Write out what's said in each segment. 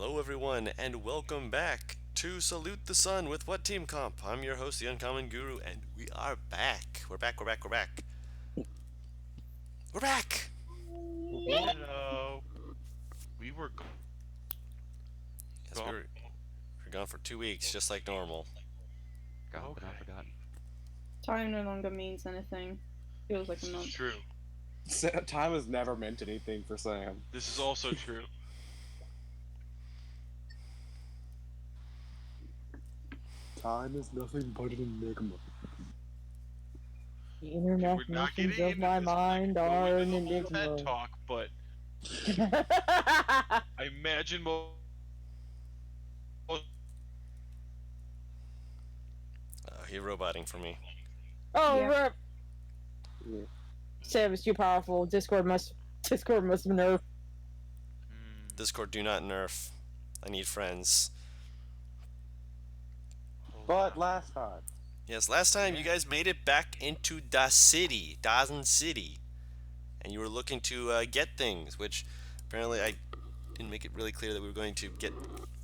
Hello, everyone, and welcome back to Salute the Sun with What Team Comp. I'm your host, the Uncommon Guru, and we are back. We're back, we're back, we're back. We're back! Hello. We were Yes, gone. we're gone for 2 weeks, just like normal. Forgotten but not Okay. forgotten. Time no longer means anything. Feels like a This is month. true. Time has never meant anything for Sam. This is also true. Time is nothing but an enigma. The Okay, inner we're not machinations getting of into my this. mind I'm are going an into the whole TED enigma. talk, but I imagine most He roboting for me. Oh, Yeah. rip! Yeah. Sam is too powerful. Discord must nerf. Discord, do not nerf. I need friends. hold But on. last time, Yes, last time you guys made it back into Dawson City. And you were looking to get things, which apparently I didn't make it really clear that we were going to get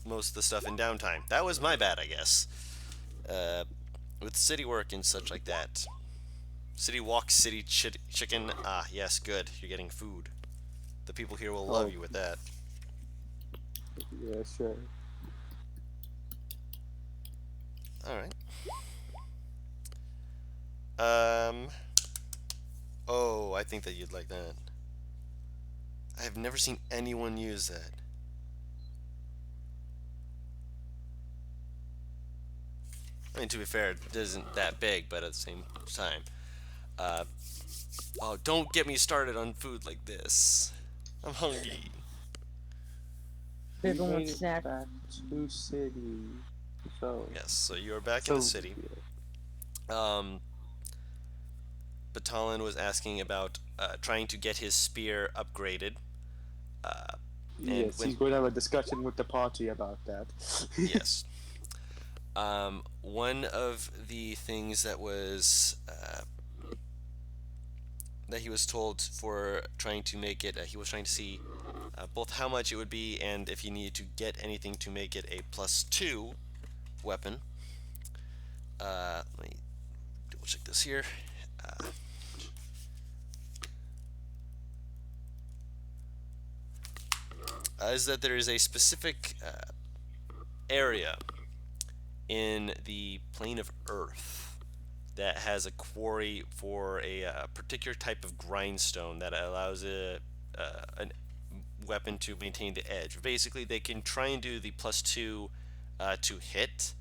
most of the stuff in downtime. That was my bad, I guess. With city work and such like that. City walk, city chicken. Ah, yes, good. You're getting food. The people here will love Oh. you with that. yeah, sure. Alright. Oh, I think that you'd like that. I have never seen anyone use that. I mean, to be fair, it isn't that big, but at the same time. Uh, oh, don't get me started on food like this. I'm hungry. Big We one made it snack. back to city. So, Yes, so you're back in the city. Batalon was asking about trying to get his spear upgraded. Yes, when- he's going to have a discussion with the party about that. Yes. One of the things that was that he was told for trying to make it, he was trying to see both how much it would be and if he needed to get anything to make it a +2 weapon. Let me double check this here. Is that there is a specific area in the plane of Earth that has a quarry for a particular type of grindstone that allows a weapon to maintain the edge. Basically, they can try and do the +2 to hit.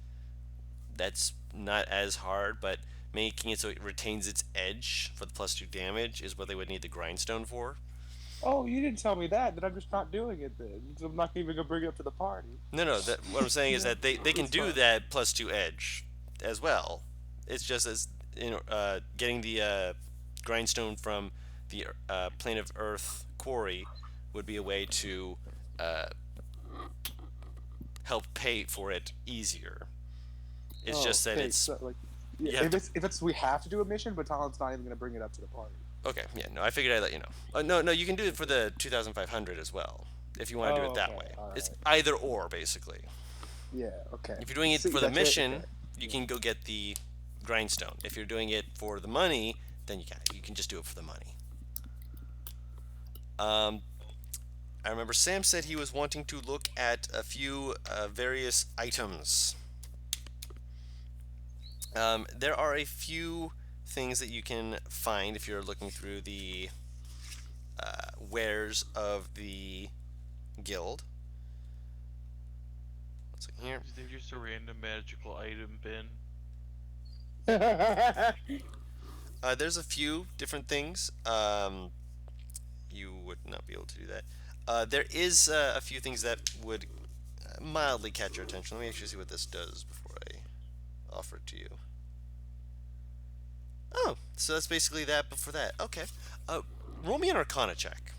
That's not as hard, but making it so it retains its edge for the +2 damage is what they would need the grindstone for. Oh, you didn't tell me that. Then I'm just not doing it then. I'm not even going to bring it up to the party. No, what I'm saying is that they can It's do fine. that +2 edge as well. It's just as getting the grindstone from the plane of Earth quarry would be a way to help pay for it easier. It's just that okay, it's so, like, you yeah, have if it's we have to do a mission, but Talon's not even going to bring it up to the party. okay. Yeah, no, I figured I'd let you know. No, you can do it for the 2,500 as well if you want to do Oh, it that okay, way. alright. It's either or basically. Yeah, okay. If you're doing it See, for the that's it, mission, okay. you can go get the grindstone. If you're doing it for the money, then you can just do it for the money. I remember Sam said he was wanting to look at a few various items. There are a few things that you can find if you're looking through the wares of the guild. One second here. Is there just a random magical item bin? There's a few different things. You would not be able to do that. There is a few things that would mildly catch your attention. Let me actually see what this does before I offer it to you. Oh, so that's basically that before that. Okay. Roll me an Arcana check.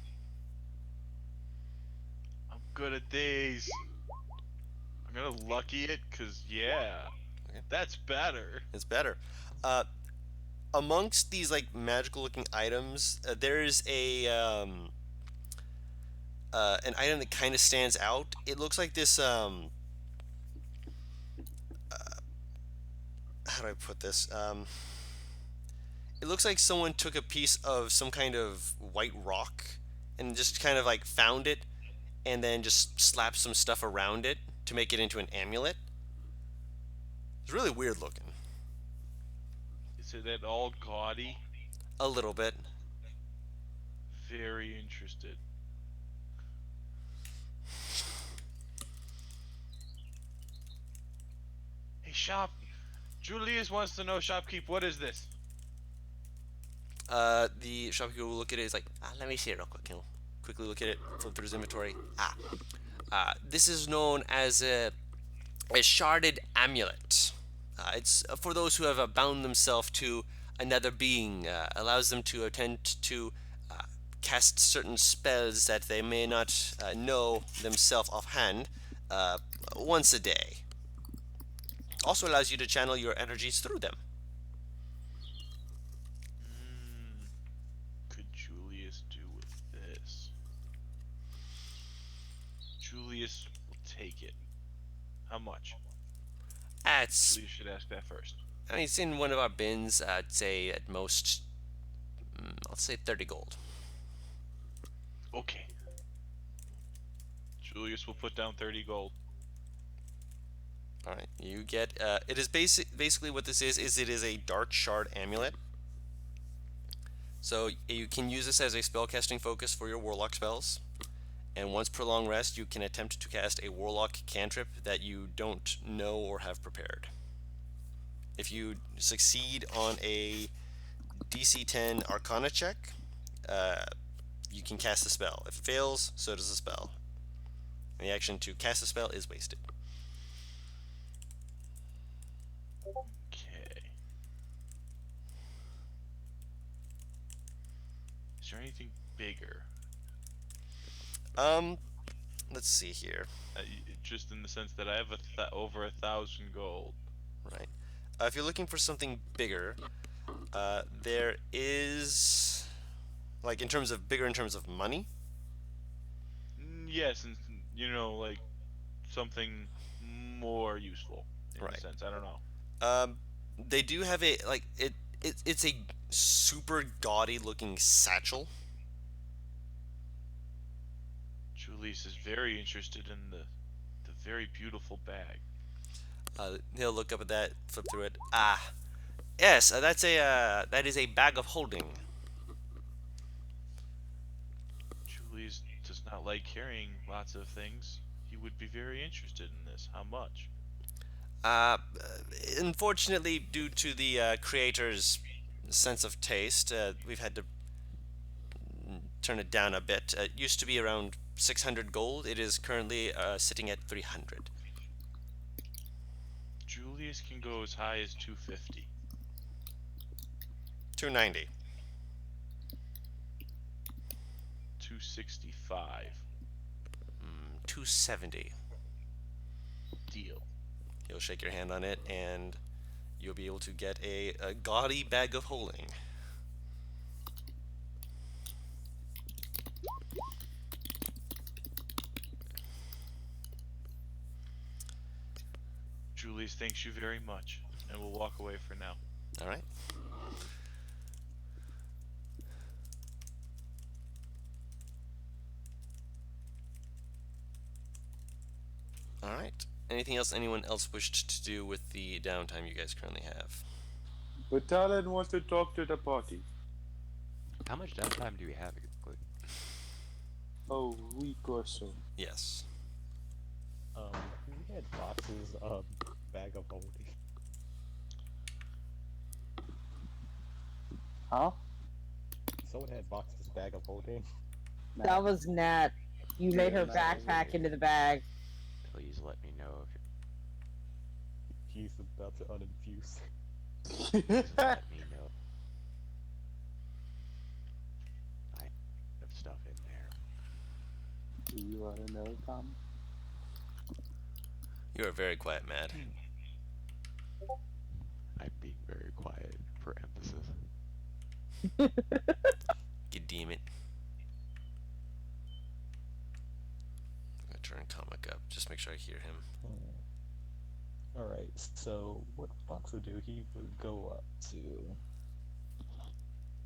I'm good at these. I'm gonna lucky it, cause yeah, Okay. that's better. It's better. Amongst these like magical looking items, there's an item that kind of stands out. It looks like this. How do I put this? It looks like someone took a piece of some kind of white rock and just kind of like found it and then just slapped some stuff around it to make it into an amulet. It's really weird looking. Is it at all gaudy? A little bit. Very interested. Hey, shop. Julius wants to know, shopkeep, what is this? The shopkeeper will look at it. He's like, let me see it real quick. He'll quickly look at it, flip through his inventory. This is known as a sharded amulet. It's for those who have bound themselves to another being. Allows them to attempt to cast certain spells that they may not know themselves offhand once a day. Also allows you to channel your energies through them. Could Julius do with this? Julius will take it. How much? It's, Julius should ask that first. I mean, it's in one of our bins. I'd say at most, I'll say 30 gold. Okay. Julius will put down 30 gold. All right, you get. It is basically what this is it is a dark shard amulet. So you can use this as a spellcasting focus for your warlock spells, and once per long rest, you can attempt to cast a warlock cantrip that you don't know or have prepared. If you succeed on a DC 10 Arcana check, you can cast the spell. If it fails, so does the spell. And the action to cast the spell is wasted. Okay. Is there anything bigger? Let's see here. Just in the sense that I have over 1,000 gold. Right. If you're looking for something bigger, there is, like, in terms of bigger in terms of money. Yes, and like something more useful in Right. a sense. I don't know. They do have a it's a super gaudy looking satchel. Julius is very interested in the very beautiful bag. He'll look up at that, flip through it. Yes, that is a bag of holding. Julius does not like carrying lots of things. He would be very interested in this. How much? Unfortunately, due to the creator's sense of taste, we've had to turn it down a bit. It used to be around 600 gold. It is currently sitting at 300. Julius can go as high as 250. 290. 265. 270. Deal. He'll shake your hand on it, and you'll be able to get a gaudy bag of holding. Julius thanks you very much, and we'll walk away for now. All right. All right. Anything else anyone else wished to do with the downtime you guys currently have? But Talon wants to talk to the party. How much downtime do we have exactly? A week or so. Yes. We had boxes of bag of holding. Huh? Someone had boxes bag of holding. That was Nat. You made her backpack into the bag. Please let me know if He's about to uninfuse. let me know. I have stuff in there. Do you want to know, Tom? You are very quiet, Matt. I'm being very quiet for emphasis. You deem it. gonna turn comic up. Just make sure I hear him. Alright, so what Fox would do, he would go up to...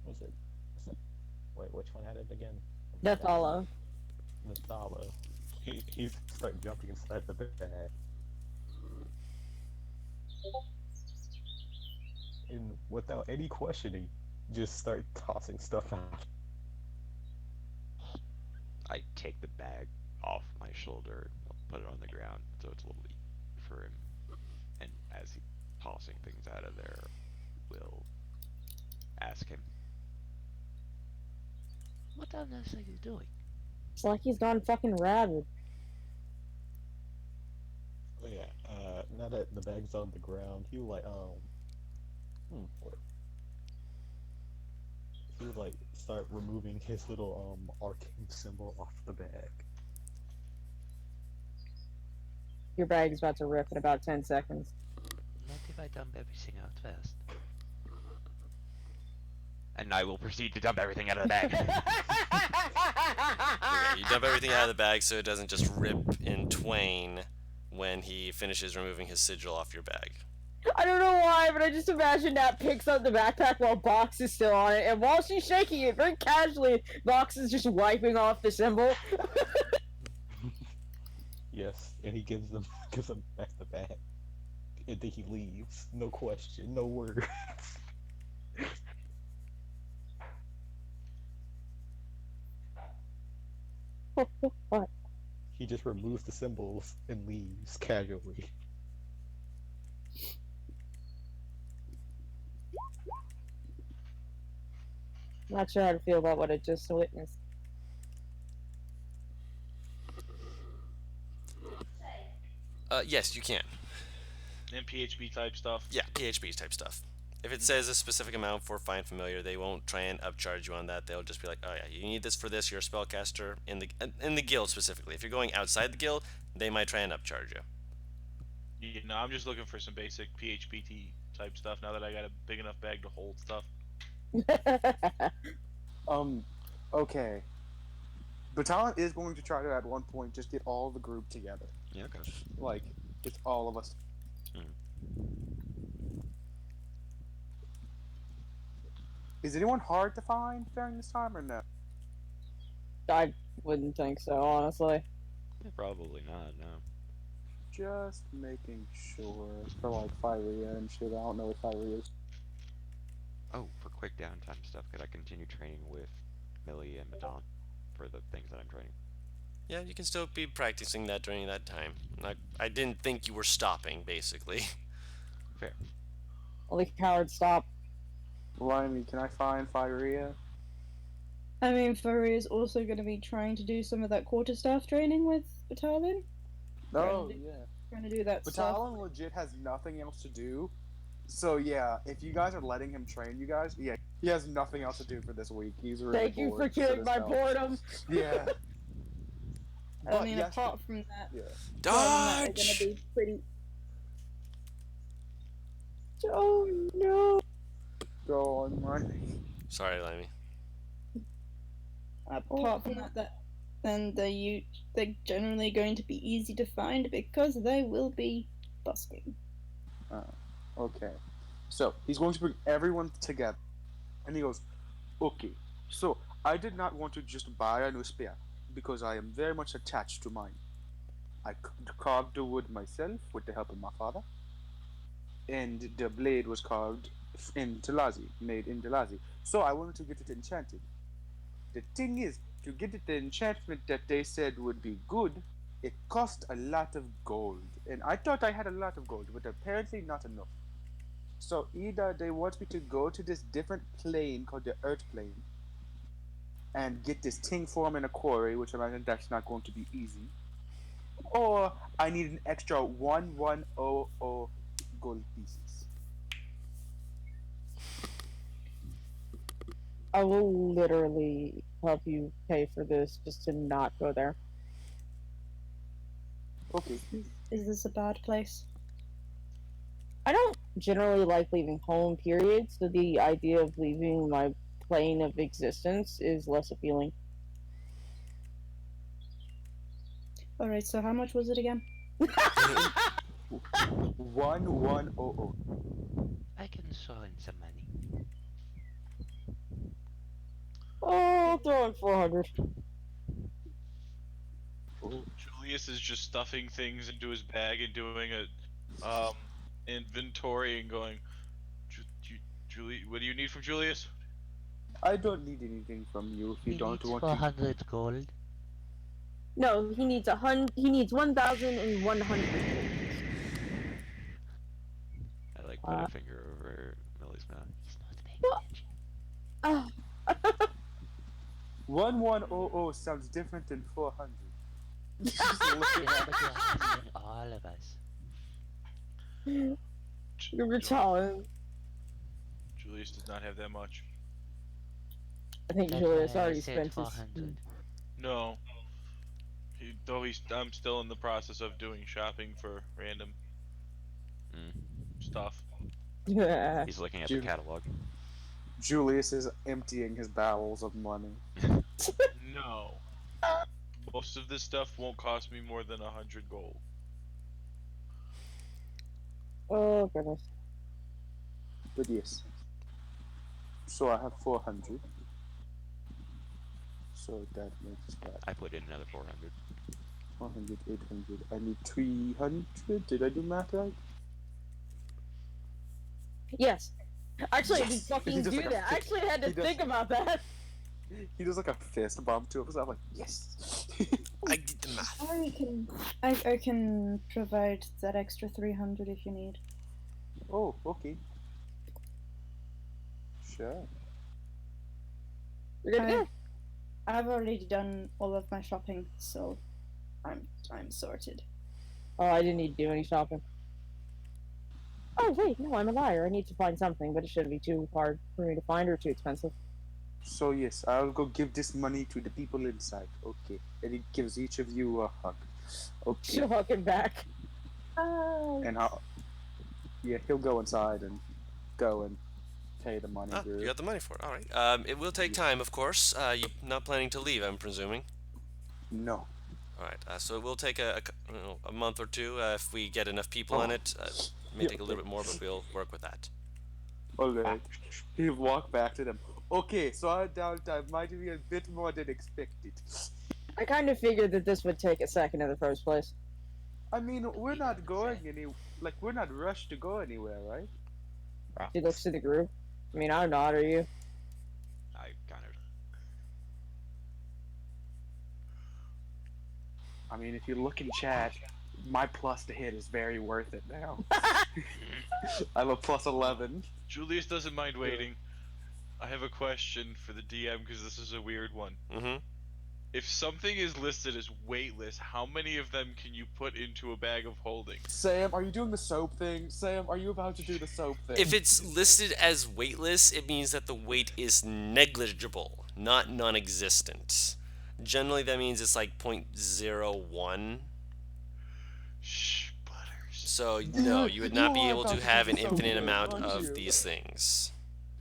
What was it? Wait, which one had it again? Nathala. Nathala. He'd start jumping inside the bag. And without any questioning, just start tossing stuff out. I take the bag off my shoulder, put it on the ground so it's a little easy for him. And as he's tossing things out of there, we'll ask him, what the hell is he doing? It's like he's gone fucking rabid. Oh yeah, now that the bag's on the ground, he would like, what? He would like start removing his little arcane symbol off the bag. Your bag's about to rip in about 10 seconds. Not if I dump everything out fast. And I will proceed to dump everything out of the bag. Okay, you dump everything out of the bag so it doesn't just rip in twain when he finishes removing his sigil off your bag. I don't know why, but I just imagine Nat picks up the backpack while Box is still on it, and while she's shaking it very casually, Box is just wiping off the symbol. Yes, and he gives them back the bag. And then he leaves. No question, no word. What? He just removes the symbols and leaves casually. Not sure how to feel about what I just witnessed. Yes, you can. And PHP type stuff. Yeah, PHP type stuff. If it says a specific amount for Find Familiar, they won't try and upcharge you on that. They'll just be like, oh yeah, you need this for this. You're a spellcaster in the guild specifically. If you're going outside the guild, they might try and upcharge you. You know, I'm just looking for some basic PHP type stuff now that I got a big enough bag to hold stuff. Okay. Batalon is going to try to at one point just get all the group together. Yeah, okay. Like, it's all of us. Is anyone hard to find during this time or no? I wouldn't think so, honestly. Probably not, no. Just making sure for like Fyria and shit. I don't know what Fyria is. Oh, for quick downtime stuff, could I continue training with Millie and Madon for the things that I'm training? Yeah, you can still be practicing that during that time. I didn't think you were stopping, basically. Fair. Only cowards stop. Limey, can I find Fyria? I mean, Furry is also going to be trying to do some of that quarterstaff training with Battalion. No, Right. yeah. Trying to do that stuff. Batalon legit has nothing else to do. So yeah, if you guys are letting him train you guys, yeah, he has nothing else to do for this week. He's really Thank you for bored, killing my himself. boredom. Yeah. I But mean, yes, apart from that, yeah. they're going Dodge! to be pretty. Oh no. Go on, Limey. Sorry, Limey. Apart from that, then they're generally going to be easy to find because they will be busking. Okay. So, he's going to bring everyone together. And he goes, okay, so I did not want to just buy a new spear because I am very much attached to mine. I carved the wood myself with the help of my father. And the blade was carved in Talazi, made in Talazi. So I wanted to get it enchanted. The thing is, to get it the enchantment that they said would be good, it cost a lot of gold. And I thought I had a lot of gold, but apparently not enough. So either they want me to go to this different plane called the Earth Plane and get this thing form in a quarry, which I imagine that's not going to be easy. Or I need an extra 1100 gold pieces. I will literally help you pay for this just to not go there. Okay. Is this a bad place? I don't generally like leaving home, period, so the idea of leaving my plane of existence is less appealing. Alright, so how much was it again? 1100. I can throw in some money. Oh, I'll throw in 400. Julius is just stuffing things into his bag and doing a inventory and going, Julie, what do you need from Julius? I don't need anything from you if you don't want to. 400 gold. No, he needs 100. He needs 1,100. I like put a finger over Millie's mouth. He's not paying Ah. 1100 sounds different than 400. Just looking at it. attention. All of us. You're retarded. Julius does not have that much. I think That's Julius why I already said spent his. 400. No. I'm still in the process of doing shopping for random stuff. Yeah. He's looking at Ju- the catalog. Julius is emptying his barrels of money. No. Most of this stuff won't cost me more than 100 gold. Oh goodness. But yes. So I have 400. So that makes that I put in another 400. 400, 800. I need 300. Did I do math right? Yes. Actually, I Yes. didn't fucking He does do like a that. I fi- actually had to he does- think about that. He does like a fist bump to himself, like, yes! I did the math. I can provide that extra 300 if you need. Oh, okay. Sure. You're gonna I- I've already done all of my shopping, so I'm sorted. Oh, I didn't need to do any shopping. Oh wait, no, I'm a liar. I need to find something, but it shouldn't be too hard for me to find or too expensive. So yes, I'll go give this money to the people inside. Okay. And he gives each of you a hug. Okay. She'll hook him back. And he'll go inside and go and pay the money. Ah, dude. you got the money for it. All right. It will take time, of course. You're not planning to leave, I'm presuming. No. All right. So it will take a month or two if we get enough people in it. It may take a little bit more, but we'll work with that. Alright. He'll walk back to them. Okay, so our downtime might be a bit more than expected. I kind of figured that this would take a second in the first place. I mean, we're not going we're not rushed to go anywhere, right? She looks to the group. I mean, I'm not, are you? I kind of. I mean, if you look in chat, my plus to hit is very worth it now. I'm a plus 11. Julius doesn't mind waiting. I have a question for the DM because this is a weird one. Mm-hmm. If something is listed as weightless, how many of them can you put into a bag of holding? Sam, are you doing the soap thing? Sam, are you about to do the soap thing? If it's listed as weightless, it means that the weight is negligible, not non-existent. Generally, that means it's like 0.01. Shh, Butters. So no, you would not be You are able about to to have do an the soap infinite thing, amount aren't of you? these things.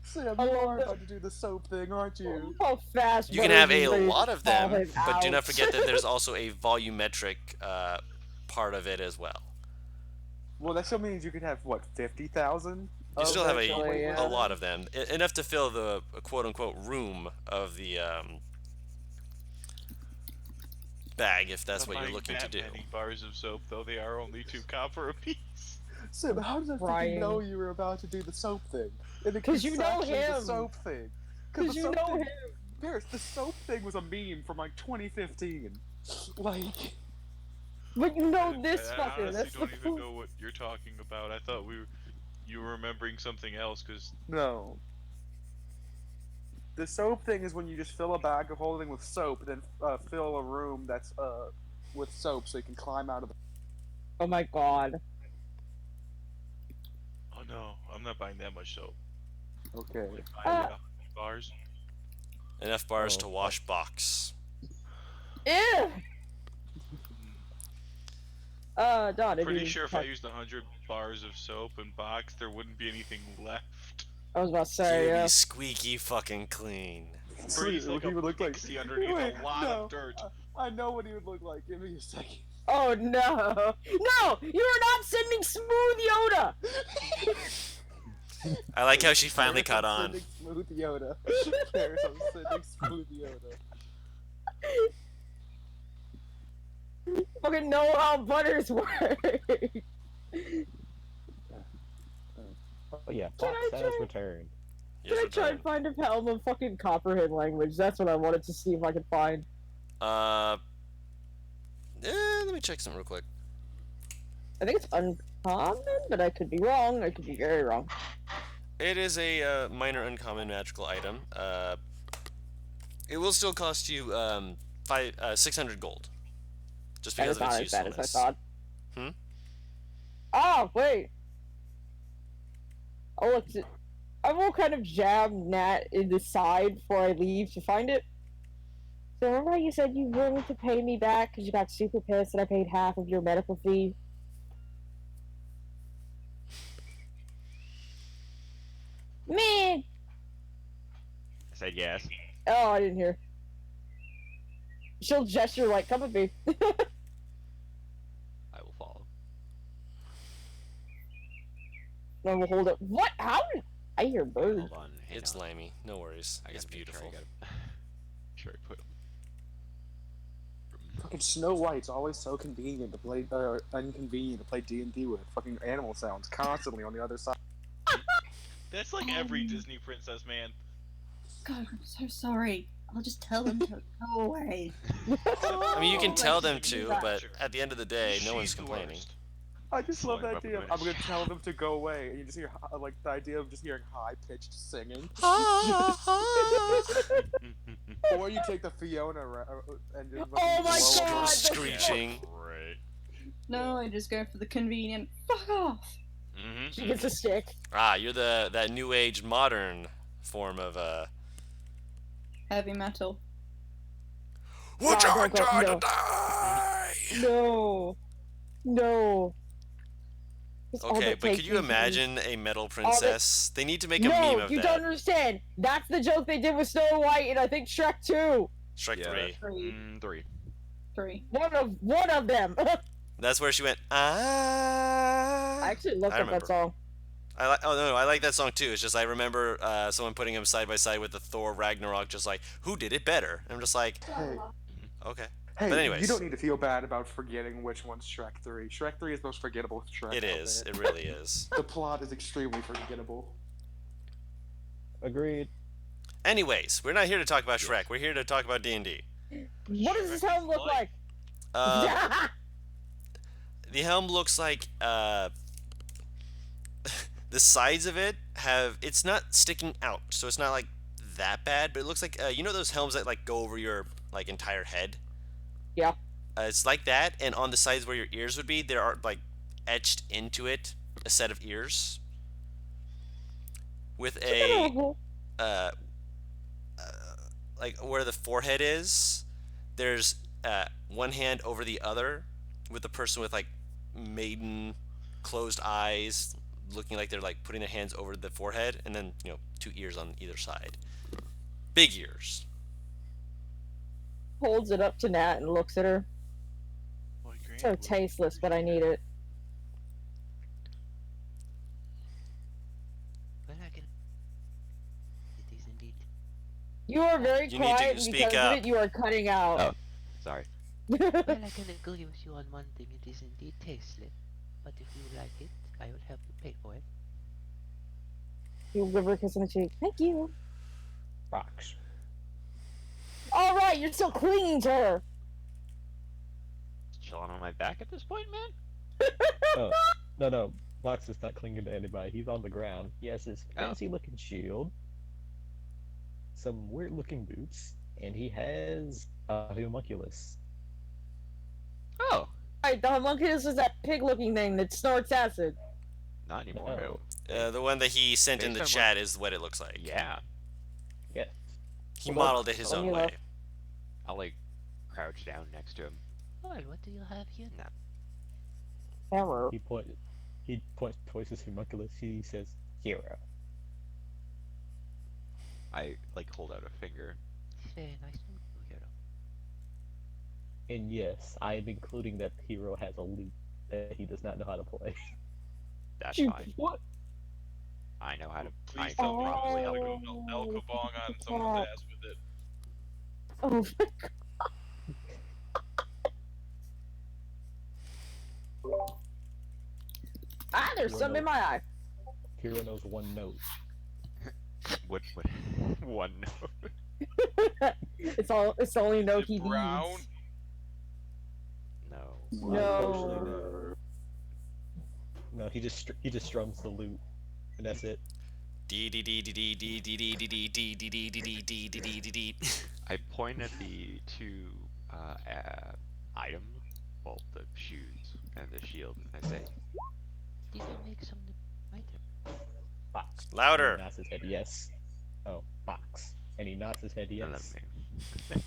Sam, I you love are that. about to do the soap thing, aren't you? How fast? You can have a Butters is ready lot to of call them, him but do not out. forget that there's also a volumetric part of it as well. Well, that still means you could have, what, 50,000? You still have Eventually, yeah. a lot of them, enough to fill the quote-unquote room of the bag, if that's what you're Buying looking to that do. many bars of soap, though they are only 2 copper apiece. Sam, how did I freaking Brian. know you were about to do the soap thing? 'Cause you know The him. soap thing. Because you know him. Paris, the soap thing was a meme from like 2015. Like, But you know this I fucker. honestly That's the don't even proof. know what you're talking about. I thought you were remembering something else because no. The soap thing is when you just fill a bag of holding with soap, then fill a room that's with soap so you can climb out of the. Oh my god. oh no, I'm not buying that much soap. Okay. Like buying 100 bars. Enough bars Oh. to wash box. Ew. Don, if Pretty you sure if I have- used 100 bars of soap and box, there wouldn't be anything left. I was about to say, You'd yeah. be squeaky fucking clean. Freeze like he would a look like. pixie underneath Wait, a lot no, of dirt. I know what he would look like. Give me a second. Oh no! No! You are not sending Smooth Yoda! I like how she finally Karis, caught I'm on. sending Smooth Yoda. Karis, I'm sending Smooth Yoda. Fucking know how butters work! Oh yeah, Can Fox I has try- returned. Yes, Can I try and find a Helm of fucking Copperhead language? That's what I wanted to see if I could find. Let me check something real quick. I think it's uncommon, but I could be wrong. I could be very wrong. It is a minor uncommon magical item. It will still cost you 600 gold, just That because is of not its as bad as I usefulness. thought. Hmm? Oh, wait. Oh, look. I will kind of jab Nat in the side before I leave to find it. So remember how you said you were willing to pay me back because you got super pissed that I paid half of your medical fee? Man! I said yes. Oh, I didn't hear. She'll gesture like, come with me. I will follow. Then we'll hold it. What? How did I hear birds? Hold on. hang It's on. limey. No worries. I It's gotta make sure I beautiful. gotta- Sure, I put 'em. Fucking Snow White's always so convenient to play, inconvenient to play D&D with. Fucking animal sounds constantly on the other side. That's like every Disney princess, man. God, I'm so sorry. I'll just tell them to go away. I mean, you can tell them let's to, do that. but at the end of the day, no one's She's the complaining. worst. I just love Slowing the up a idea of, minute. I'm gonna tell them to go away, and you just hear, like, the idea of just hearing high-pitched singing. Or you take the Fiona and just Oh my blow God, up. the- Screeching. Right. No, I just go for the convenient. Fuck off. Mm-hmm. She gets a stick. Ah, you're that new age modern form of Heavy metal. Would God, you don't go- enjoy no. to die? No. No. It's all Okay, that but takes could you me to imagine a metal princess? They need to make a No, meme of you that. don't understand. That's the joke they did with Snow White and I think Shrek 2. Shrek Yeah. 3. 3. 3. 3. One of them. That's where she went. Ah. I actually looked I up that remember. song. I like. Oh no, I like that song too. It's just I remember someone putting him side by side with the Thor Ragnarok, just like who did it better. And I'm just like, Hey, okay, hey, But anyways. you don't need to feel bad about forgetting which one's Shrek 3. Shrek 3 is the most forgettable Shrek it out is. there. It really is. The plot is extremely forgettable. Agreed. Anyways, we're not here to talk about Shrek. We're here to talk about D&D. What does this helm look like? The helm looks like the sides of it have. It's not sticking out, so it's not like that bad. But it looks like you know those helms that like go over your like entire head. Yeah. It's like that, and on the sides where your ears would be, there are like etched into it a set of ears with a like where the forehead is. There's one hand over the other, with the person with like maiden closed eyes, looking like they're like putting their hands over the forehead, and then two ears on either side, big ears. Holds it up to Nat and looks at her. Boy, Grant So would tasteless, but I need it. Well, I can. It is indeed. You are very You need to quiet speak because of up. it. You are cutting out. Oh. Sorry. Well, I can agree with you on one thing. It is indeed tasteless. But if you like it, I will help you pay for it. You give her a kiss on the cheek. Thank you. Fox. All right, you're still clinging to her. Chilling on my back at this point, man? Oh, no. Fox is not clinging to anybody. He's on the ground. He has his Oh. fancy looking shield, some weird looking boots, and he has a homunculus. Oh. Right, the homunculus is that pig-looking thing that snorts acid. Not anymore. Oh. The one that he sent in the Based on chat is what it looks like. Yeah. Yeah. He Well, modeled it his let own me way. look. I'll like crouch down next to him. Well, what do you have here now? Terror. He points towards his homunculus. He says, "Hero." I like hold out a finger. It's very nice to meet you, hero. And yes, I am including that the hero has a loop that he does not know how to play. That's You fine. what? I know how to. Please I tell me properly you how to go go. El Kabong on Oh, someone's crap. ass with it. Oh, there's Hero something in knows- my eye. Hero knows one note. What? One note. It's the only note Is he it brown? needs. No. Unfortunately, No. no. He just strums the loop, and that's it. D D D D D D D D D D D D D D D D D D D. I point at the two items, well, the shoes and the shield, and I say, Did you make some item? Fox. Louder. And he nods his head yes. Oh, Fox. And he nods his head and yes. then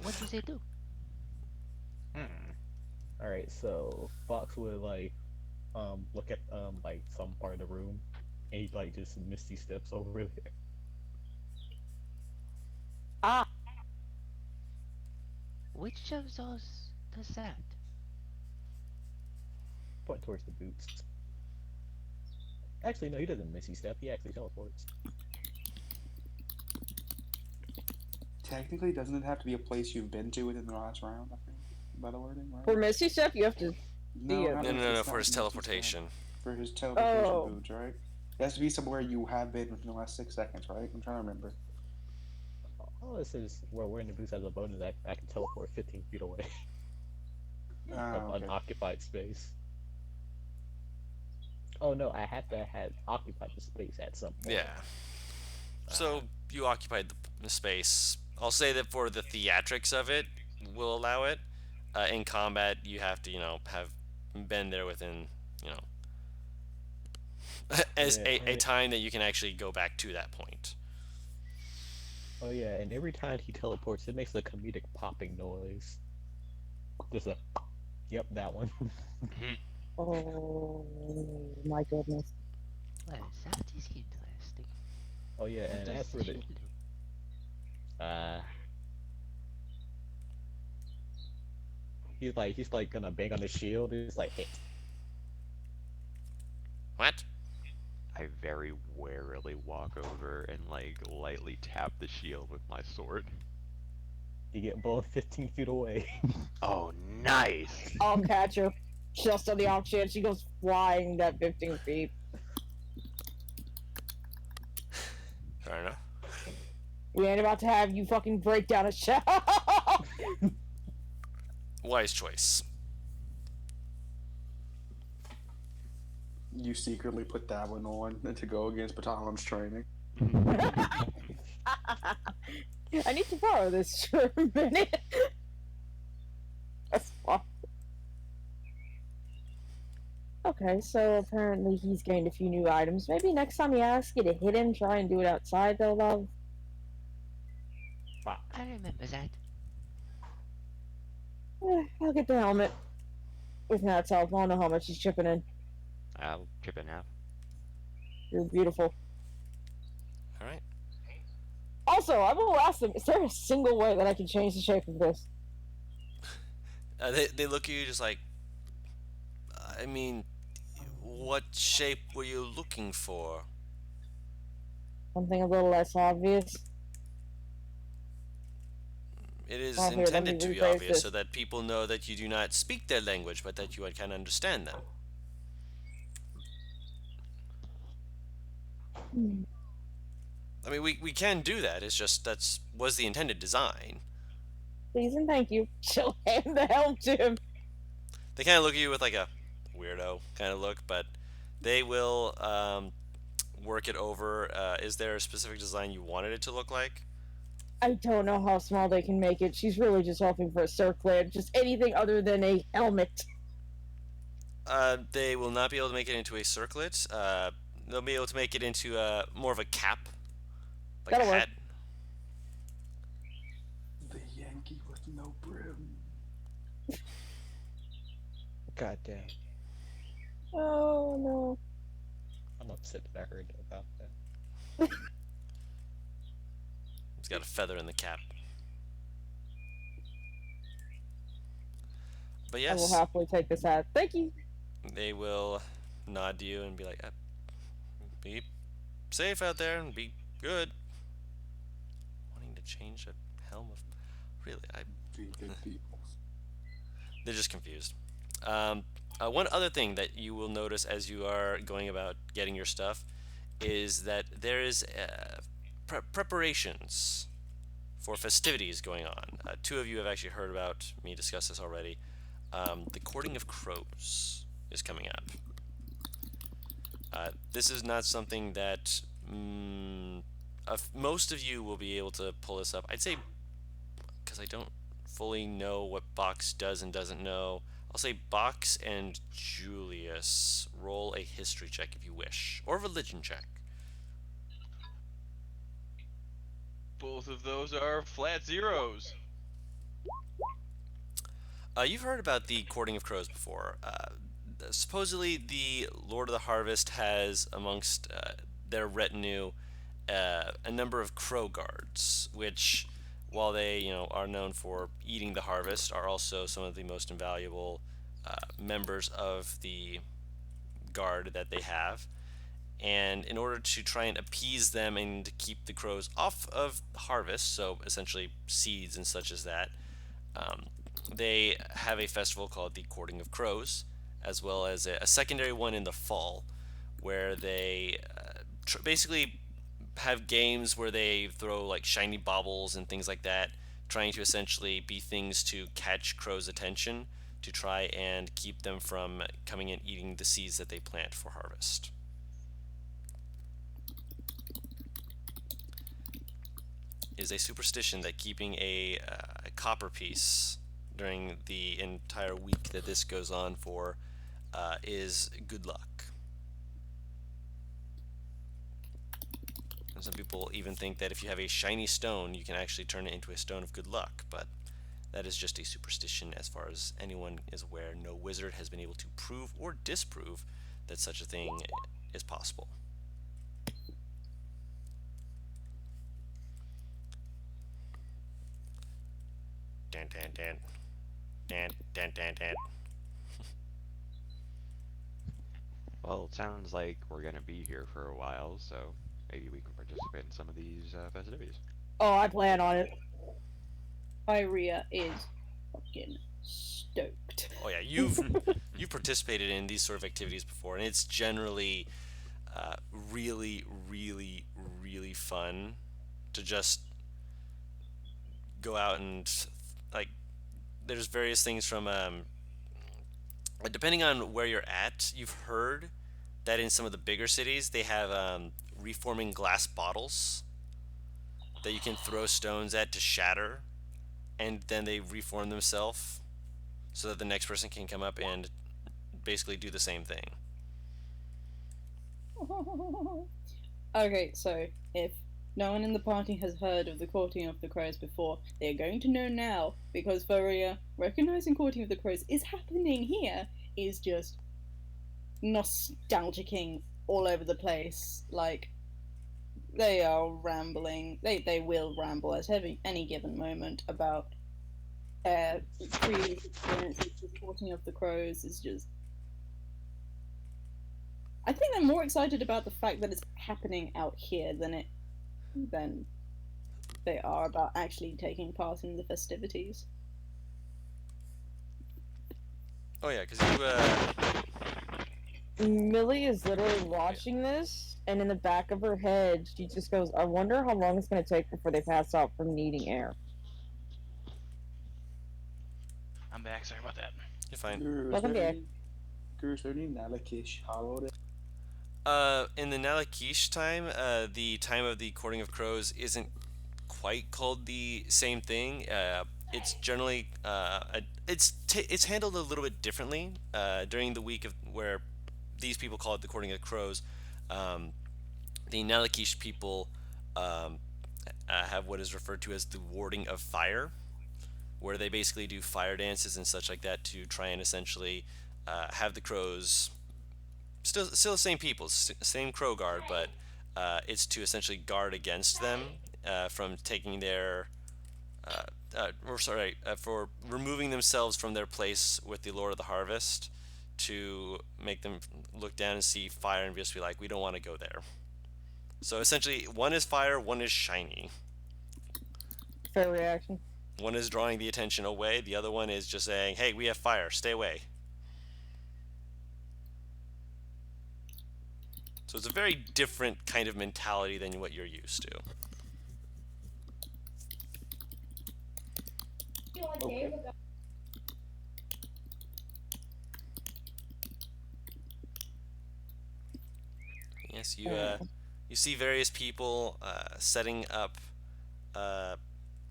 What does it do? Alright, so Fox would like look at like some part of the room and he like just misty steps over there. Ah, Which of those does that? Point towards the boots. Actually no, he doesn't misty step, he actually teleports. Technically, doesn't it have to be a place you've been to within the last round? I think by the wording, right? for Misty Step, you have to. No, the, not No, if no, no, it's for not his Misty Step. teleportation. For his teleportation Oh. boots, right? It has to be somewhere you have been within the last 6 seconds, right? I'm trying to remember. All this is where wearing the boots has a bonus I can teleport 15 feet away from Okay. unoccupied space. Oh no, I have to have occupied the space at some point. Yeah. So you occupied the space. I'll say that for the theatrics of it, we'll allow it. In combat, you have to, have been there within, as Yeah, a time that you can actually go back to that point. Oh yeah, and every time he teleports, it makes a comedic popping noise. Just a, yep, that one. Oh my goodness. Well, that is interesting. Oh yeah, What and does as for the the, shield do? he's like gonna bang on the shield. He's like hit. What? I very warily walk over and like lightly tap the shield with my sword. You get blown 15 feet away. Oh, nice! I'll catch her. Just on the off chance she goes flying that 15 feet. Fair enough. We ain't about to have you fucking break down a shaft. Wise choice. You secretly put that one on to go against Batalan's training. I need to borrow this for a minute. That's fine. Okay, so apparently he's gained a few new items. Maybe next time he asks you to hit him, try and do it outside, though, love. I remember that. I'll get the helmet. With Nat's help, I don't know how much he's chipping in. I'll chip in half. You're beautiful. All right. Also, I will ask them, is there a single way that I can change the shape of this? They look at you just like, I mean, what shape were you looking for? Something a little less obvious. It is Oh, here, let intended me to be rephrase obvious this. so that people know that you do not speak their language, but that you can understand them. I mean, we can do that. It's just was the intended design. Please and thank you. She'll hand the helm to him. They kind of look at you with like a weirdo kind of look, but they will work it over. Is there a specific design you wanted it to look like? I don't know how small they can make it. She's really just hoping for a circlet, just anything other than a helmet. They will not be able to make it into a circlet. They'll be able to make it into more of a cap, like That'll a work. hat. The Yankee with no brim. God damn. Oh no. I'm upset that I heard about that. He's got a feather in the cap. But I will yes, happily take this ad. Thank you. they will nod to you and be like, be safe out there and be good. Wanting to change a helm of. Really? Be good people. They're just confused. One other thing that you will notice as you are going about getting your stuff is that there is preparations for festivities going on. Two of you have actually heard about me discuss this already. The Courting of Crows is coming up. This is not something that most of you will be able to pull this up. I'd say, because I don't fully know what Box does and doesn't know, I'll say Box and Julius roll a history check if you wish, or religion check. Both of those are flat zeros. You've heard about the Courting of Crows before. Supposedly, the Lord of the Harvest has amongst their retinue a number of crow guards, which, while they are known for eating the harvest, are also some of the most invaluable members of the guard that they have. And in order to try and appease them and keep the crows off of harvest, so essentially seeds and such as that, they have a festival called the Courting of Crows, as well as a secondary one in the fall, where they basically have games where they throw like shiny baubles and things like that, trying to essentially be things to catch crows' attention to try and keep them from coming and eating the seeds that they plant for harvest. It is a superstition that keeping a copper piece during the entire week that this goes on for is good luck. And some people even think that if you have a shiny stone, you can actually turn it into a stone of good luck, but that is just a superstition as far as anyone is aware. No wizard has been able to prove or disprove that such a thing is possible. Dan, dan, dan. Dan, dan, dan, dan. Well, it sounds like we're gonna be here for a while, so maybe we can participate in some of these festivities. Oh, I plan on it. Iria is fucking stoked. Oh yeah, you've participated in these sort of activities before, and it's generally really, really, really fun to just go out and like. There's various things from depending on where you're at. You've heard that in some of the bigger cities they have reforming glass bottles that you can throw stones at to shatter, and then they reform themselves so that the next person can come up and basically do the same thing. Okay, so if no one in the party has heard of the Courting of the Crows before, they are going to know now, because Faria, recognizing Courting of the Crows is happening here, is just nostalgicing all over the place. Like, they are rambling, they will ramble at any given moment about their previous experiences with Courting of the Crows. Is just... I think they're more excited about the fact that it's happening out here than they are about actually taking part in the festivities. Oh yeah, because Millie is literally watching this, and in the back of her head, she just goes, I wonder how long it's going to take before they pass out from needing air. I'm back. Sorry about that. you're fine. Welcome back. In the Nalakish time, the time of the Courting of Crows isn't quite called the same thing. It's generally it's handled a little bit differently during the week of where these people call it the Courting of Crows. The Nalakish people have what is referred to as the Warding of Fire, where they basically do fire dances and such like that to try and essentially have the crows still the same people, same crow guard, but it's to essentially guard against them from taking their for removing themselves from their place with the Lord of the Harvest to make them look down and see fire and just be like, we don't want to go there. So essentially, one is fire, one is shiny. Fair reaction. One is drawing the attention away, the other one is just saying, hey, we have fire, stay away. So it's a very different kind of mentality than what you're used to. Okay. Yes, you see various people setting up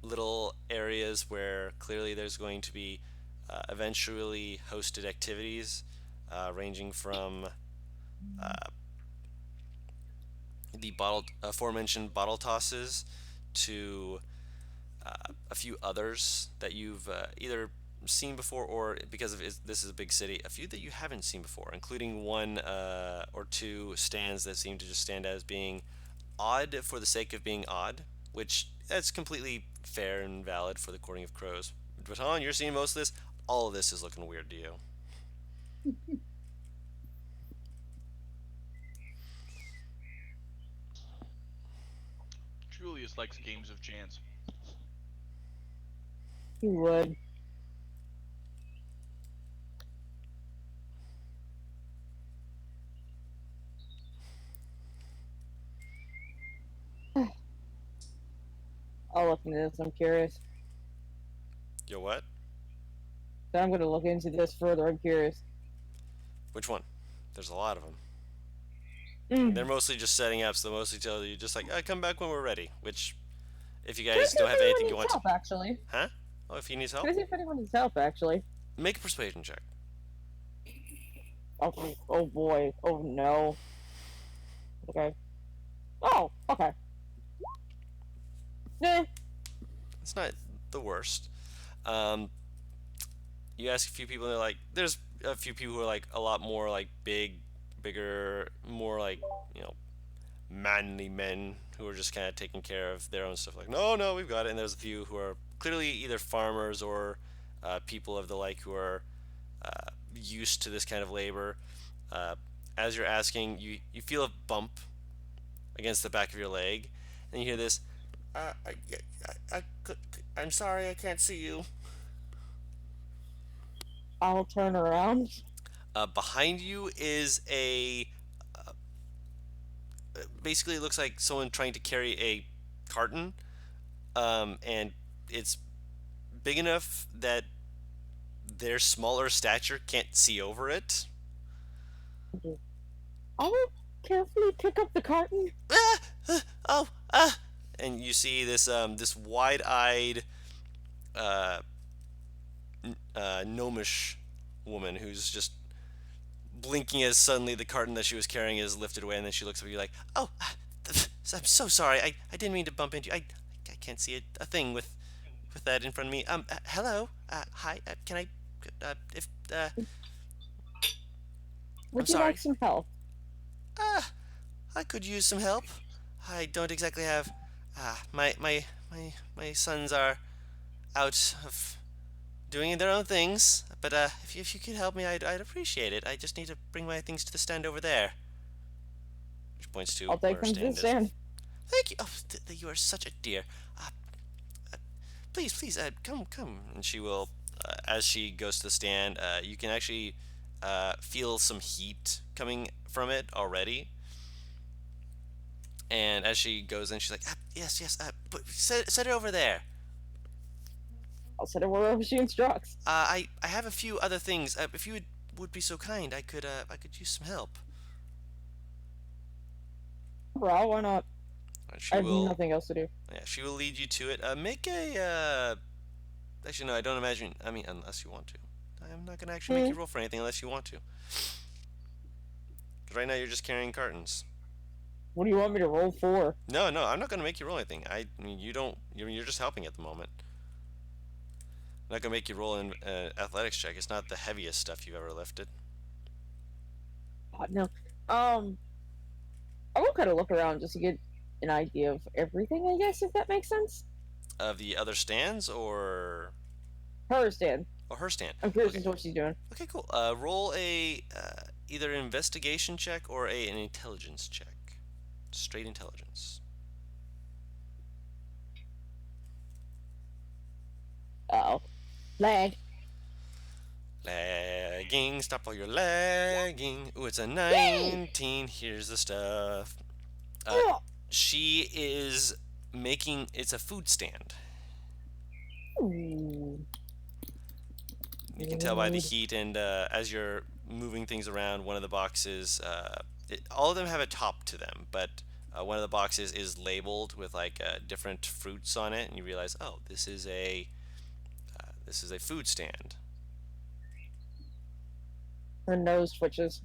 little areas where clearly there's going to be eventually hosted activities, ranging from the aforementioned bottle tosses to a few others that you've either seen before, or because of this is a big city, a few that you haven't seen before, including one or two stands that seem to just stand as being odd for the sake of being odd, which that's completely fair and valid for the Courting of Crows. But Han, you're seeing most of this. All of this is looking weird to you. Julius likes games of chance. You would. I'll look into this. I'm curious. Yo, what? So I'm gonna look into this further. I'm curious. Which one? There's a lot of them. Mm. They're mostly just setting up, so they mostly tell you just like, come back when we're ready. Which, if you Can I guys see don't if have anyone anything you needs want help, actually. Huh? Oh, if he needs help? Can I see if anyone needs help, actually? Make a persuasion check. Oh, oh boy. Oh no. Okay. Oh, okay. Nah. It's not the worst. You ask a few people, and they're like, there's a few people who are like a lot more like bigger, more like, manly men who are just kind of taking care of their own stuff. Like, no, we've got it. And there's a few who are clearly either farmers or people of the like who are used to this kind of labor. As you're asking, you feel a bump against the back of your leg, and you hear this. I'm sorry, I can't see you. I'll turn around. Behind you is basically it looks like someone trying to carry a carton, and it's big enough that their smaller stature can't see over it. I will carefully pick up the carton. And you see this wide-eyed gnomish woman who's just blinking as suddenly the carton that she was carrying is lifted away, and then she looks up at you like, I'm so sorry, I didn't mean to bump into you. I can't see a thing with that in front of me. Hello, hi, can I, if, Would I'm you sorry. like some help? I could use some help. I don't exactly have, my sons are out of doing their own things, but if you could help me, I'd appreciate it. I just need to bring my things to the stand over there. Which points to I'll take where them to the is. stand. Thank you. Oh, you are such a dear. Please, come. And she will, as she goes to the stand, you can actually feel some heat coming from it already. And as she goes in, she's like, yes, set it over there. I'll set it wherever she instructs. I have a few other things. If you would be so kind, I could use some help. Bro, why not? She I have will. nothing else to do. Yeah, she will lead you to it. Make a. Actually, no, I don't imagine. I mean, unless you want to. I'm not gonna actually make you roll for anything unless you want to. Because right now you're just carrying cartons. What do you want me to roll for? No, I'm not gonna make you roll anything. I mean, you don't. You're just helping at the moment. I'm not gonna make you roll an athletics check. It's not the heaviest stuff you've ever lifted. God, no. I will kind of look around just to get an idea of everything, I guess, if that makes sense. of the other stands, or Her stand. her stand? I'm curious Okay. as to what she's doing. Okay, cool. Roll a either an investigation check or an intelligence check. Straight intelligence. Uh-oh. Lag. Lagging, stop all your lagging. Ooh, it's a 19. Here's the stuff. Oh. She is making. It's a food stand. Ooh. You can tell by the heat, and as you're moving things around, one of the boxes, all of them have a top to them, but one of the boxes is labeled with like different fruits on it, and you realize, oh, this is a food stand. Her nose twitches.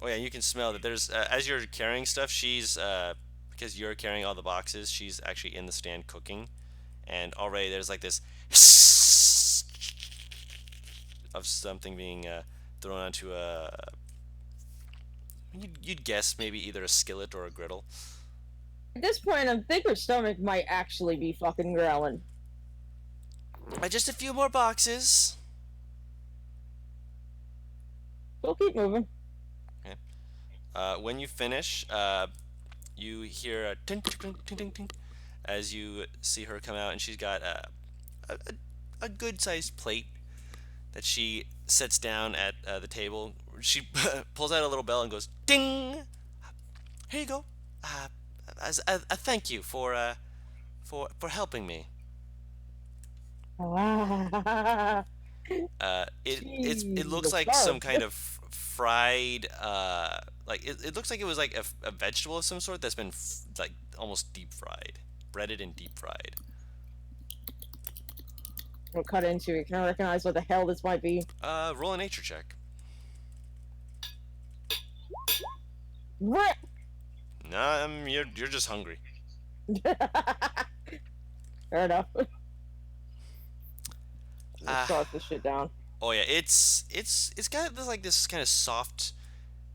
Oh yeah, you can smell that. There's as you're carrying stuff, she's because you're carrying all the boxes, she's actually in the stand cooking, and already there's like this of something being thrown onto a. You'd guess maybe either a skillet or a griddle. At this point, I think her stomach might actually be fucking growling. Just a few more boxes. We'll keep moving. When you finish, you hear a ting ting ting ting ting as you see her come out, and she's got a good-sized plate that she sets down at the table. She pulls out a little bell and goes ding. Here you go. As a thank you for helping me. It looks like some kind of fried like it looks like it was like a vegetable of some sort that's been like almost deep fried, breaded and deep fried. We'll cut into it. Can I recognize what the hell this might be? Roll a nature check. Rip! Nah, you're just hungry. Fair enough. Ah. Let's start this shit down. Oh yeah, it's got this like this kind of soft,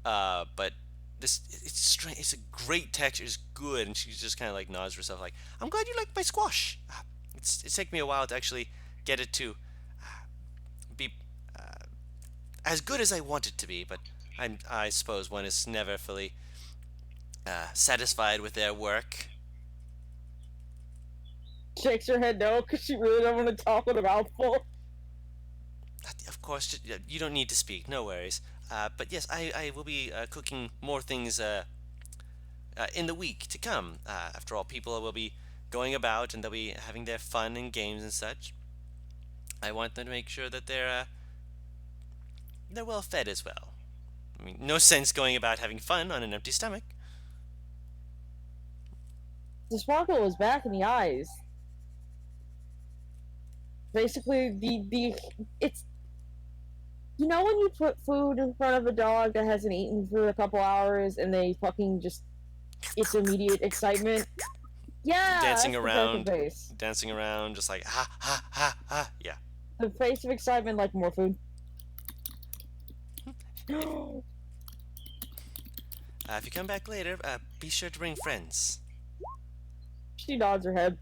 but it's strange. It's a great texture. It's good, and she just kind of like nods to herself like, "I'm glad you like my squash." It's taken me a while to actually get it to be as good as I want it to be, but I suppose one is never fully satisfied with their work. Shakes her head no, because she really don't want to talk with a mouthful. Of course, you don't need to speak. No worries. But yes, I will be cooking more things in the week to come. After all, people will be going about and they'll be having their fun and games and such. I want them to make sure that they're well fed as well. I mean, no sense going about having fun on an empty stomach. The sparkle was back in the eyes. Basically, it's, you know, when you put food in front of a dog that hasn't eaten for a couple hours and they fucking just, it's immediate excitement. Yeah, Dancing that's the around. Joker face. Dancing around, just like ha ha ha ha. Yeah. The face of excitement, like more food. If you come back later, be sure to bring friends. She nods her head.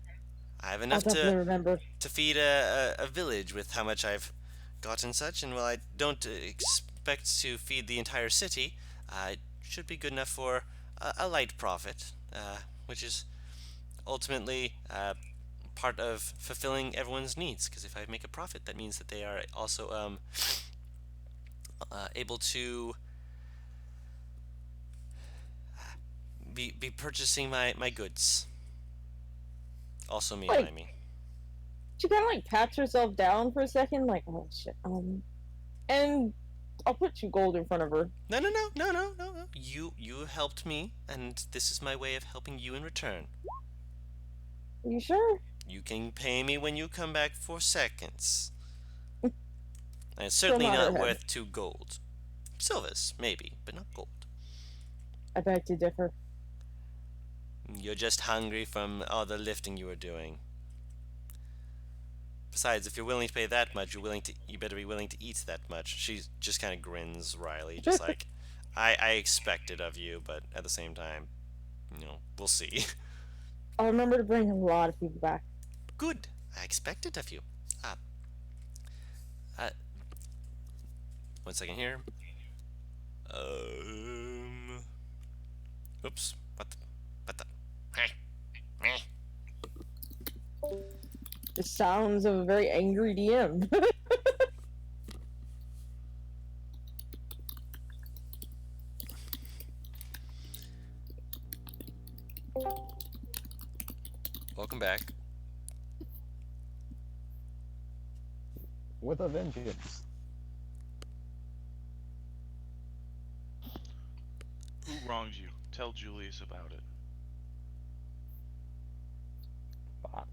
I have I'll enough definitely remember. to feed a village with how much I've got and such, and while I don't expect to feed the entire city, it should be good enough for a light profit, which is ultimately part of fulfilling everyone's needs. Because if I make a profit, that means that they are also able to be purchasing my goods. Also me, Wait. I mean. She kind of like pats herself down for a second, like, oh shit. And I'll put 2 gold in front of her. No. You helped me, and this is my way of helping you in return. Are you sure? You can pay me when you come back for seconds. And it's certainly not not ahead. worth 2 gold. Silvers, maybe, but not gold. I beg to differ. You're just hungry from all the lifting you were doing. Besides, if you're willing to pay that much, you better be willing to eat that much. She just kind of grins wryly, just like, I expect it of you, but at the same time, we'll see. I'll remember to bring a lot of people back. Good. I expect it of you. Uh, uh, 1 second here. Oops. What the? The sounds of a very angry DM. Welcome back. With a vengeance. Who wronged you? Tell Julius about it. Fuck.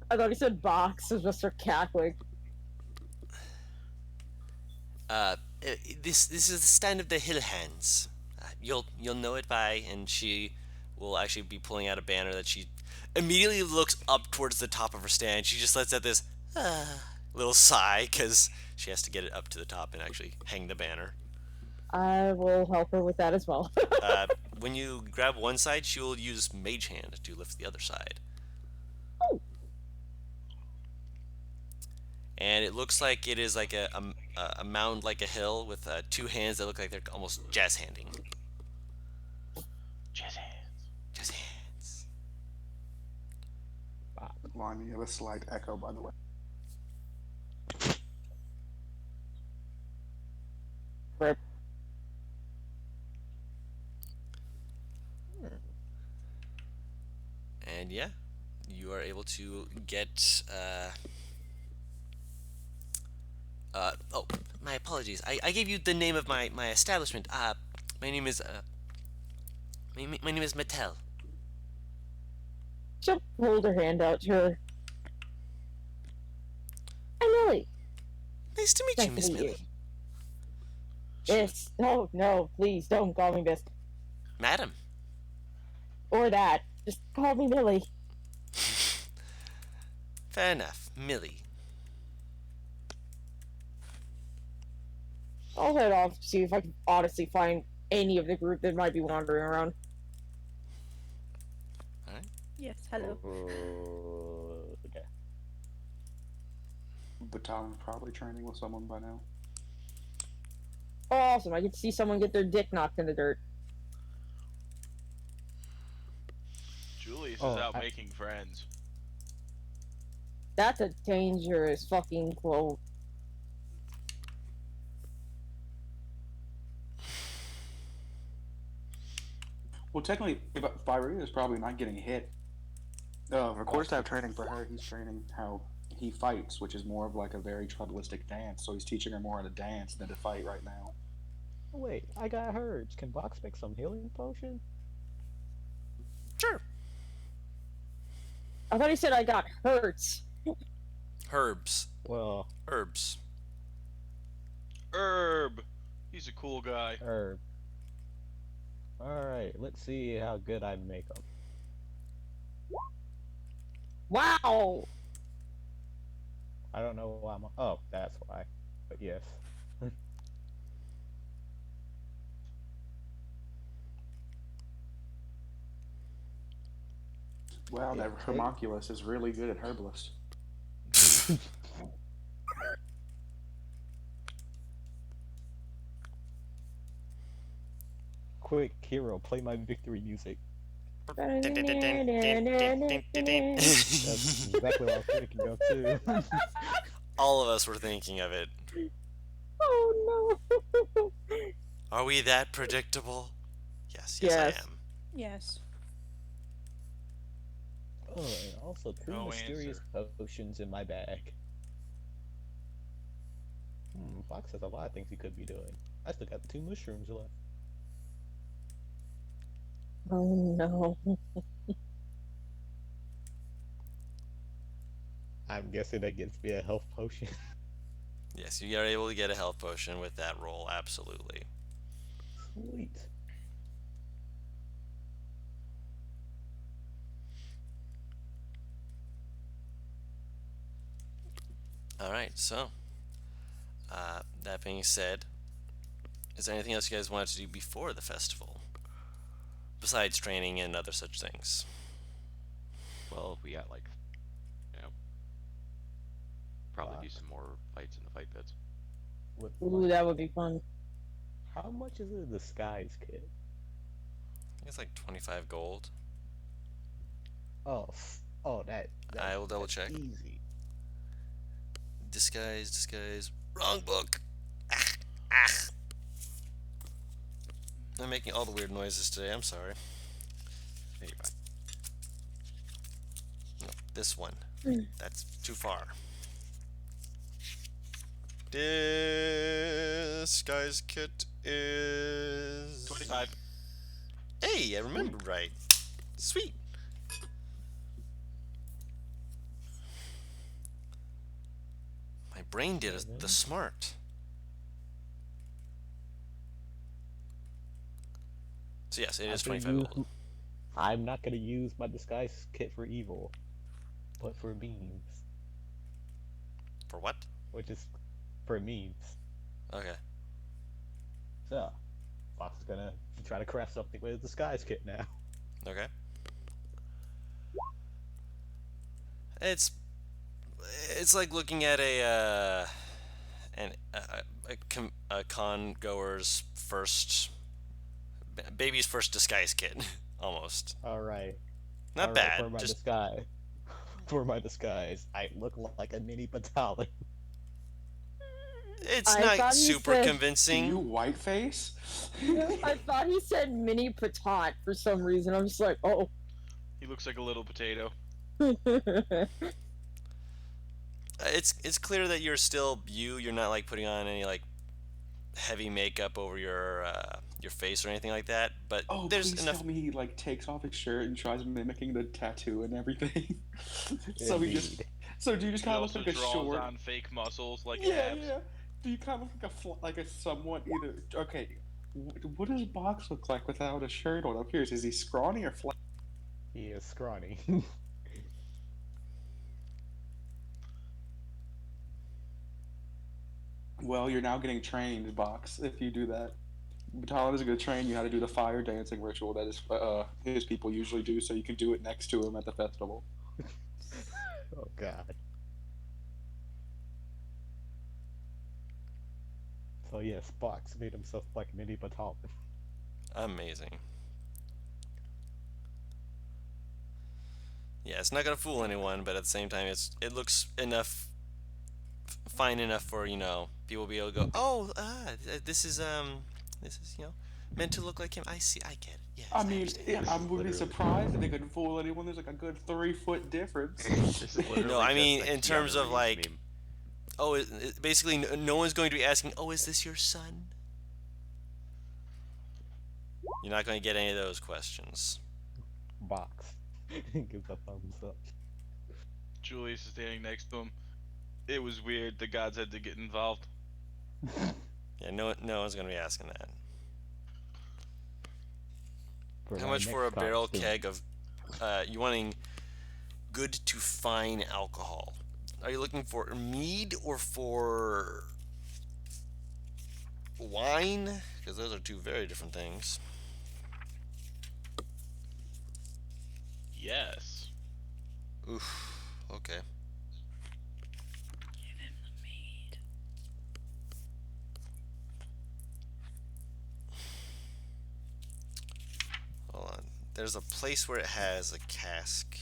I thought he said box was Mr. Catholic. This is the stand of the Hill Hands. You'll know it by, and she will actually be pulling out a banner that she immediately looks up towards the top of her stand. She just lets out this little sigh because she has to get it up to the top and actually hang the banner. I will help her with that as well. When you grab one side, she will use Mage Hand to lift the other side. Oh. And it looks like it is like a mound, like a hill, with two hands that look like they're almost jazz handing. Jazz hands. Jazz hands. Line, you have a slight echo, by the way. Rip. And yeah, you are able to get. Oh, my apologies. I gave you the name of my establishment. My name is my name is Mattel. She'll hold her hand out to her. Hi, Millie. Nice to meet Nice you, to Miss meet you. Millie. Yes. No, please don't call me this Madam. or that. Just call me Millie. Fair enough, Millie. I'll head off to see if I can honestly find any of the group that might be wandering around. Yes, hello. Okay. Batalion's probably training with someone by now. Oh, awesome. I get to see someone get their dick knocked in the dirt. Julius Oh, is out I- making friends. That's a dangerous fucking quote. Well, technically, Fire is probably not getting hit. Of course, to have training for her, he's training how he fights, which is more of like a very tribalistic dance. So he's teaching her more how to dance than to fight right now. Wait, I got herbs. Can Box make some healing potion? Sure. I thought he said I got hurts. Herbs. Well, Herbs. Herb! He's a cool guy. herb. Alright, let's see how good I make them. Wow! I don't know why I'm. Oh, that's why. But yes. Wow, that Okay. homunculus is really good at herbalist. Quick, hero, play my victory music. That's exactly what I was thinking of too. All of us were thinking of it. Oh no! Are we that predictable? Yes, Yes. I am. Yes. Oh, and also three No mysterious potions in my bag. Fox has a lot of things he could be doing. I still got 2 mushrooms left. Oh no. I'm guessing that gets me a health potion. Yes, you are able to get a health potion with that roll, absolutely. Sweet. Alright, so, that being said, is there anything else you guys wanted to do before the festival? Besides training and other such things? Well, we got like, you know, probably do Fuck. some more fights in the fight pits. With Ooh, like, that would be fun. how much is a disguise kit? I think it's like 25 gold. Oh, that. I will double that's check. Easy. Disguise. Wrong book. Ah. I'm making all the weird noises today. I'm sorry. Hey, you're fine. No, this one. Mm. That's too far. Disguise kit is 25. Hey, I remembered right. Sweet. My brain did the smart. So yes, it is 25 gold. I'm not gonna use my disguise kit for evil, but for memes, For what? which is for memes. Okay. So, Fox is gonna try to craft something with a disguise kit now. Okay. It's like looking at a con goer's first baby's first disguise kit, almost. All right. Not All right, bad. For my Just disguise, for my disguise, I look like a mini battalion. it's I not thought you super said- convincing. You whiteface? I thought he said mini patat for some reason. I'm just like, oh. He looks like a little potato. It's clear that you're still you. You're not like putting on any like heavy makeup over your face or anything like that. But Oh, there's please enough. tell me he like takes off his shirt and tries mimicking the tattoo and everything. So he just, Indeed. so do you just He kind of look also like a draws short? on fake muscles like Yeah, abs. yeah. Do you kind of look like a somewhat either? Okay, what does Box look like without a shirt on? Up here, is he scrawny or flat? He is scrawny. Well, you're now getting trained, Box. If you do that, Batalon is going to train you how to do the fire dancing ritual that his people usually do, so you can do it next to him at the festival. Oh god. So yes, Fox made himself like a mini battalion. Amazing. Yeah, it's not gonna fool anyone, but at the same time, it looks fine enough for people to be able to go, oh, this is meant to look like him. I see, I get it. Yes, I mean, understand. I would be Literally. surprised if they couldn't fool anyone. There's like a good 3-foot difference. This is literally No, I just mean, the in terms Keanu of, Reeves like- meme. Oh, basically, no one's going to be asking, oh, is this your son? You're not going to get any of those questions. Box. Gives a thumbs up. Julius is standing next to him. It was weird. The gods had to get involved. Yeah, no one's going to be asking that. For How my much for a next barrel costume. keg of, you wanting good to fine alcohol? Are you looking for mead or for wine? Because those are two very different things. Yes. Oof. Okay. Give him the mead. Hold on. There's a place where it has a cask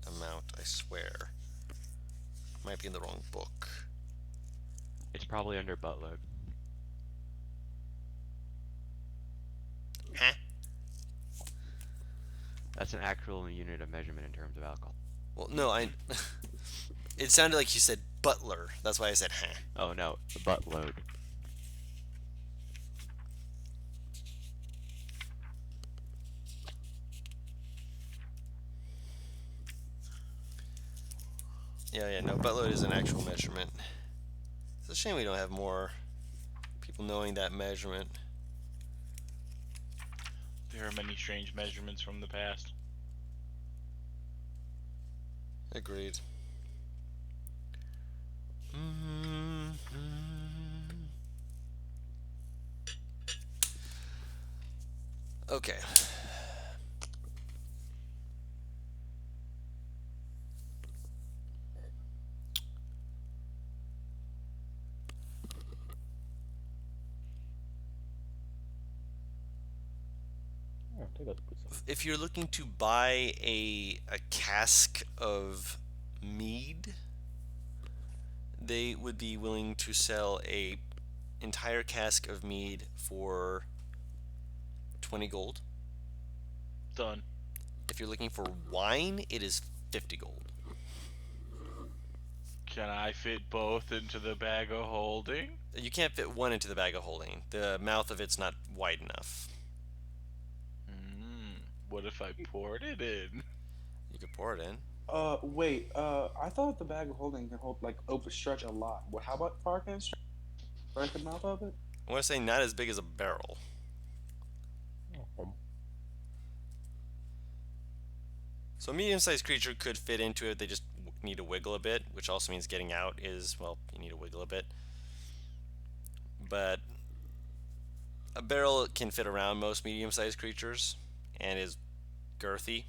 amount, I swear. Might be in the wrong book. It's probably under buttload. Huh? That's an actual unit of measurement in terms of alcohol. Well, no, it sounded like you said butler. That's why I said huh. Oh no, buttload. Yeah, no, buttload is an actual measurement. It's a shame we don't have more people knowing that measurement. There are many strange measurements from the past. Agreed. Okay. I think I'll put some. If you're looking to buy a cask of mead, they would be willing to sell a entire cask of mead for 20 gold. Done. If you're looking for wine, it is 50 gold. Can I fit both into the bag of holding? You can't fit one into the bag of holding. The mouth of it's not wide enough. What if I poured it in? You could pour it in. Wait. I thought the bag of holding can hold like open stretch a lot. Well, how about far can it stretch? Right the mouth of it? I want to say not as big as a barrel. So a medium-sized creature could fit into it. They just need to wiggle a bit, which also means getting out is, well, you need to wiggle a bit. But a barrel can fit around most medium-sized creatures and is girthy.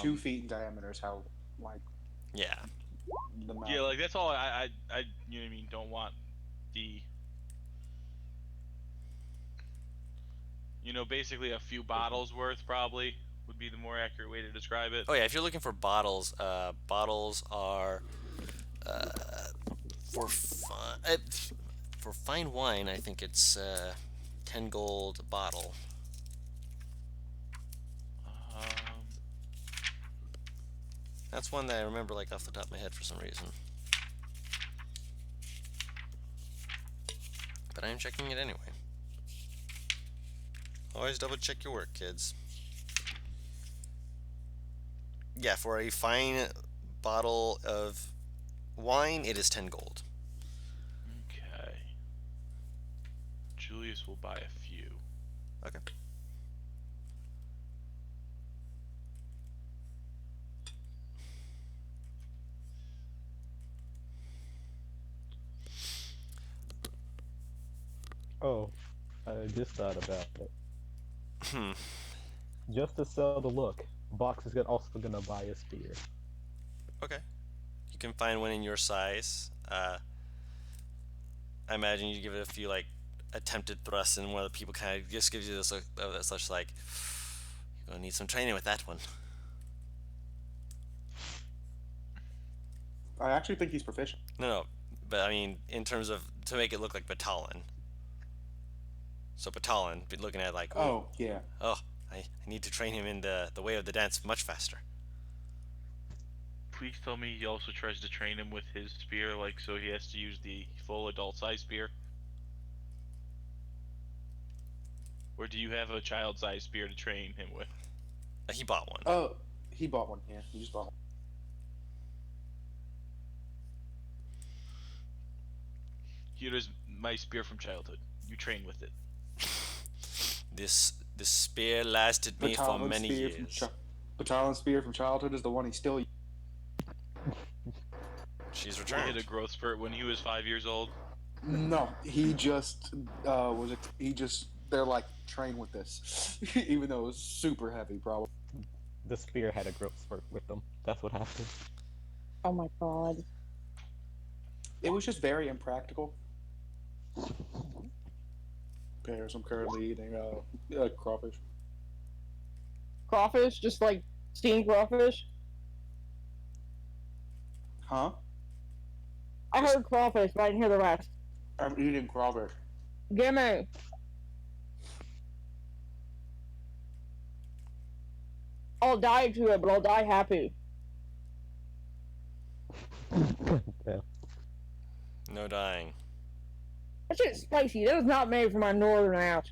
2 feet in diameter is how, like, Yeah. the mouth. Yeah, like that's all I you know what I mean, don't want the, you know, basically a few bottles worth probably would be the more accurate way to describe it. Oh yeah, if you're looking for bottles, bottles are for fine wine. I think it's 10 gold a bottle. That's one that I remember like off the top of my head for some reason. But I'm checking it anyway. Always double check your work, kids. Yeah, for a fine bottle of wine, it is 10 gold. Okay. Julius will buy a few. Okay. Oh, I just thought about it. Hmm. Just to sell the look, Box is also gonna buy a spear. Okay. You can find one in your size. I imagine you give it a few like attempted thrusts, and one of the people kind of just gives you this look that's just like, you're gonna need some training with that one. I actually think he's proficient. No, but I mean, in terms of to make it look like Batalon. So Batalon, be looking at like, Oh, yeah. oh, I need to train him in the way of the dance much faster. Please tell me he also tries to train him with his spear, like so he has to use the full adult size spear. Or do you have a child size spear to train him with? He bought one. Oh, he bought one. Yeah, he just bought one. Here's my spear from childhood. You train with it. This spear lasted me for many years. Batalion's spear from childhood is the one he still. She's He returned. hit a growth spurt when he was 5 years old. No, he just they're like train with this, even though it was super heavy, probably. The spear had a growth spurt with them. That's what happened. Oh my god. It was just very impractical. Pears. I'm currently eating crawfish. Crawfish? Just like steamed crawfish? Huh? I heard crawfish, but I didn't hear the rest. I'm eating crawfish. Gimme! I'll die to it, but I'll die happy. Yeah. No dying. That shit's spicy. That was not made for my northern ass.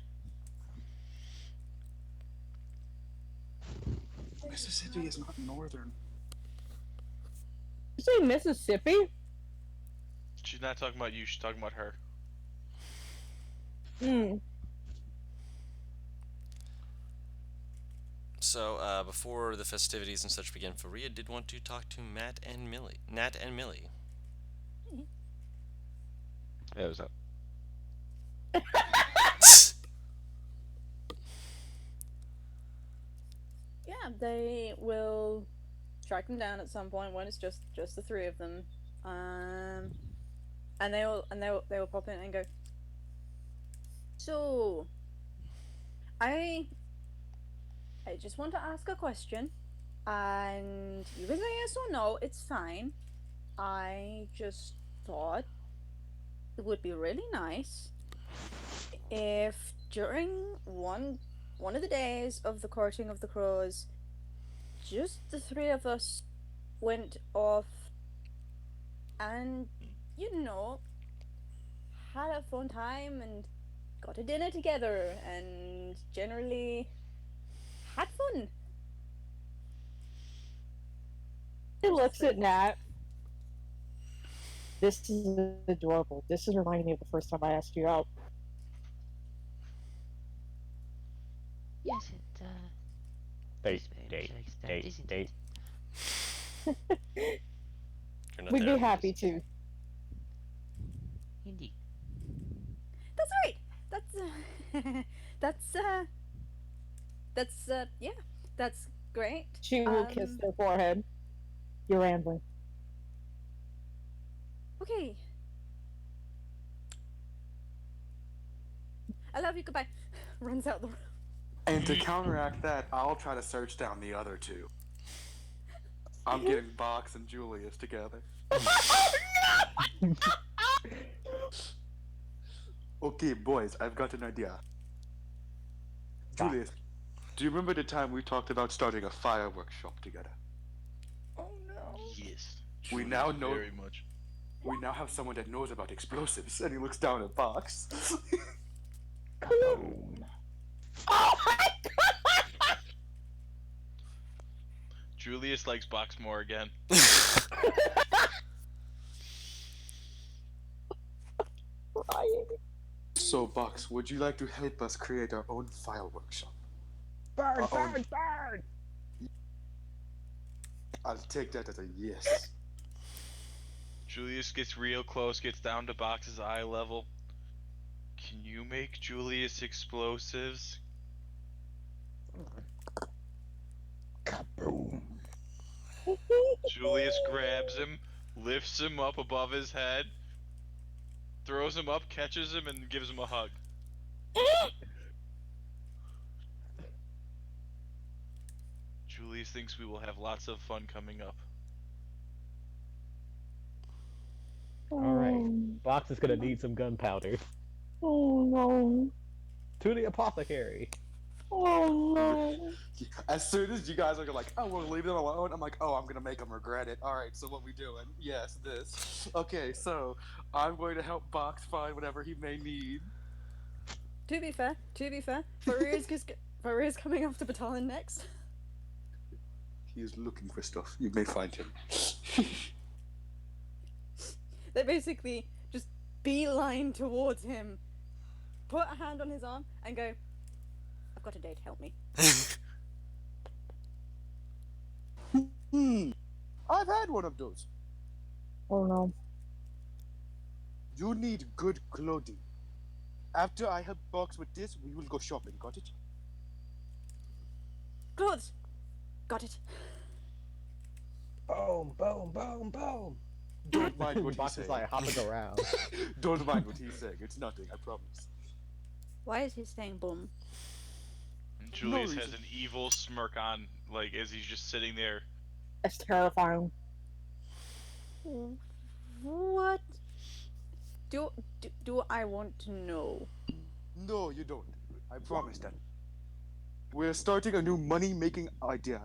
Mississippi is not northern. You say Mississippi? She's not talking about you, she's talking about her. Hmm. So, before the festivities and such begin, Faria did want to talk to Nat and Millie. Yeah, it was up. Yeah, they will track them down at some point when it's just the three of them. And they will pop in and go, So, I just want to ask a question, and you can say yes or no. It's fine. I just thought it would be really nice if during one of the days of the courting of the crows, just the three of us went off and, had a fun time and got a dinner together and generally had fun. He looks at Nat. This is adorable. This is reminding me of the first time I asked you out. Yes, it Date, is very date, much like that, date, isn't date. it? You're not We'd there, be happy please. to. Indeed. That's right. Yeah, that's great. She will kiss their forehead. You're rambling. Okay. I love you. Goodbye. Runs out the room. And to counteract that, I'll try to search down the other two. I'm getting Box and Julius together. Okay, boys, I've got an idea. Julius, do you remember the time we talked about starting a fireworks shop together? Oh no. Yes. We Truly, now know- very much. We now have someone that knows about explosives, and he looks down at Box. Oh my god! Julius likes Box more again. So, Box, would you like to help us create our own fireworks shop? Burn, Uh-oh. burn, burn! I'll take that as a yes. Julius gets real close, gets down to Box's eye level. Can you make Julius explosives? Kaboom. Julius grabs him, lifts him up above his head, throws him up, catches him, and gives him a hug. Julius thinks we will have lots of fun coming up. Alright, Box is gonna need some gunpowder. Oh no. To the apothecary. Oh no. As soon as you guys are like, oh, we'll leave them alone, I'm like, oh, I'm gonna make them regret it. Alright, so what we doing? Yes, this. Okay, so I'm going to help Box find whatever he may need. To be fair, Farir's coming after Batalon next. He is looking for stuff. You may find him. They basically just beeline towards him, put a hand on his arm, and go, I've got a date, help me. I've had one of those. Oh no. You need good clothing. After I help Box with this, we will go shopping. Got it? Clothes! Got it. Boom, boom, boom, boom. Don't mind what he's Box saying. is like hopping around. Don't mind what he's saying. It's nothing. I promise. Why is he saying boom? And Julius has reason. an evil smirk on, like, as he's just sitting there. That's terrifying. What do I want to know? No, you don't. I promise that. We're starting a new money-making idea.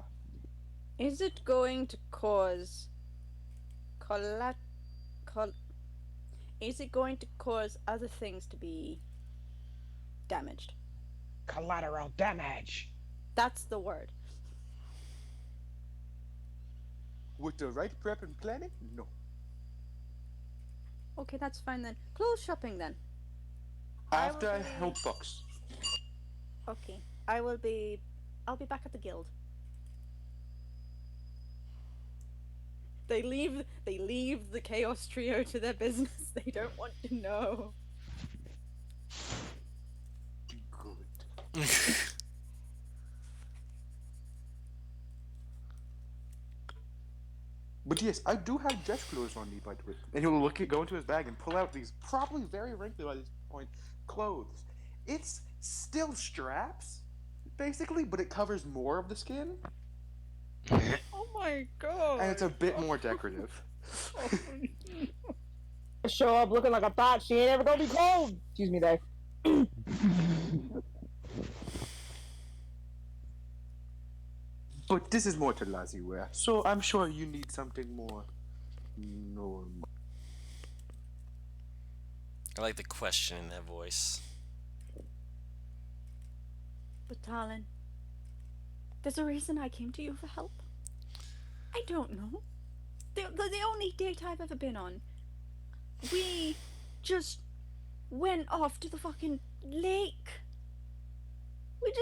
Is it going to cause is it going to cause other things to be damaged? Collateral damage. That's the word. With the right prep and planning, no. Okay, that's fine then. Clothes shopping then. After I be- help Box. Okay. I'll be back at the guild. They leave the Chaos Trio to their business. They don't want to know. Good. But yes, I do have dress clothes on me, by the way. And he'll go into his bag and pull out these probably very wrinkly by this point clothes. It's still straps, basically, but it covers more of the skin, Oh my god. and it's a bit more decorative. Show up looking like a thought she ain't ever gonna be cold. Excuse me, there. But this is more to Lazy wear, so I'm sure you need something more normal. I like the question in that voice. But darling, there's a reason I came to you for help. I don't know. The only date I've ever been on, we just went off to the fucking lake. We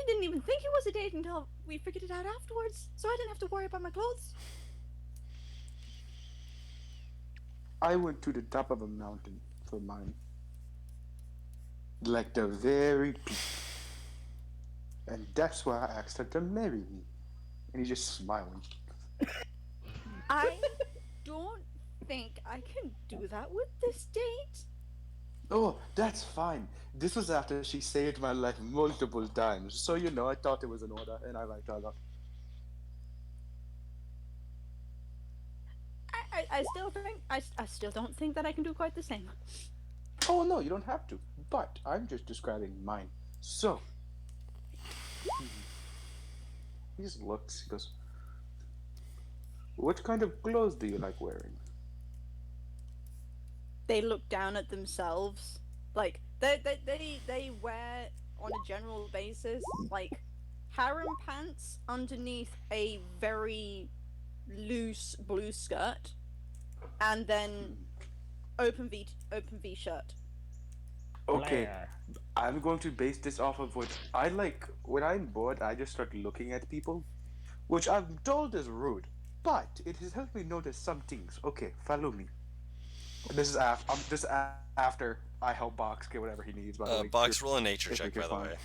didn't even think it was a date until we figured it out afterwards, so I didn't have to worry about my clothes. I went to the top of a mountain for mine. Like the very peak. And that's why I asked her to marry me. And he's just smiling. I don't think I can do that with this date. Oh, that's fine. This was after she saved my life multiple times. So, you know, I thought it was in order, and I liked her a lot. I still think I still don't think that I can do quite the same. Oh, no, you don't have to. But I'm just describing mine. So, he just looks, he goes, what kind of clothes do you like wearing? They look down at themselves. Like they wear on a general basis like harem pants underneath a very loose blue skirt, and then open V shirt. Okay, I'm going to base this off of what I like. When I'm bored, I just start looking at people, which I'm told is rude, but it has helped me notice some things. Okay, follow me. This is after I help Box get whatever he needs. By the way, Box, roll a nature if we check, can by the find- way.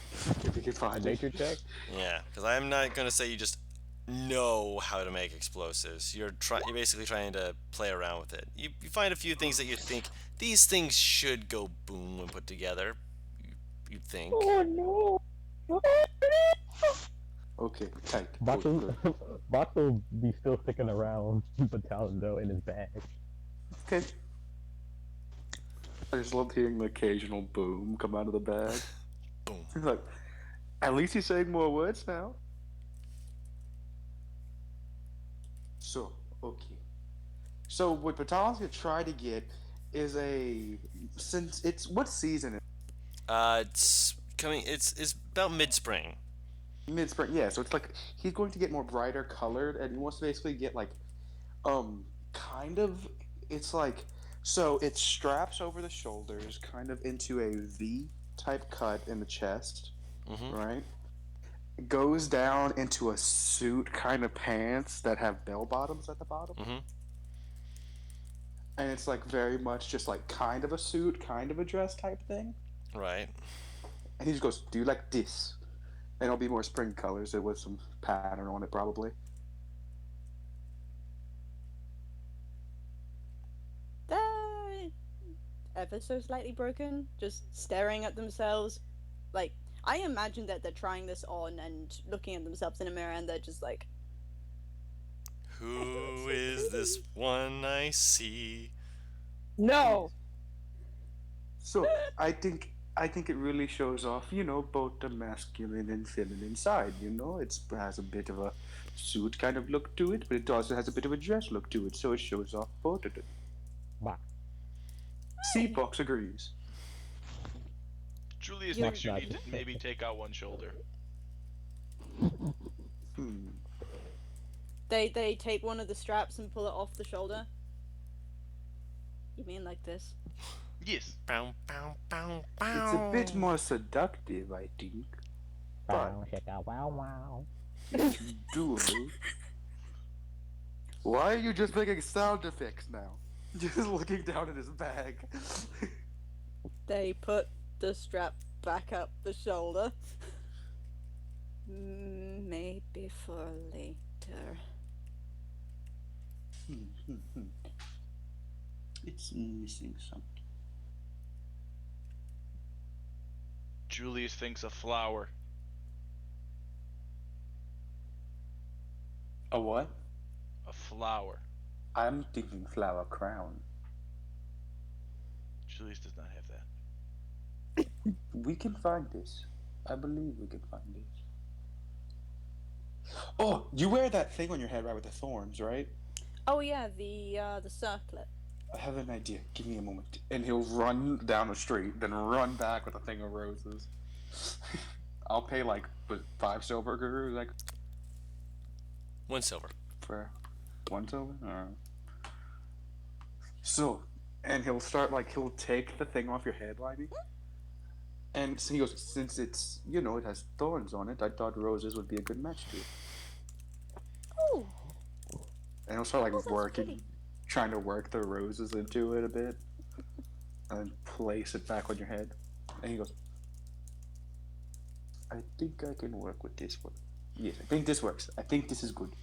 If we can find it. Nature check? Yeah, because I'm not gonna say you just know how to make explosives. You're basically trying to play around with it. You find a few things that you think these things should go boom when put together. You think. Oh no. Okay, tight. Box Good, will, good. Box will be still sticking around Battalion though in his bag. Okay. I just love hearing the occasional boom come out of the bag. Boom. Like, at least he's saying more words now. So, okay. So what Batalion's gonna try to get is since it's what season? It's coming. It's about mid-spring. Mid-spring, yeah. So it's like he's going to get more brighter colored, and he wants to basically get like, kind of. It's like so it straps over the shoulders, kind of into a V type cut in the chest, right? It goes down into a suit kind of pants that have bell bottoms at the bottom. And it's like very much just like kind of a suit, kind of a dress type thing. Right. And he just goes, "Do you like this?" And it'll be more spring colors with some pattern on it, probably. They're ever so slightly broken, just staring at themselves. Like, I imagine that they're trying this on and looking at themselves in a mirror, and they're just like, Who is this one I see? No. So I think it really shows off, you know, both the masculine and feminine side. You know, it has a bit of a suit kind of look to it, but it also has a bit of a dress look to it. So it shows off both of them. Bah. Box agrees. Julius You're- thinks you need to maybe take out one shoulder. they take one of the straps and pull it off the shoulder. You mean like this? Yes. Bow, bow, bow, It's a bit more seductive, I think. Wow, wow, wow. Doable. Why are you just making sound effects now? Just looking down at his bag. They put the strap back up the shoulder. Maybe for later. It's missing something. Julius thinks a flower. A what? A flower. I'm thinking flower crown. Julius does not have that. We can find this. I believe we can find this. Oh, you wear that thing on your head, right, with the thorns, right? Oh yeah, the circlet. I have an idea. Give me a moment. And he'll run down the street, then run back with a thing of roses. I'll pay like 5 silver gurus, like 1 silver. for 1 silver. Alright. So, and he'll start he'll take the thing off your head, Limey. And so he goes, since it's it has thorns on it, I thought roses would be a good match to it. Oh, And he'll start Oh, that's working, pretty. trying to work the roses into it a bit, and place it back on your head. And he goes, I think I can work with this one. Yes, I think this works. I think this is good.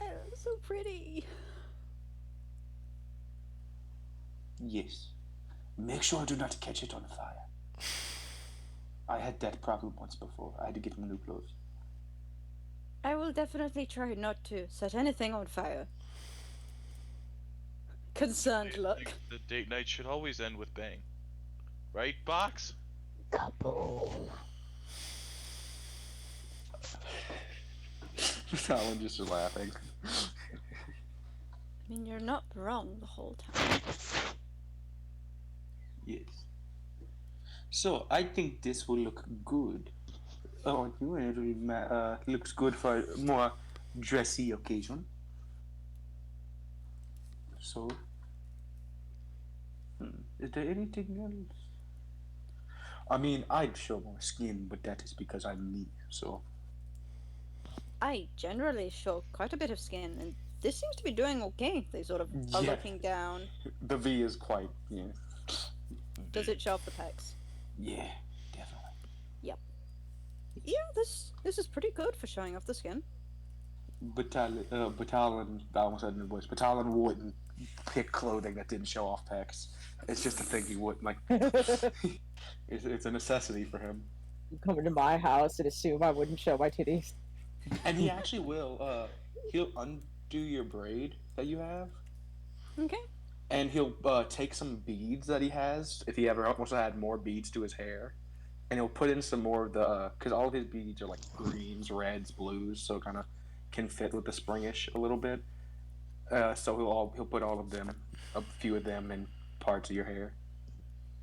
oh, so pretty. Yes. Make sure I do not catch it on fire. I had that problem once before. I had to get him new clothes. I will definitely try not to set anything on fire. Concerned I look. think the date night should always end with bang. Right, Box? Couple. Alan just laughing. I mean, you're not wrong the whole time. Yes. So I think this will look good on you, and it will looks good for a more dressy occasion. So, is there anything else? I mean, I'd show more skin, but that is because I'm me. So, I generally show quite a bit of skin, and this seems to be doing okay. They sort of are Yeah. looking down. the V is quite Does it show off the pecs? yeah, definitely. Yeah, this is pretty good for showing off the skin. Battalion, I almost said in the voice. Battalion wouldn't pick clothing that didn't show off pecs. It's just a thing he wouldn't like. It's a necessity for him, You come into my house and assume I wouldn't show my titties. and he actually will. He'll undo your braid that you have, Okay. and he'll take some beads that he has. If he ever wants to add more beads to his hair, and he'll put in some more of the because all of his beads are like greens, reds, blues, so kind of can fit with the springish a little bit. So he'll put all of them, a few of them, in parts of your hair.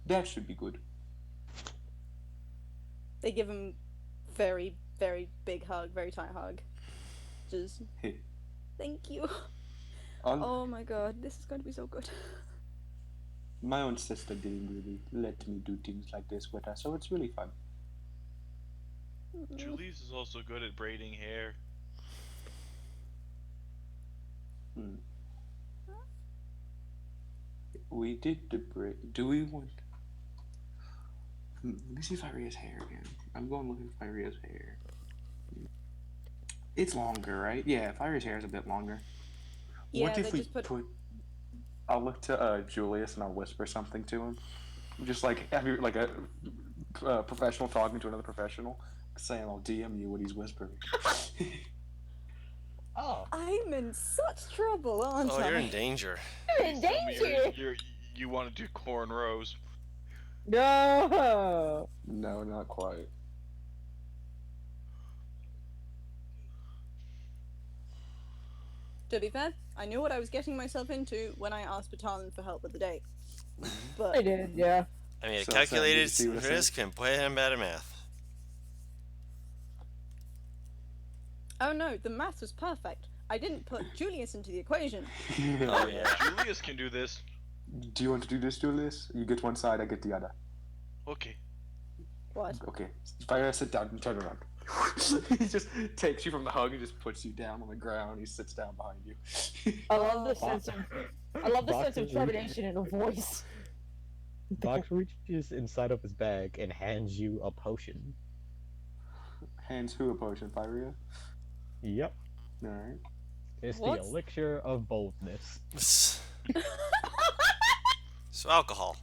That should be good. They give him very, very big hug, very tight hug. Just thank you. Oh my god, this is going to be so good. My own sister didn't really let me do things like this with her, so it's really fun. Julius is also good at braiding hair. We did the braid. Do we want? Let me see if Iria's hair again. I'm going looking for Iria's hair. It's longer, right? Yeah, Iria's hair is a bit longer. Yeah, What if they we just put. I'll look to Julius and I'll whisper something to him, just like have you like a professional talking to another professional, saying I'll DM you what he's whispering. Oh. I'm in such trouble, aren't Oh, I? you're in danger. You're in Tell me danger! you want to do cornrows. No! No, not quite. To be fair, I knew what I was getting myself into when I asked Batalon for help with the date. But I did, yeah. I mean, a So, Sam, did calculated you see what I said? risk and play him bad at math. oh no, the math was perfect. I didn't put Julius into the equation. Oh yeah. Julius can do this. Do you want to do this, Julius? You get one side, I get the other. Okay. What? Okay. Fire, sit down and turn around. He just takes you from the hug and just puts you down on the ground. He sits down behind you. I love the sense of Box is trepidation in her voice. Box reaches inside of his bag and hands you a potion. Hands who a potion, Fyria? Yep. Alright. It's What? the elixir of boldness. So alcohol.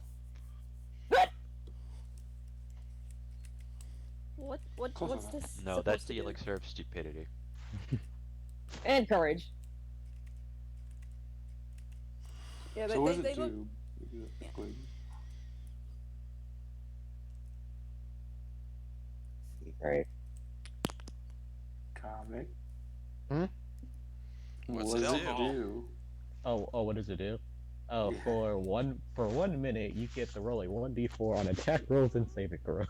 Close what's enough. this? No, supposed that's to the do? elixir of stupidity. And courage. Yeah, So but what does they it look. do? Yeah. Right. Comic. Hmm? What's What it does do? it do? Oh, what does it do? Oh, Yeah. for 1 minute, you get to roll a 1d4 on attack rolls and saving throws.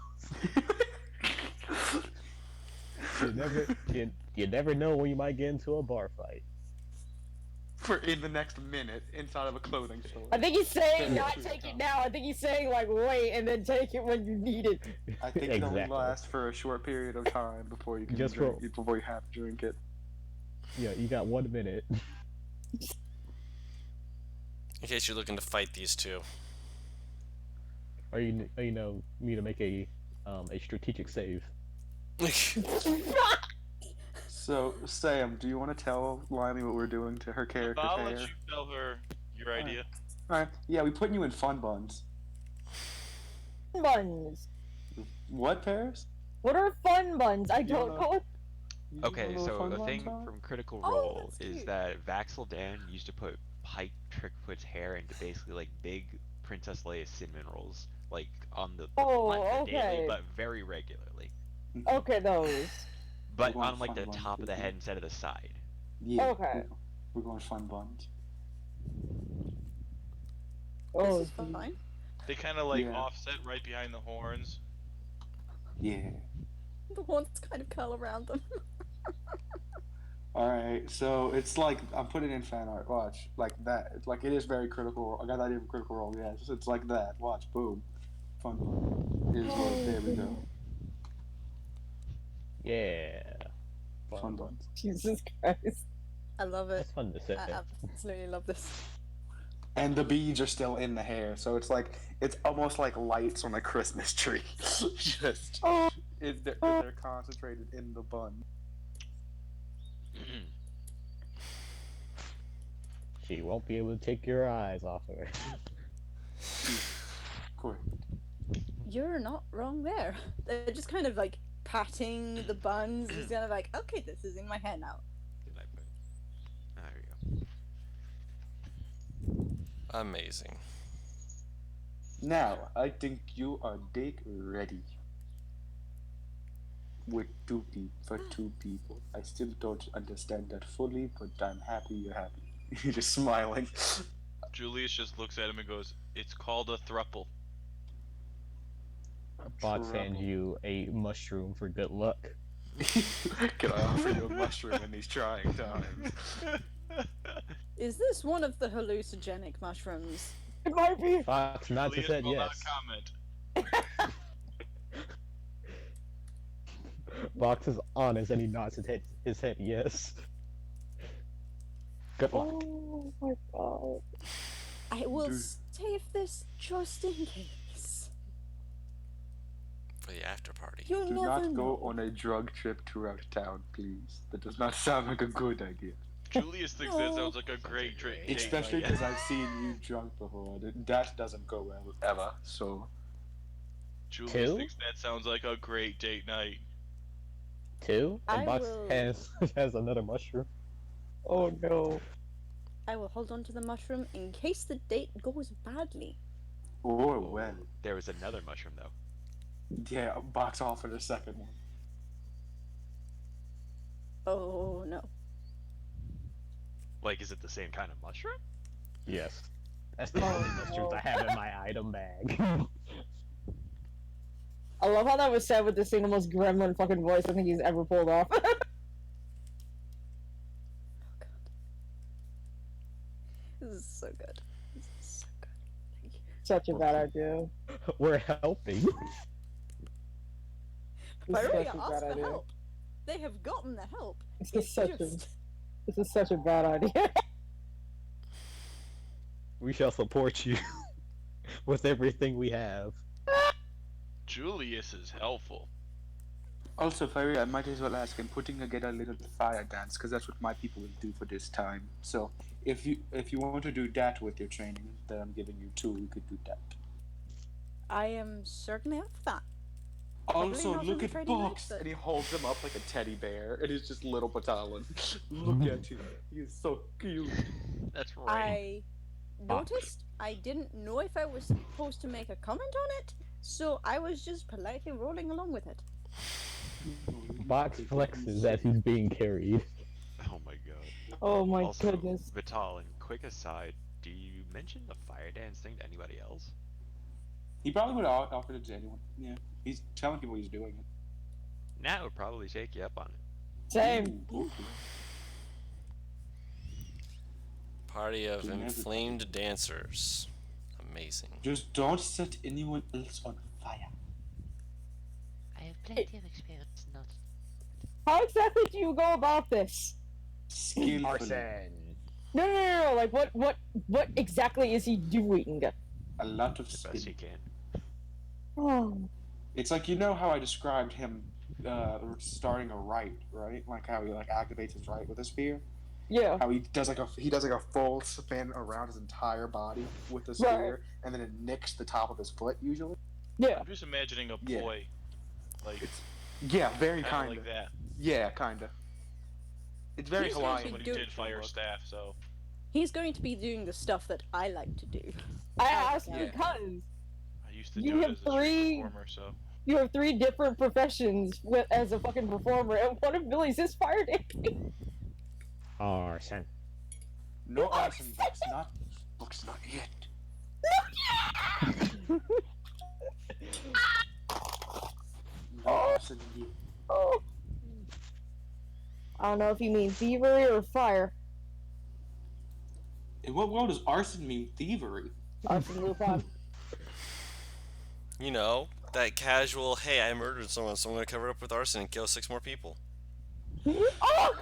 You never know when you might get into a bar fight. For in the next minute inside of a clothing store. I think he's saying Yeah. not take it now. I think he's saying like wait and then take it when you need it. I think it only Exactly. lasts for a short period of time before you can Just drink roll. it, before you have to drink it. Yeah, you got 1 minute. In case you're looking to fight these two. Or you need to make a strategic save. So, Sam, do you want to tell Limey what we're doing to her character's I'll hair? let you tell her your idea. Alright, yeah, we putting you in fun buns. Buns. What, Paris? What are fun buns? I You don't know- know. You know Okay, what so fun the buns thing are? from Critical Oh, Role that's is cute. that Vaxel Dan used to put Pike Trickfoot's hair into basically like big Princess Leia cinnamon rolls, like on the Oh, not the daily, okay. but very regularly. Okay, those. But going on like fun the buns, top of the isn't head it? instead of the side. Yeah. Okay. We're going fun buns. Oh, This is geez. fine. They kind of like Yeah. offset right behind the horns. Yeah. The ones kind of curl around them. Alright, so it's like, I'm putting in fan art, watch. Like that. It's like, it is very Critical Role. I got that idea from Critical Role, yeah. It's like that. Watch, boom. Fun bun. Here's what, there we go. Yeah. Fun buns. Jesus Christ. I love it. That's fun to say. I absolutely love this. And the beads are still in the hair, so it's like, it's almost like lights on a Christmas tree. Just, they're concentrated in the bun. She won't be able to take your eyes off her. Cool. You're not wrong there. They're just kind of like patting the buns. It's kind of like, okay, this is in my hair now. Did I put? There we go. Amazing. Now, I think you are date ready. With for two people. I still don't understand that fully, but I'm happy you're happy. You're just smiling. Julius just looks at him and goes, "It's called a thruple." Box hands you a mushroom for good luck. Can I offer you a mushroom in these trying times? Is this one of the hallucinogenic mushrooms? It might be. Fox not to Julius said will not yes. comment. Box is honest and he nods his head yes. Good luck. Oh my god. I will Dude. save this just in case. For the after party. You'll Do never not know. go on a drug trip throughout town, please. That does not sound like a good idea. Julius thinks that sounds like a great date. Especially night. because I've seen you drunk before. That doesn't go well ever, so. Julius Two? thinks that sounds like a great date night. 2? And I Box will- has another mushroom. Oh no. I will hold on to the mushroom in case the date goes badly. Or well. There was another mushroom though. Yeah, box off for the second one. Oh no. Like, is it the same kind of mushroom? Yes. That's the only mushrooms I have in my item bag. I love how that was said with the single most gremlin fucking voice I think he's ever pulled off. This is so good. This is so good. Thank you. Such a bad idea. We're helping. This I is already such a asked bad for idea. help. They have gotten the help. This It's is such a just... this is such a bad idea. We shall support you with everything we have. Julius is helpful. Also, Fairy, I might as well ask him, putting together a little fire dance, because that's what my people will do for this time. So, if you want to do that with your training that I'm giving you too, we could do that. I am certainly up for that. Also, not look on at Friday night, Box! but- And he holds him up like a teddy bear, and it's just little Batalon. Look at him. He's so cute. That's right. I noticed I didn't know if I was supposed to make a comment on it, so I was just politely rolling along with it. Box flexes as he's being carried. Oh my god. Oh my Also, goodness. Vital, and quick aside, do you mention the fire dance thing to anybody else? He probably would have offered it to anyone. Yeah. He's telling people he's doing it. Nat would probably take you up on it. Same. Ooh, Party of To everybody. inflamed dancers. Amazing. just don't set anyone else on fire. I have plenty of experience not. How exactly do you go about this? Skillfully. No. Like, what exactly is he doing? A lot of The best he skill. can. Oh, It's like, you know how I described him starting a rite, right? Like how he like activates his rite with a spear. yeah. How he does like a full spin around his entire body with the spear, and then it nicks the top of his foot usually. Yeah. I'm just imagining a Yeah. boy, like Yeah, very kinda kind like of. that. Yeah, kind of. It's very He's Hawaiian. Somebody do- did fire staff, so He's going to be doing the stuff that I like to do. I asked Yeah. because I used to You do it have as a street three- performer. So you have 3 different professions as a fucking performer, and one of Billy's is fire dancing. Arson. No arson, Box not yet. No arson yet. Oh. I don't know if you mean thievery or fire. In what world does arson mean thievery? Arson Lupin. You know, that casual, hey, I murdered someone, so I'm going to cover it up with arson and kill 6 more people. Oh!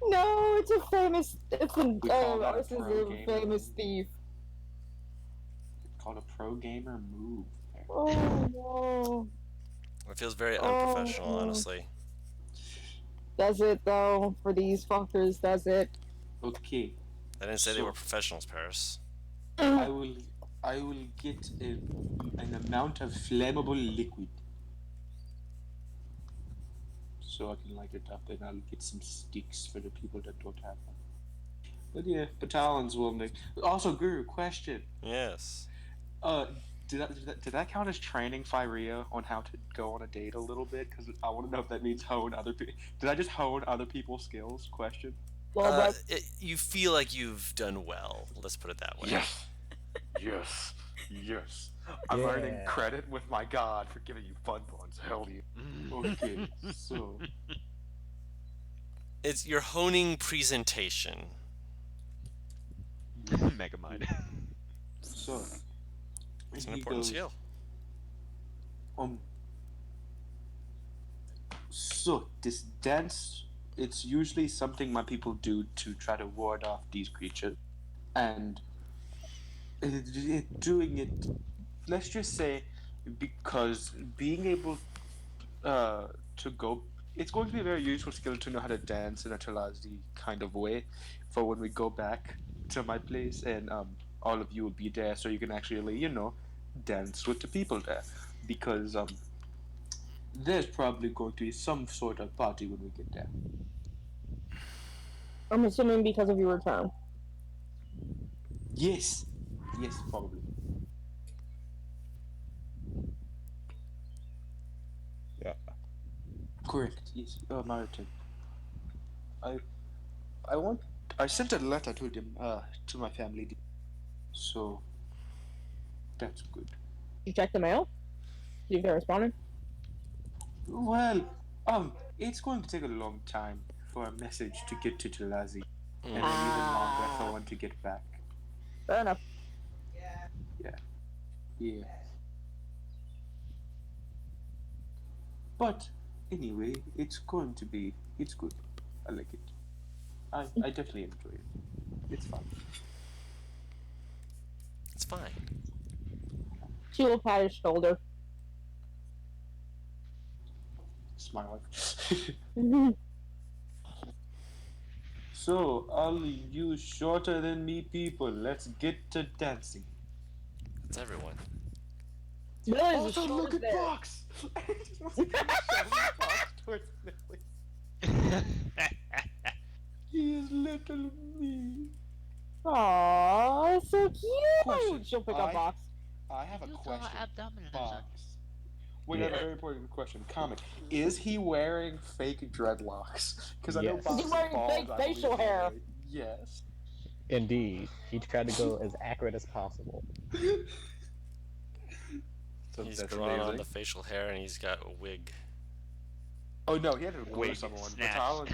No, it's a famous. It's an. We call that a Arson's pro a gamer. famous thief. It's called a pro gamer move. Oh no. It feels very Oh. unprofessional, honestly. Does it though? For these fuckers, does it? Okay, I didn't say they So- were professionals, Paris. I will get an amount of flammable liquid, so I can light it up, and I'll get some sticks for the people that don't have them. But yeah, battalions will make. Also, Guru, question. Yes. Did that count as training Firea on how to go on a date a little bit? Because I want to know if that means hone other people. Did I just hone other people's skills? Question. Well, that's You feel like you've done well. Let's put it that way. Yes. Yes. Yes. I'm earning Yeah. credit with my god for giving you fun ones. Hell you. Okay, so It's you're honing presentation. Megamind. so It's an he important goes, skill. So this dance, it's usually something my people do to try to ward off these creatures, and doing it, let's just say, because being able to go, it's going to be a very useful skill to know how to dance in a Talazi kind of way, for when we go back to my place, and all of you will be there, so you can actually, dance with the people there, because there's probably going to be some sort of party when we get there. I'm assuming because of your return. Yes, probably. Yeah. Correct. Yes, Martin. I sent a letter to them, to my family, so that's good. Did you check the mail? See if they responded. Well, it's going to take a long time for a message to get to Talazi, and then even longer for one to get back. Fair enough. Yeah. But anyway, it's good. I like it. I definitely enjoy it. It's fun. It's fine. She will pat his shoulder. Smile. So, all you shorter than me people, let's get to dancing. It's everyone. Millie's Also, as look short at as there. Fox! He just wants to shove Fox towards Millie. He is little me. Aww, so cute. Question. She'll pick up Box. I have a You draw question. abdominals Fox. on. Wait, I have a Yeah. very important question. Comment. Is he wearing fake dreadlocks? Because I know Yes. Fox Is he wearing bald, fake I believe facial he's hair? wearing- Yes. Indeed, he tried to go as accurate as possible. So He's that's drawn on amazing. the facial hair and he's got a wig. Oh no, he had to glue Wig someone. snatched.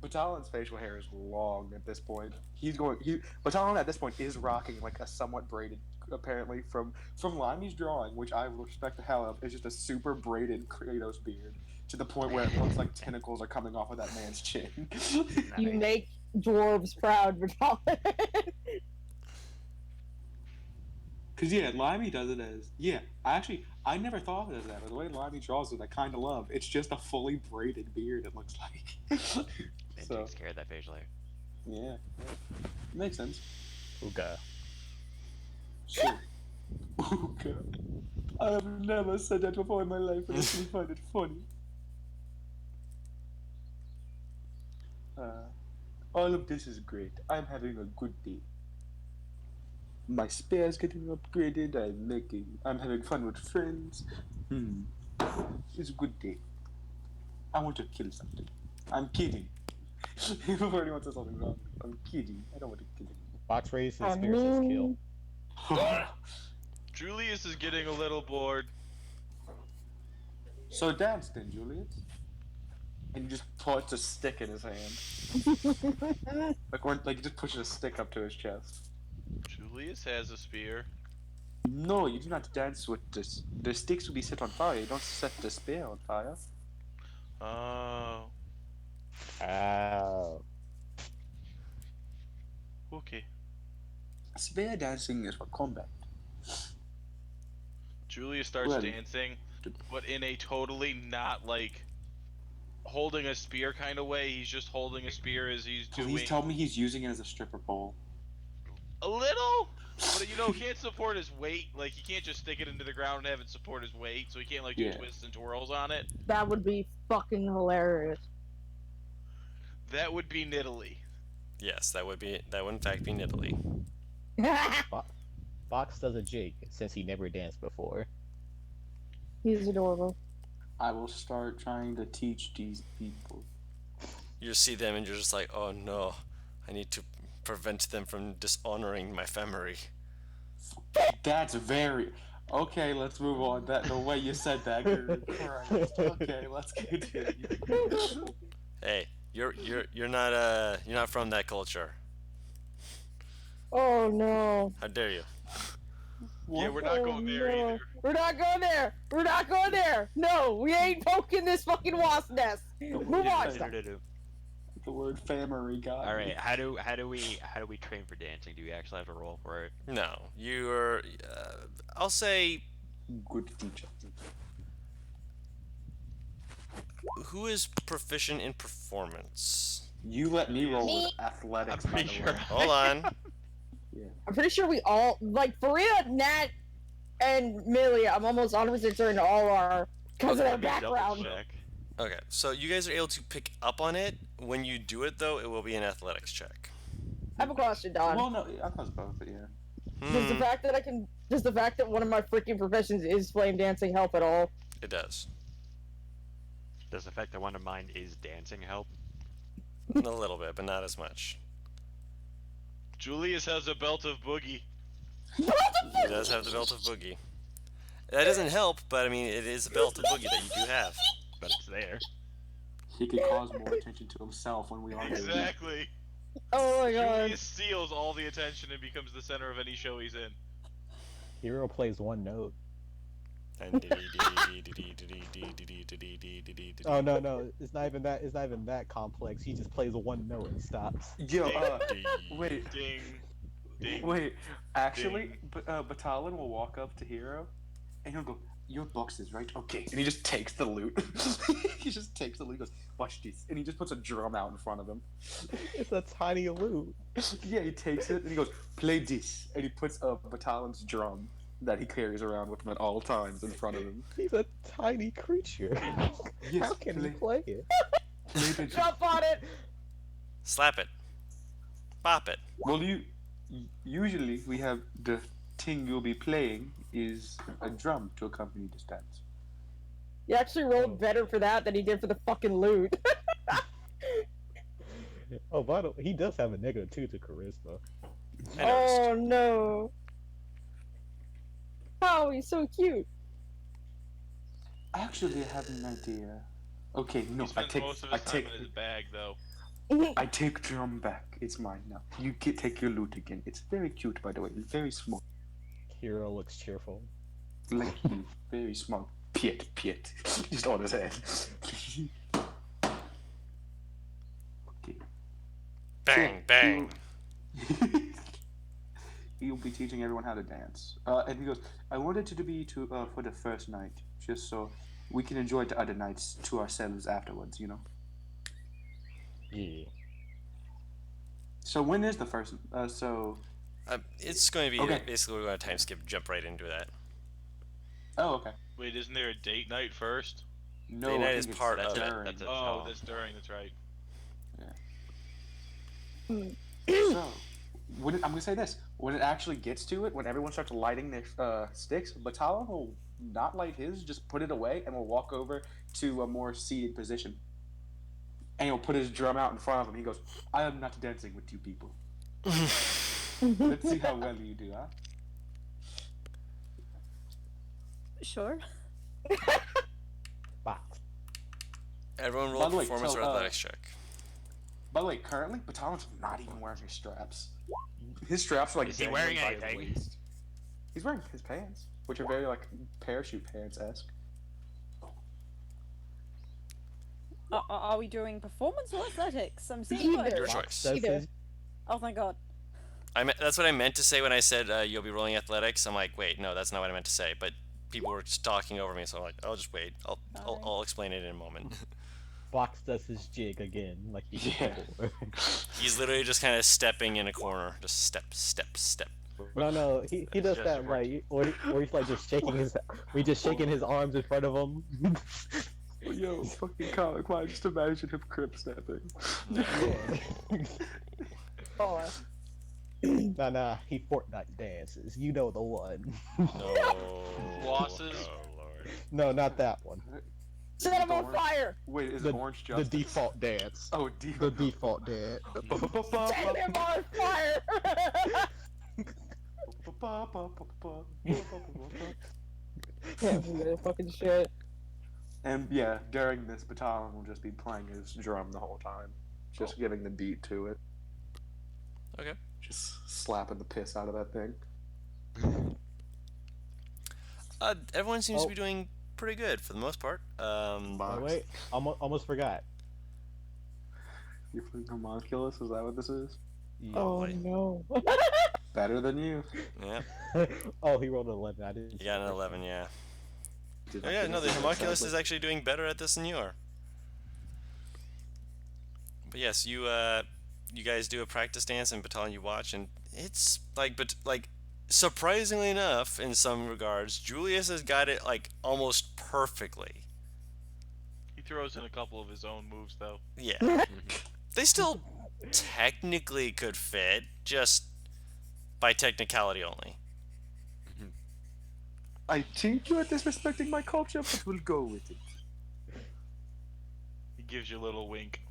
Batalin's facial hair is long at this point. Batalin at this point is rocking like a somewhat braided, apparently from Limey's drawing, which I respect the hell of, is just a super braided Kratos beard to the point where it looks like tentacles are coming off of that man's chin. You make dwarves proud, Batalon. Because Limey does it as I never thought of it as that. But the way Limey draws it, I kind of love. It's just a fully braided beard. It looks like. And So takes care of that facial hair. yeah, makes sense. Ooga. Sure. Okay. I have never said that before in my life, but I actually find it funny. All of this is great. I'm having a good day. My spear's getting upgraded. I'm having fun with friends. It's a good day. I want to kill something. I'm kidding. Before anyone says something wrong, I'm kidding. I don't want to kill Fox raised his I spear says kill. mean, him. Julius is getting a little bored. So dance then, Julius. And he just puts a stick in his hand. Like he just pushes a stick up to his chest. Julius has a spear. No, you do not dance with this. The sticks will be set on fire. You don't set the spear on fire. Oh, Ow. okay. Spear dancing is for combat. Julius starts Well, dancing, but in a totally not like holding a spear kind of way. He's just holding a spear as he's So doing he's telling me he's using it as a stripper pole. a little. But he can't support his weight. Like he can't just stick it into the ground and have it support his weight. So he can't like do Yeah. twists and twirls on it. that would be fucking hilarious. That would be Nidalee. Yes, that would in fact be Nidalee. Fox does a jig since he never danced before. He's adorable. I will start trying to teach these people. You see them and you're just like, oh no, I need to prevent them from dishonoring my family. That's very... Okay, let's move on. The way you said that, good Christ. Okay, let's continue. Hey, you're not from that culture. Oh no. How dare you? Yeah, we're not Oh, going there no. either. We're not going there. We're not going there. No, we ain't poking this fucking wasp nest. Move on. The word famery got All me. right, how do we train for dancing? Do we actually have to roll for it? No, you're. I'll say, Good teacher. who is proficient in performance? You let me roll Me? with athletics. I'm by pretty the sure. way. Hold on. I'm pretty sure we all, like, Faria, Nat, and Millie, I'm almost 100% certain all are, because of their Let me double background. check. Okay, so you guys are able to pick up on it. When you do it, though, it will be an athletics check. I have a question, Don. Well, no, I was both, but yeah. Does the Hmm, fact that does the fact that one of my freaking professions is flame dancing help at all? it does. Does the fact that one of mine is dancing help? A little bit, but not as much. Julius has a belt of boogie. He does have the belt of boogie. That doesn't help, but I mean, it is a belt of boogie that you do have. But it's there. He could cause more attention to himself when we are doing it. Exactly. Oh my god. Julius steals all the attention and becomes the center of any show he's in. Hero plays one note. Oh no, it's not even that. It's not even that complex. He just plays one note and stops. Yo, wait, Ding. Ding. wait. Actually, Batalin will walk up to Hero, and he'll go, "Your boxes, right? Okay." And he just takes the loot. He just takes the loot. He goes, "Watch this," and he just puts a drum out in front of him. It's a tiny loot. Yeah, he takes it and he goes, "Play this," and he puts Batalin's drum that he carries around with him at all times in front of him. He's a tiny creature. Yes, How can he play it? play the- Jump on it! Slap it. Bop it. Well, usually we have the thing you'll be playing is a drum to accompany this dance. He actually rolled better for that than he did for the fucking loot. Oh, by the way, he does have a -2 to charisma. I noticed. Oh no. Oh, he's so cute. Actually, I have an idea. Okay, no, He spends most of his time in his bag, though. I take drum back. It's mine now. You take your loot again. It's very cute, by the way. It's very small. Hero looks cheerful. Like you, very small. Piet. Just on his head. Okay. Bang, bang. He'll be teaching everyone how to dance. And he goes, I wanted it to be for the first night, just so we can enjoy the other nights to ourselves afterwards, you know? Yeah. So when is the first, It's going to be Okay. basically we're going to time skip, jump right into that. Oh, okay. Wait, isn't there a date night first? No, Date I night think is it's part That's of it. during. That's it. Oh, that's during. That's right. So, I'm gonna say this: when it actually gets to it, when everyone starts lighting their sticks, Batalon will not light his, just put it away, and will walk over to a more seated position, and he'll put his drum out in front of him. He goes, "I am not dancing with you people. Let's see how well you do, huh?" Sure. Box. Everyone roll By a the way, performance so, or athletics check. By the way, currently, Batalon's not even wearing his straps. His straps are like Is he dangling wearing by his anything? waist. He's wearing his pants, which are very like parachute pants-esque. Are we doing performance or athletics? I'm seeing Either. Your both. choice. Does Either. his- Oh, thank God. That's what I meant to say when I said you'll be rolling athletics. I'm like, wait, no, that's not what I meant to say. But people were just talking over me, so I'm like, I'll just wait. I'll explain it in a moment. Box does his jig again, like he did Yeah. before. He's literally just kind of stepping in a corner, just step. No, he It's does just that a like, or he's like just shaking his, shaking his arms in front of him. Yo, fucking comic, man, just imagine him crip stepping. Oh, Nah, he Fortnite dances. You know the one. No. Losses? Oh lord. No, not that one. set him on fire! Wait, is The- it Orange The Justice? default dance. Oh, The default dance. Set him on fire! Yeah, really fucking shit. And yeah, during this, Batalon will just be playing his drum the whole time, just giving the beat to it. Okay. Just slapping the piss out of that thing. Everyone seems to Oh. be doing pretty good for the most part. Oh, wait, almost forgot. You're playing Homunculus? Is that what this is? Oh Probably. no. Better than you. Yeah, Oh, he rolled an 11. I didn't. you got an 11. Yeah. Did Oh I yeah, get no, it? the homunculus Sounds is like- actually doing better at this than you are. But yes, you guys do a practice dance and Batalon you watch, and it's like surprisingly enough, in some regards, Julius has got it like almost perfectly. He throws in a couple of his own moves, though. Yeah. They still technically could fit, just by technicality only. I think you are disrespecting my culture, but we'll go with it. He gives you a little wink.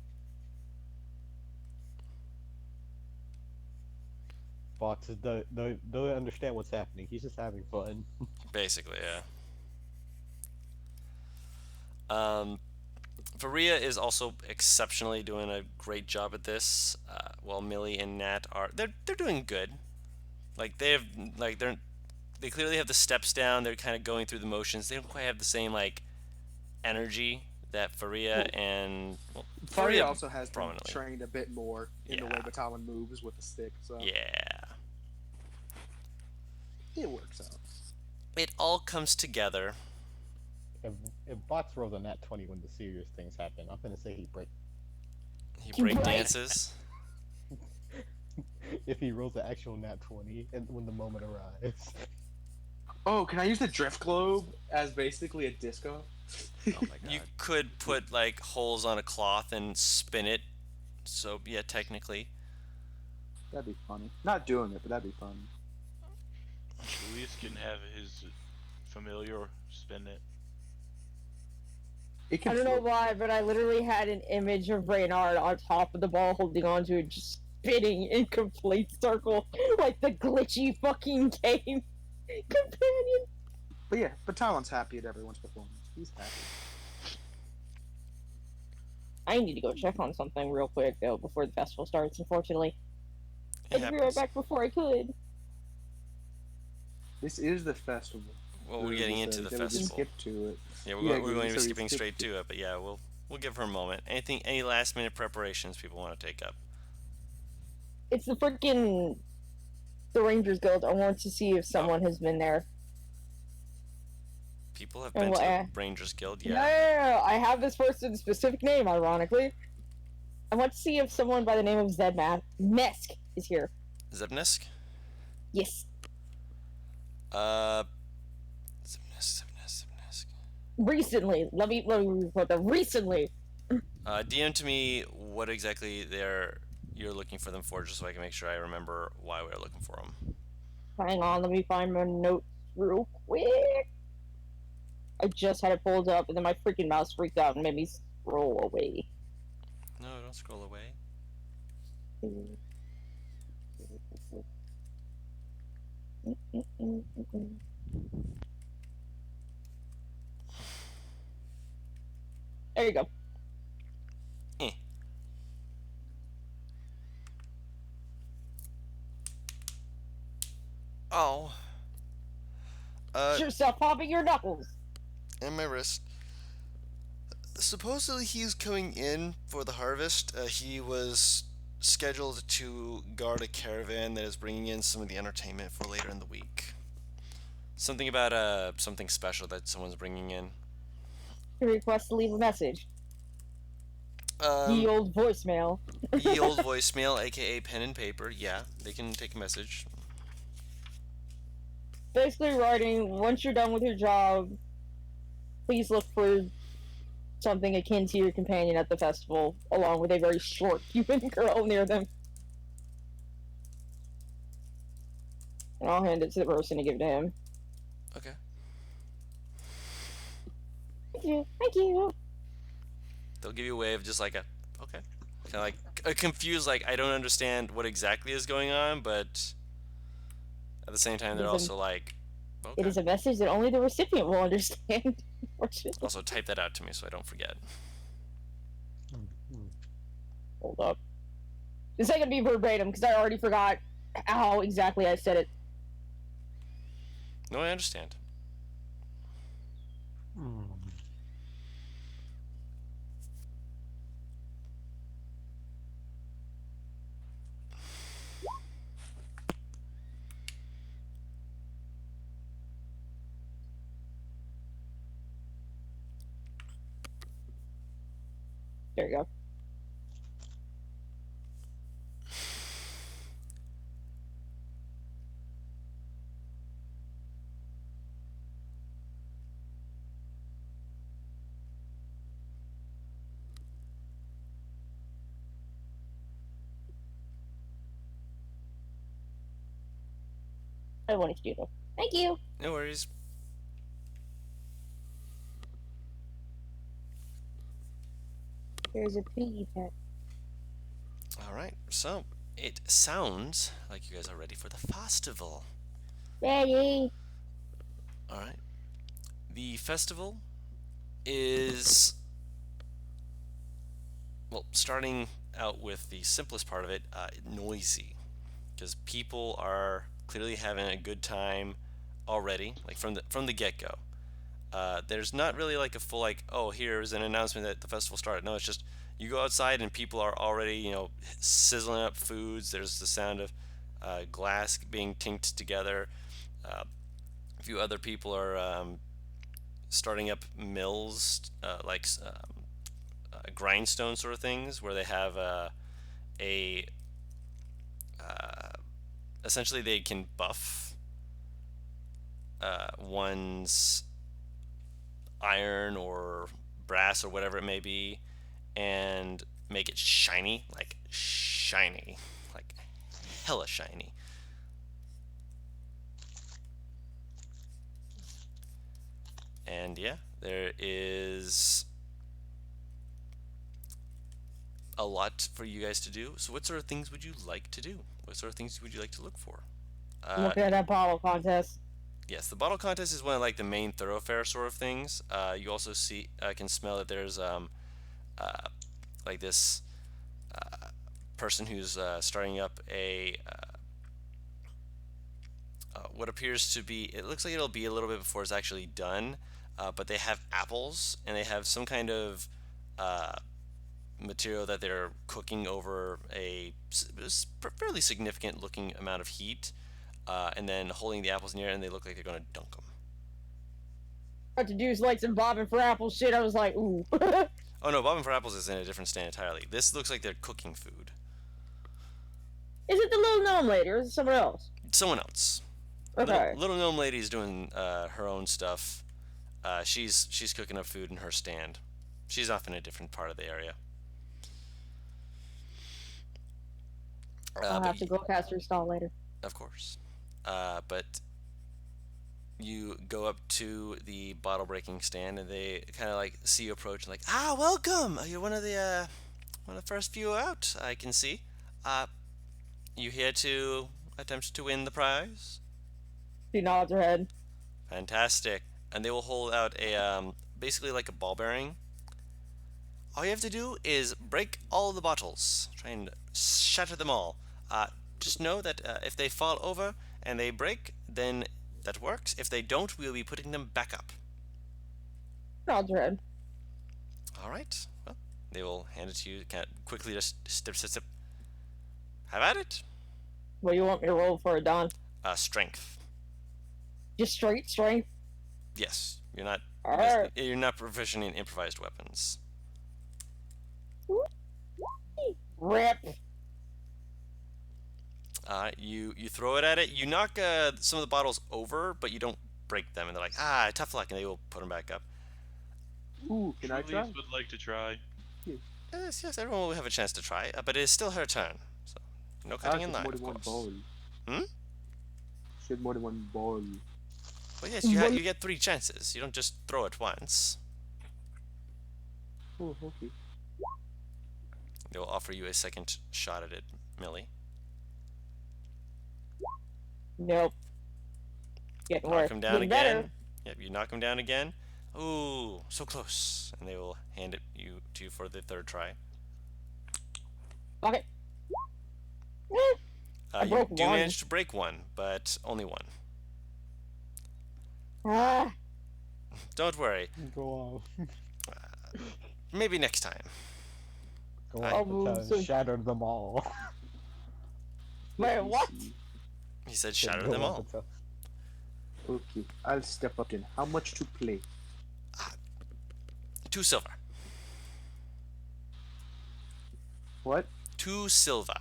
Fox don't understand what's happening. He's just having fun. Basically, yeah. Faria is also exceptionally doing a great job at this. While Millie and Nat they're doing good. Like they clearly have the steps down. They're kind of going through the motions. They don't quite have the same like energy that Faria and Faria also has been prominently. trained a bit more in the way Yeah. Batalon moves with the stick, so Yeah. it works out. It all comes together. If Box rolls a nat 20 when the serious things happen, I'm gonna say he break. He You break right. dances. If he rolls the actual nat 20 and when the moment arrives. Oh, can I use the drift globe as basically a disco? Oh my god. You could put like holes on a cloth and spin it. So yeah, technically. That'd be funny. Not doing it, but that'd be fun. Julius can have his familiar spin it. It can I don't know float. why, but I literally had an image of Reynard on top of the ball holding onto it, just spinning in complete circle, like the glitchy fucking game companion. But yeah, but Talon's happy at everyone's performance. He's happy. I need to go check on something real quick, though, before the festival starts, unfortunately. It I'd be right happens. back before I could. This is the festival. Well, we're getting into the That we just festival. skip to it. Yeah, Yeah, we're going to be so we skipping skip straight to it, but yeah, we'll give her a moment. Any last minute preparations people want to take up? It's the freaking the Rangers Guild. I want to see if someone has been there. People have And been what, to Rangers Guild, No, yeah. I have this person's specific name, ironically. I want to see if someone by the name of Mesk is here. Zebnisk? Yes. Zebnisk. Recently. Let me report that. Recently. DM to me what exactly you're looking for them for, just so I can make sure I remember why we're looking for them. Hang on, let me find my notes real quick. I just had it pulled up, and then my freaking mouse freaked out and made me scroll away. No, don't scroll away. There you go. Oh. Sure, stop popping your knuckles. And my wrist. Supposedly he's coming in for the harvest. He was scheduled to guard a caravan that is bringing in some of the entertainment for later in the week. Something about something special that someone's bringing in. Request to leave a message. The old voicemail. The old voicemail, aka pen and paper. Yeah, they can take a message. Basically writing, once you're done with your job, please look for something akin to your companion at the festival, along with a very short human girl near them. And I'll hand it to the person to give to him. Okay. Thank you. Thank you. They'll give you a wave, just like a okay, kind of like a confused, like I don't understand what exactly is going on, but at the same time they're also like, okay. It is a message that only the recipient will understand. Also type that out to me so I don't forget. Hold up. This ain't gonna be verbatim because I already forgot how exactly I said it. No, I understand. There you go. I wanted to do that. Thank you. No worries. There's a piggy pet. All right, so it sounds like you guys are ready for the festival. Ready. All right. The festival is, well, starting out with the simplest part of it, noisy, because people are clearly having a good time already, like from the get-go. There's not really like a full like, oh, here's an announcement that the festival started. No, it's just you go outside and people are already, sizzling up foods. There's the sound of glass being tinked together. A few other people are starting up mills, like grindstone sort of things, where they have essentially they can buff one's iron or brass or whatever it may be, and make it shiny, like hella shiny. And yeah, there is a lot for you guys to do. So what sort of things would you like to do? What sort of things would you like to look for? Look at that bottle contest. Yes, the bottle contest is one of like the main thoroughfare sort of things. You also see, can smell that there's like this person who's starting up a what appears to be. It looks like it'll be a little bit before it's actually done, but they have apples and they have some kind of material that they're cooking over a fairly significant looking amount of heat. And then holding the apples in the air, and they look like they're going to dunk them. What to do is like some bobbing for apple shit. I was like, ooh. Oh no, bobbing for apples is in a different stand entirely. This looks like they're cooking food. Is it the little gnome lady, or is it someone else? Someone else. Okay. Little gnome lady is doing her own stuff. She's cooking up food in her stand. She's off in a different part of the area. I'll have to go cast her stall later. Of course. But you go up to the bottle breaking stand, and they kind of like see you approach, and like, welcome. You're one of the first few out, I can see. You here to attempt to win the prize? She nods her head. Fantastic. And they will hold out a basically like a ball bearing. All you have to do is break all the bottles. Try and shatter them all. Just know that if they fall over and they break, then that works. If they don't, we'll be putting them back up. Nods her head. All right. Well, they will hand it to you. Quickly just step. Have at it. What do you want me to roll for it, Don? Strength. Just straight strength? Yes. You're not. Alright. You're not proficient in improvised weapons. Rip. You throw it at it. You knock some of the bottles over, but you don't break them. And they're like, tough luck, and they will put them back up. Ooh, can I try? Julius would like to try. Yes, everyone will have a chance to try, but it is still her turn. So, no cutting in line, more of than one course. ball. Hmm? She had more than one ball. Well, yes, you get 3 chances. You don't just throw it once. Oh, okay. They will offer you a second shot at it, Millie. Nope. Getting Knock worse. him down Getting again. better. Yep, you knock him down again. Ooh, so close. And they will hand it to you for the 3rd try. Okay. I You broke do one. manage to break one, but only one. Ah. Don't worry. Go on. Maybe next time. Go I- on, because shatter them all. Wait, what? He said shatter Go them on, all. Patel. Okay, I'll step up then. How much to play? 2 silver. What? 2 silver.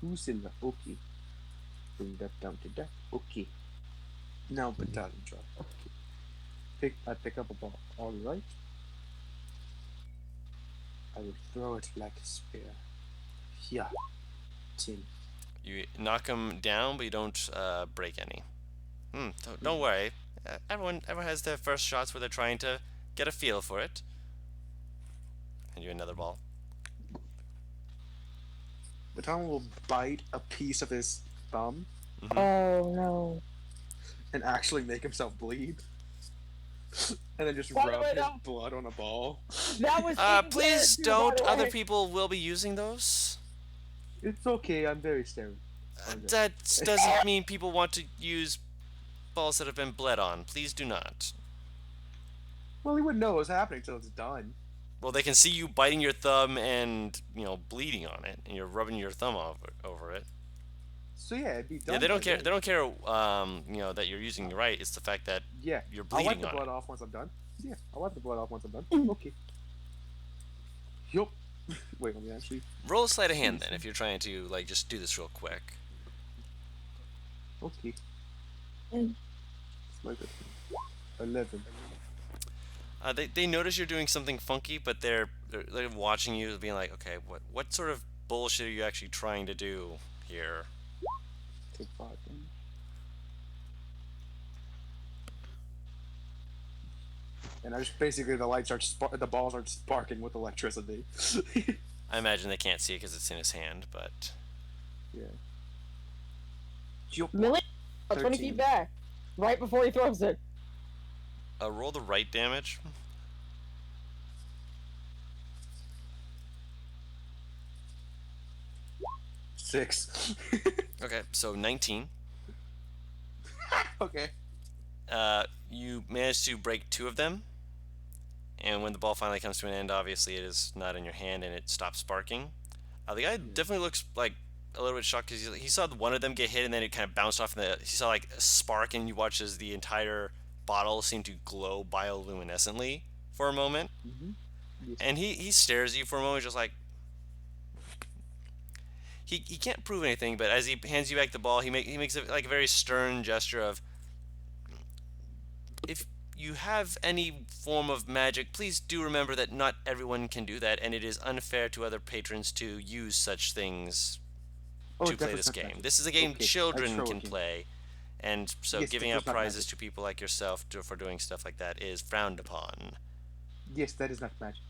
2 silver. Okay. Bring that down to that. Okay. Now battalion drop. Okay. I pick up a ball. Alright. I will throw it like a spear. Yeah. 10. You knock him down, but you don't break any. Don't worry. Everyone has their first shots where they're trying to get a feel for it. And you another ball. Battalion will bite a piece of his thumb Oh no. and actually make himself bleed. And then just By the rub way, his that- blood on a ball. That was. Please in don't. character, by the Other way. people will be using those. It's okay, I'm very sterile. That doesn't mean people want to use balls that have been bled on. Please do not. Well, he wouldn't know what was happening until it's done. Well, they can see you biting your thumb and, bleeding on it, and you're rubbing your thumb over it. So yeah, it'd be done. Yeah, they don't by care. then. They don't care. That you're using the right. It's the fact that Yeah. you're I'll wipe bleeding the on blood it. off once I'm done. Yeah, I'll wipe the blood off once I'm done. Okay. Yup. Wait, let me actually. Roll a sleight of hand then, if you're trying to just do this real quick. Okay. Like 11. They notice you're doing something funky, but they're watching you, being like, okay, what sort of bullshit are you actually trying to do here? Take 5 damage. And I just basically the balls are sparking with electricity. I imagine they can't see it because it's in his hand, but Yeah. Millie, 20 13. feet back, right before he throws it. roll the right damage. 6. Okay, so 19. Okay. You manage to break 2 of them, and when the ball finally comes to an end, obviously it is not in your hand and it stops sparking. The guy definitely looks like a little bit shocked because he saw one of them get hit and then it kind of bounced off, and he saw like a spark, and you watch as the entire bottle seemed to glow bioluminescently for a moment. Yes. And he stares at you for a moment, just like he can't prove anything, but as he hands you back the ball, he makes like a very stern gesture of, if you have any form of magic, please do remember that not everyone can do that, and it is unfair to other patrons to use such things to play this game. This is a game Okay, children I can trolled you. play, and so Yes, giving that out is not prizes magic. to people like yourself for doing stuff like that is frowned upon. Yes, that is not magic.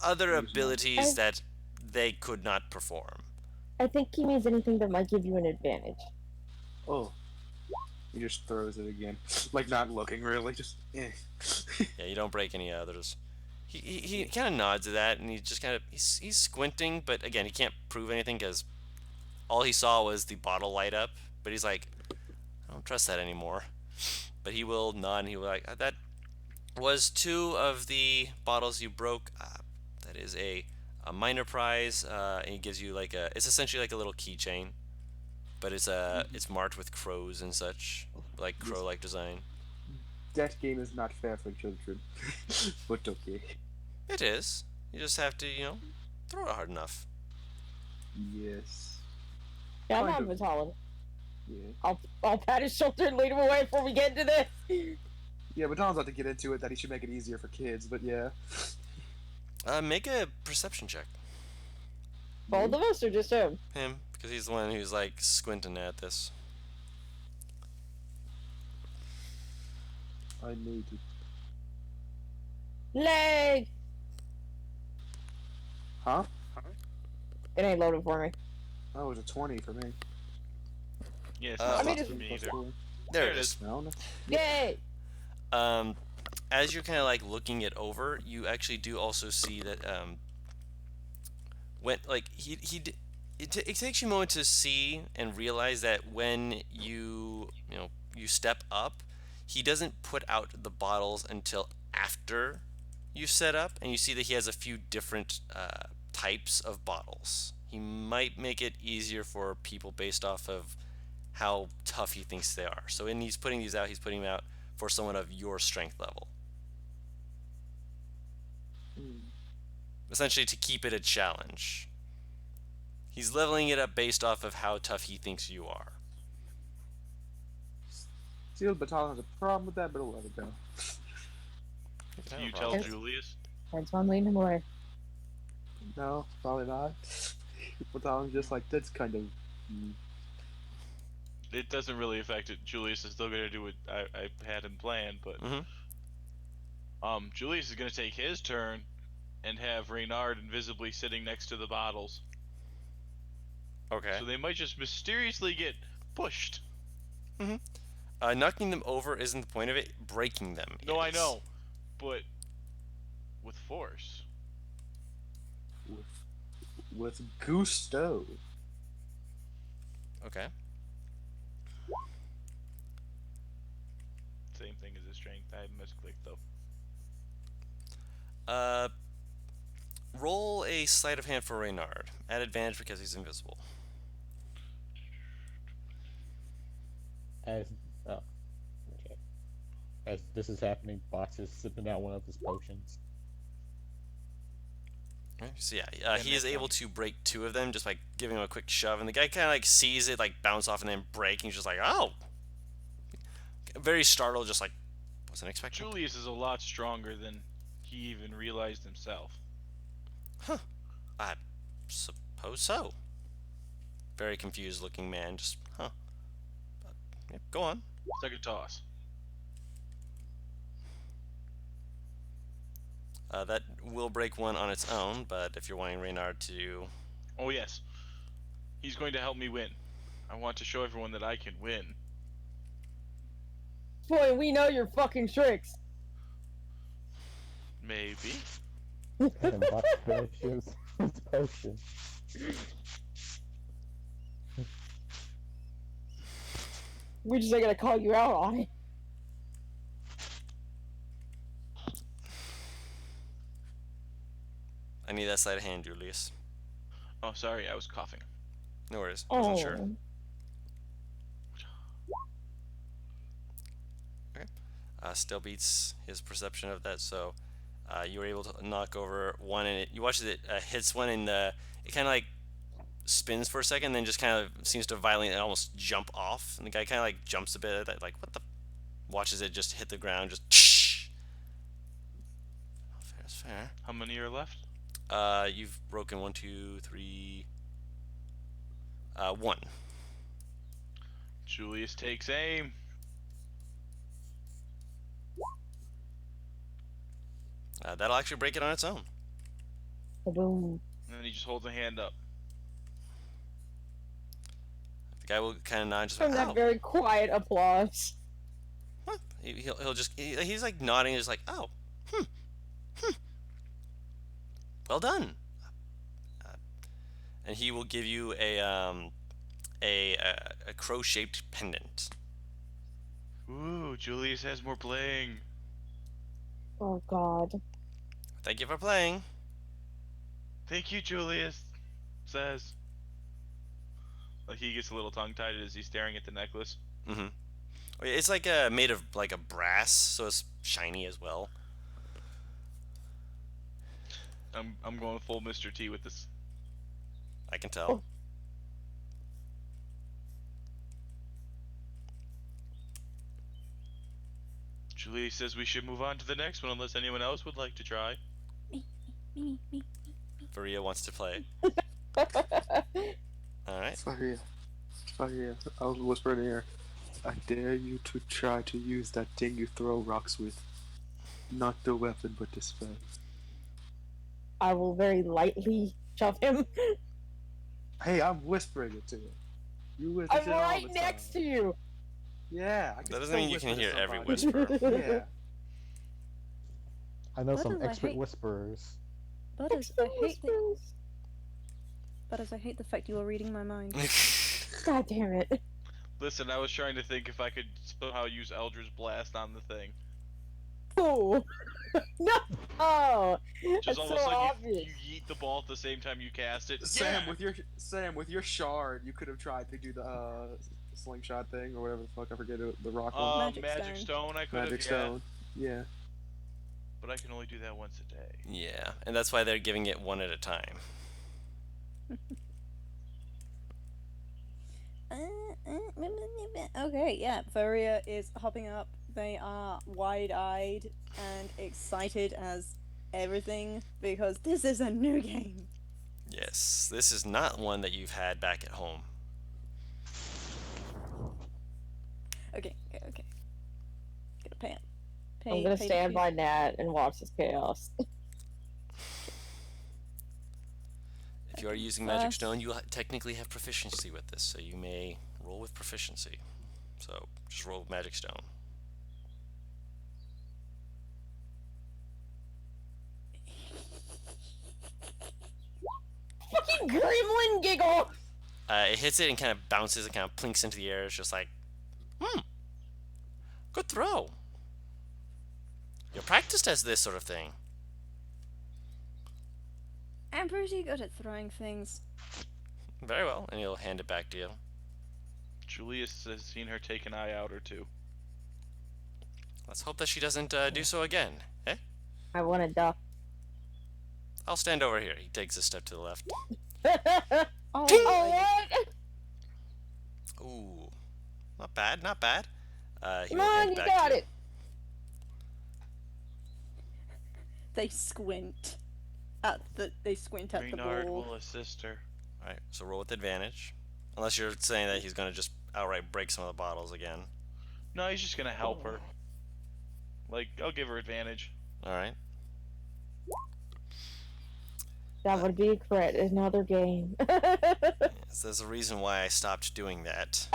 Other It is not. abilities that they could not perform. I think he means anything that might give you an advantage. Oh. He just throws it again. Like, not looking, really. Just, eh. Yeah, you don't break any others. He kind of nods at that, and he just kind of he's squinting, but again, he can't prove anything because all he saw was the bottle light up. But he's like, I don't trust that anymore. But he will nod, and he will like, that was 2 of the bottles you broke. That is a minor prize, and he gives you like it's essentially like a little keychain, but it's marked with crows and such, like crow-like design. That game is not fair for children. But okay. It is. You just have to, throw it hard enough. Yes. Yeah, I'm Kind not of. Vitalis. Yeah. I'll pat his shoulder and lead him away before we get into this. Yeah, but Donald's about to get into it that he should make it easier for kids, but yeah. Make a perception check. Both of us or just him? Him, because he's the one who's like squinting at this. I need it. Leg! Huh? It ain't loaded for me. Oh, it was a 20 for me. Yeah, it's I not mean, lost it's- for me Plus either. 4. There There it it is. No, no. Yay! As you're kind of like looking it over, you actually do also see that when like it takes you a moment to see and realize that when you step up, he doesn't put out the bottles until after you set up, and you see that he has a few different types of bottles. He might make it easier for people based off of how tough he thinks they are. So when he's putting these out, he's putting them out for someone of your strength level. Essentially to keep it a challenge. He's leveling it up based off of how tough he thinks you are. Steel Battalion has a problem with that, but I'll let it go. Can you tell Yes. Julius? That's why I'm leading him away. No, probably not. Battalion's just like, that's kind of... It doesn't really affect it. Julius is still gonna do what I had him planned, but Mhm. Julius is gonna take his turn and have Reynard invisibly sitting next to the bottles. Okay. So they might just mysteriously get pushed. Knocking them over isn't the point of it. Breaking them No, I is. know, but with force. With gusto. Okay. Same thing as his strength. I misclicked though. Roll a sleight of hand for Reynard. At advantage because he's invisible. As okay. As this is happening, Box is sipping out one of his potions. Okay, so yeah, he is able to break 2 of them just by giving him a quick shove, and the guy kind of like sees it like bounce off and then break, and he's just like, oh. very startled, just like, wasn't expecting. Julius is a lot stronger than he even realized himself. I suppose so. Very confused looking man, just, But, yeah, go on. Second toss. That will break one on its own, but if you're wanting Reynard to... Oh yes. He's going to help me win. I want to show everyone that I can win. Boy, we know your fucking tricks. Maybe. And Box finishes his potion. We're just not gonna call you out on it. I need that sleight of hand, Julius. Oh, sorry, I was coughing. No worries. Wasn't sure. Still beats his perception of that, so you were able to knock over one, and you watch as it hits one, and it kind of like spins for a second, then just kind of seems to violently almost jump off, and the guy kind of like jumps a bit, like what the, watches it just hit the ground, just fair is fair. How many are left? You've broken 1, 2, 3, 1. Julius takes aim. That'll actually break it on its own. Boom. And then he just holds a hand up. The guy will kind of nod, just From like, that very quiet applause. What? He'll just he's like nodding, just like, oh, well done. And he will give you a crow-shaped pendant. Ooh, Julius has more bling. Oh God. Thank you for playing. Thank you, Julius says. Like he gets a little tongue-tied as he's staring at the necklace. Mm-hmm. It's like made of like a brass, so it's shiny as well. I'm going full Mr. T with this. I can tell. Julius says we should move on to the next one unless anyone else would like to try. Faria wants to play. Alright. Faria, I'll whisper in here. I dare you to try to use that thing you throw rocks with. Not the weapon, but the spell. I will very lightly shove him. Hey, I'm whispering it to you. You whisper I'm it all right the next time. to you. Yeah, I can That doesn't still mean you can whisper to hear every somebody. whisper. Yeah. I know some Butters, I expert hate- whisperers. Butters, I hate the fact you are reading my mind. God damn it. Listen, I was trying to think if I could somehow use Eldritch Blast on the thing. Oh. No. Oh. Just That's almost so like obvious. you yeet the ball at the same time you cast it. Sam, Yeah! with your shard, you could have tried to do the slingshot thing or whatever the fuck I forget it, the rock one. Magic Stone I could have, Magic Stone. Yeah. But I can only do that once a day. Yeah, and that's why they're giving it one at a time. Okay, yeah, Faria is hopping up. They are wide-eyed and excited as everything because this is a new game. Yes, this is not one that you've had back at home. Okay. Get a pan. I'm gonna stand by Nat and watch this chaos. If you are using Magic Stone, you technically have proficiency with this, so you may roll with proficiency. So just roll with Magic Stone. Fucking gremlin giggle! It hits it and kind of bounces and kind of plinks into the air. It's just like, good throw. You're practiced as this sort of thing. I'm pretty good at throwing things. Very well, and he'll hand it back to you. Julius has seen her take an eye out or two. Let's hope that she doesn't do so again. Eh? I want to duck. I'll stand over here. He takes a step to the left. Oh, what? Ooh, not bad, not bad. He Come will on, hand you back got to it. They squint at the Reynard ball. will assist her. All right, so roll with advantage, unless you're saying that he's gonna just outright break some of the bottles again. No, he's just gonna help her. Like, I'll give her advantage. All right. That would be a crit. Another game. So there's a reason why I stopped doing that.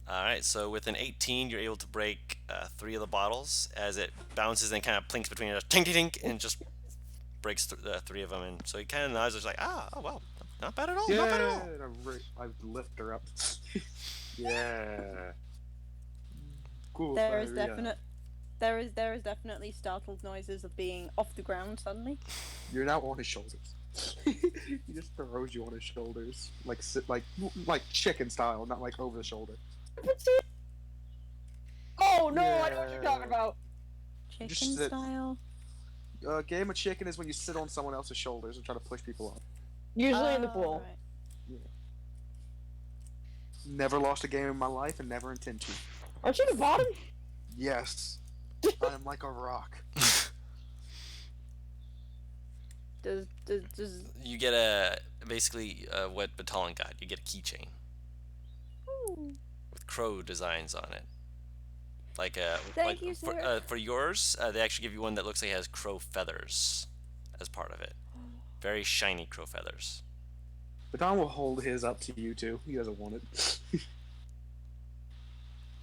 All right, so with an 18, you're able to break 3 of the bottles as it bounces and kind of plinks between it, tink, tink, tink, and just breaks 3 of them. And so he kind of nods, like, oh well, not bad at all, not bad at all. And I lift her up. Yeah. Cool. There is Valeria. there is definitely startled noises of being off the ground suddenly. You're now on his shoulders. He just throws you on his shoulders, like chicken style, not like over the shoulder. Oh no, I know what you're talking about. Chicken Just sit. style. Game of chicken is when you sit on someone else's shoulders and try to push people up. Usually in the Oh, pool. right. Never lost a game in my life and never intend to. Aren't you the bottom? Yes. I am like a rock. Does You get basically what Batalon got. You get a keychain with crow designs on it. Like Thank you, sir. for yours, they actually give you one that looks like it has crow feathers as part of it. Very shiny crow feathers. But Don will hold his up to you too. He doesn't want it.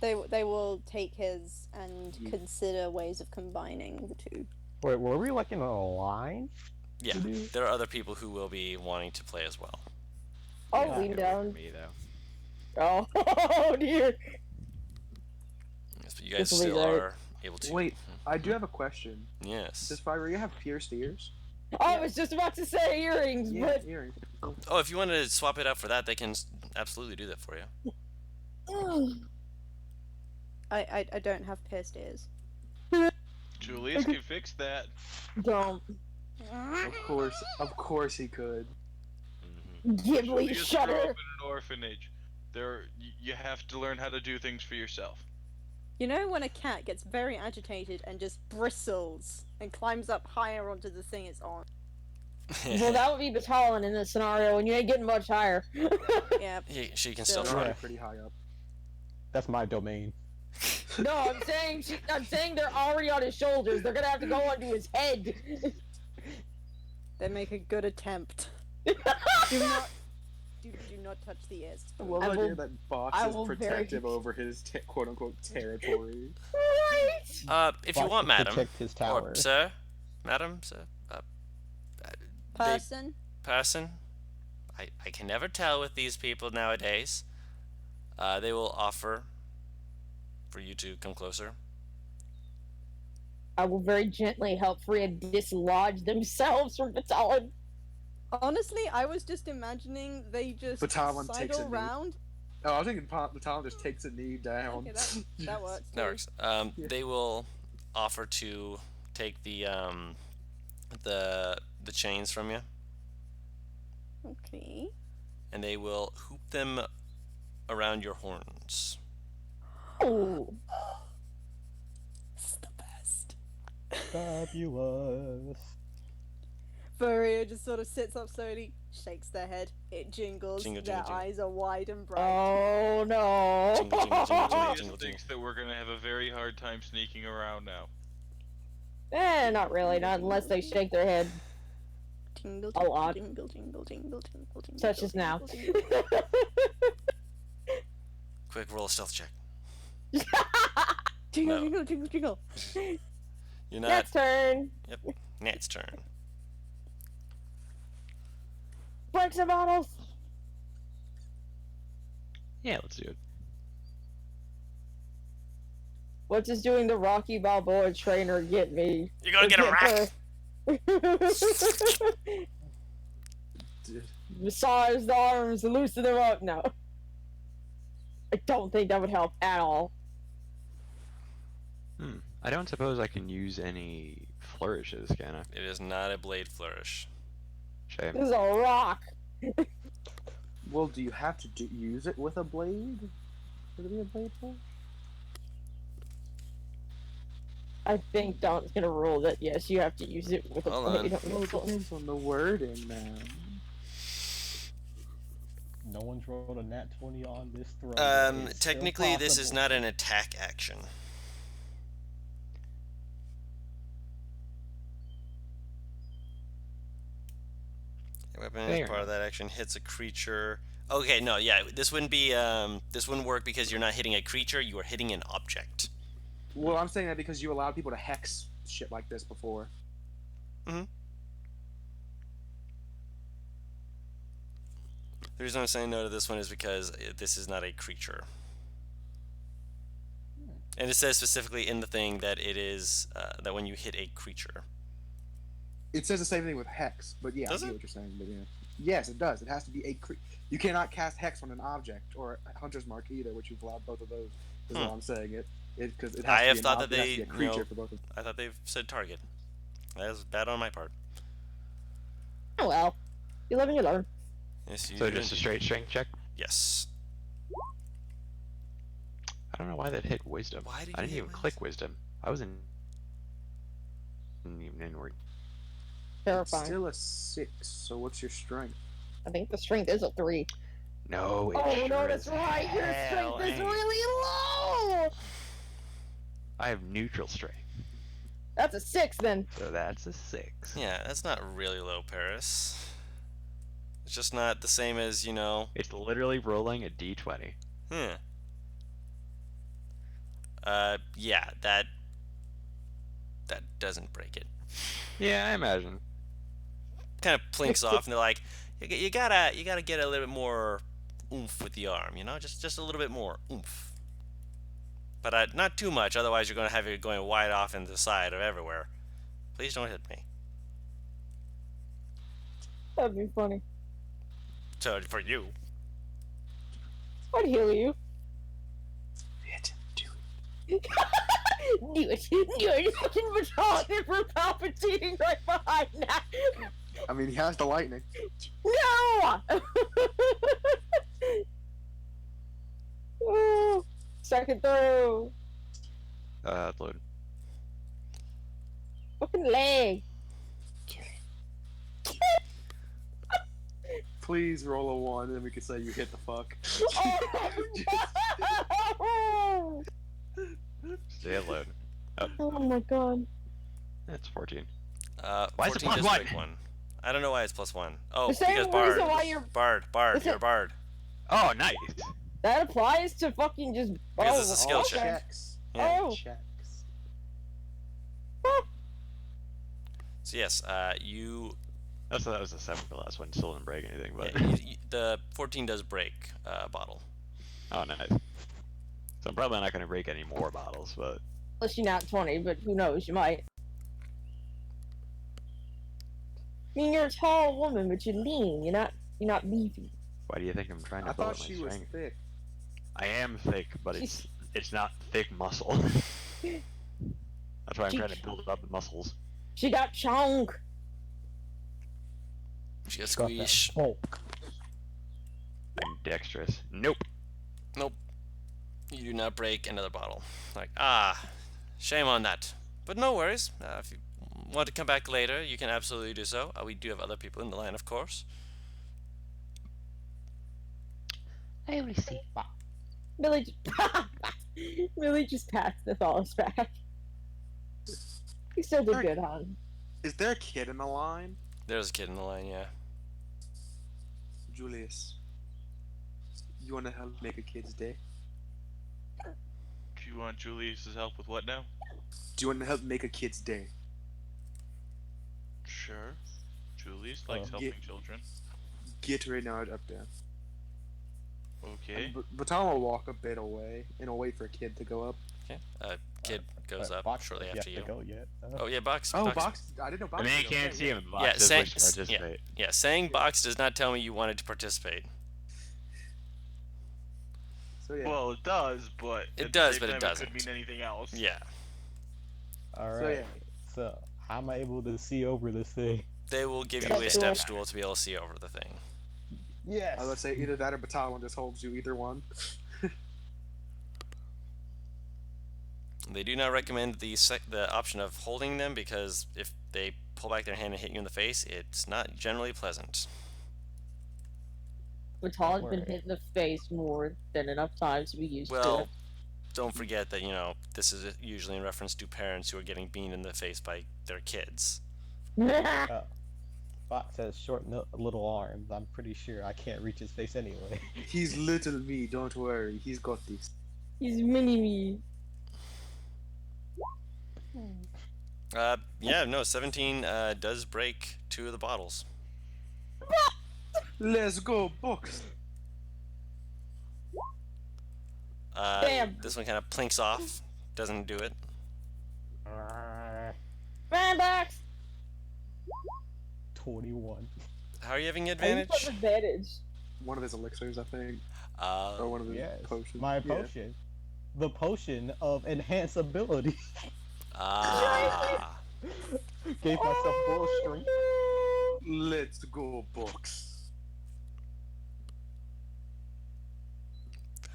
they will take his and consider ways of combining the two. Wait, were we like in a line? Yeah, there are other people who will be wanting to play as well. Oh, Yeah, lean it worked for down. me though. Oh dear. Yes, but you guys This will be still great. are able to. Wait, I do have a question. Yes. Does Valeria have pierced ears? I was just about to say earrings, but earrings. Oh, if you wanted to swap it out for that, they can absolutely do that for you. I don't have pierced ears. Julius can fix that. don't. Of course he could. Ghibli, Julius shut grew up her. in an orphanage. You have to learn how to do things for yourself. You know when a cat gets very agitated and just bristles and climbs up higher onto the thing it's on? Well, that would be Batalon in this scenario, and you ain't getting much higher. Yeah. She can Still. still try. Yeah. Pretty high up. That's my domain. No, I'm saying they're already on his shoulders. They're gonna have to go onto his head. They make a good attempt. do not touch the ears. I love I the idea will- that Box I is will very- protective over his quote unquote territory. Right. If you Fox want, to madam, protect his tower. or sir, madam, sir, Person. person, I can never tell with these people nowadays. They will offer for you to come closer. I will very gently help Freya dislodge themselves from Batalon. Honestly, I was just imagining they just Batalon takes a sidle knee. round. Oh, I was thinking the Talon just takes a knee down. Okay, that works. That too. works. They will offer to take the chains from you, Okay. and they will hoop them around your horns. Oh, It's the best. Fabulous. Varia just sort of sits up slowly, shakes their head, it jingles, Jingle, their jingle, jingle. eyes are wide and bright. oh no. Jingle, jingle, jingle, jingle, Julius jingle, thinks that we're gonna have a very hard time sneaking around now. Not really. Not unless they shake their head. Tingle, A lot. tingle, tingle, tingle, tingle, tingle. Such as now. tingle, tingle. Quick, roll a stealth check. Tingle, No. tingle, tingle, tingle. You're not. Next turn. Nat's turn. Break some bottles. Yeah, let's do it. What's just doing the Rocky Balboa trainer get me? You're gonna get a rack. Massage the arms, loosen them up. No. I don't think that would help at all. I don't suppose I can use any flourishes, can I? It is not a blade flourish. Shame. This is a rock. Well, do you have to use it with a blade? Would it be a blade push? I think Don's gonna rule that yes, you have to use it with a Hold blade. on. Well, it depends on the wording, man. No one's rolled a nat 20 on this throw. yet. It's still Technically, this is possible. not an attack action. A weapon as Fair part of that action hits a creature. Okay, no, yeah, this wouldn't be. This wouldn't work because you're not hitting a creature. You are hitting an object. Well, I'm saying that because you allowed people to hex shit like this before. The reason I'm saying no to this one is because this is not a creature. And it says specifically in the thing that it is that when you hit a creature. It says the same thing with hex, but yeah, Does I it? get what you're saying. But yeah, yes, it does. It has to be a You cannot cast hex on an object or a hunter's mark either, which you've allowed both of those. Is all I'm saying. Because it has I to have be an thought that object, it has they, to be a creature you know, for both of them. I thought they've said target. That was bad on my part. Oh well, you live and you learn. Yes, you So do just a indeed. straight strength check? Yes. I don't know why that hit wisdom. Why did I you didn't hit even click wisdom. I was in. Even inward. Terrifying. Still a 6. So what's your strength? I think the strength is a 3. No, it Oh sure no, that's is right. Your hell strength is ain't. really low. I have neutral strength, That's a 6 then. so that's a 6. Yeah, that's not really low, Paris. It's just not the same as, you know. It's literally rolling a d20. Yeah, that doesn't break it. Yeah, I imagine. Kind of plinks off, and they're like, you gotta get a little bit more oomph with the arm, you know, just a little bit more oomph. But not too much, otherwise you're gonna have it going wide off into the side of everywhere. Please don't hit me. That'd be funny. So for you, I'd heal you. Do Do it. You're fucking Battalion for Palpatine right behind that. I mean, he has the lightning. No! Oh, second throw. Load. Fucking leg. Please roll a 1, and then we can say you hit the fuck. Oh, Stay at load. oh my god. That's 14. Why is it 14 plus does one? break 1. I don't know why it's +1. Oh, The same because reason Bard. why you're- Bard, Is you're it- Bard. Oh, nice. That applies to fucking just. Because it's a skill okay. check. Checks. Yeah. Oh. Checks. So yes, you Oh, so that was a 7 for the last one. Still didn't break anything, but. yeah, the 14 does break bottle. Oh, nice. So I'm probably not going to break any more bottles, but. Unless you're not 20, but who knows, you might. I mean, you're a tall woman, but you're lean. You're not beefy. Why do you think I'm trying to I build thought up my she was strength? thick. I am thick, but it's not thick muscle. That's why I'm trying to build up the muscles. She got chunk. She got Got that squish. bulk. I'm dexterous. Nope. Nope. You do not break another bottle. Like, shame on that. But no worries. If you want to come back later, you can absolutely do so. We do have other people in the line, of course. I will see. Millie just passed the Thalos back. You still did good, hon. Is there a kid in the line? There's a kid in the line, yeah. Julius, you want to help make a kid's day? Do you want Julius's help with what now? Do you want to help make a kid's day? Sure. Julius likes Yeah. helping children. Get Reynard up there. Okay. Baton will walk a bit away and wait for a kid to go up. Okay. Kid goes up Box, shortly you after have you. to go yet? Oh yeah, Box. Oh, Box! I didn't know Box. I mean, you was can't okay, see yeah. him, but Yeah, Box does saying- wish to participate. Yeah, saying Box does not tell me you wanted to participate. So yeah. Well, it does, but It at does, the but same it time, doesn't. It could mean anything else. Yeah. Alright. yeah. So, how am I able to see over this thing? They will give you Step a stool. step stool to be able to see over the thing. Yes. I would say either that or Batalon just holds you, either one. They do not recommend the option of holding them because if they pull back their hand and hit you in the face, it's not generally pleasant. Batalon's been Alright. hit in the face more than enough times to be used Well, don't forget that, this is usually in reference to parents who are getting beamed in the face by their kids. to. Fox has short, little arms. I'm pretty sure I can't reach his face anyway. He's little me, don't worry. He's got this. He's mini me. Yeah, no, 17 does break 2 of the bottles. Let's go, box. Damn. This one kind of plinks off, doesn't do it. Bandbox! 21. How are you having How you advantage? have advantage? One of his elixirs, I think. Or one of his Yes. potions. My Yeah. potion. The potion of enhance ability. Ah. Gave myself full strength. Let's go, box.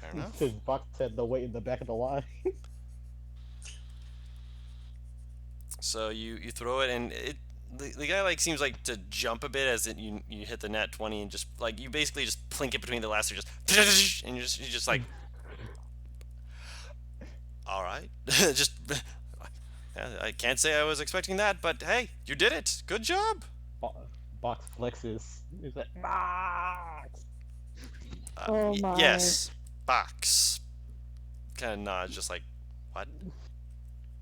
Fair enough. Because Fox had the weight in the back of the line. So you throw it, and the guy like seems like to jump a bit as you hit the nat 20, and just like you basically just plink it between the laster, just and you're just like, all right, just. I can't say I was expecting that, but hey, you did it. Good job. Box flexes. He's like, Box! Oh my. Yes, box. Kind of nods, just like, what?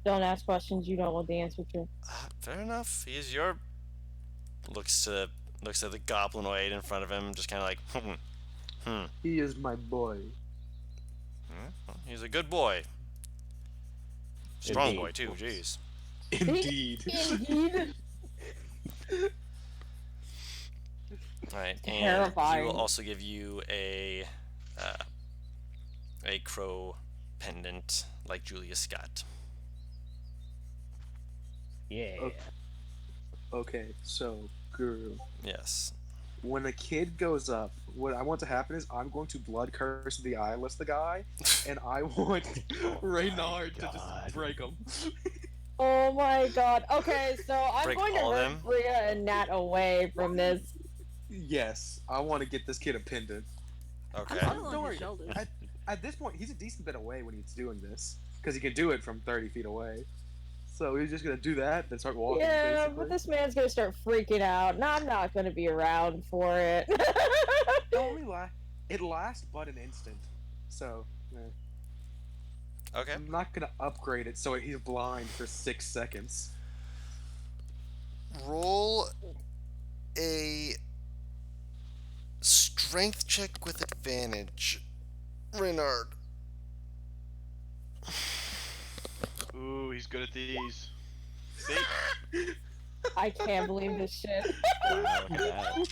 Don't ask questions you don't want the answer to. Fair enough. He's your. Looks at the goblinoid in front of him, just kind of like, He is my boy. Well, he's a good boy. Strong Indeed. boy too. Jeez. Indeed. Indeed. All right, and he Terrifying. will also give you a crow pendant like Julius got. Yeah. Okay, so, girl. Yes. When a kid goes up, what I want to happen is I'm going to blood curse the eyeless the guy, and I want Reynard to just break him. Oh my god. Okay, so I'm Break going to all of run them? Bria and Nat away from this. Yes, I want to get this kid a pendant. Okay. I'm Don't still on worry. his shoulders. At this point, he's a decent bit away when he's doing this, because he can do it from 30 feet away. So he's just gonna do that, then start walking. Yeah, basically. but this man's gonna start freaking out, and I'm not gonna be around for it. It only it lasts but an instant. So Okay. I'm not gonna upgrade it so he's blind for 6 seconds. Roll a strength check with advantage, Reynard. Ooh, he's good at these. See? I can't believe this shit. Wow, look at that.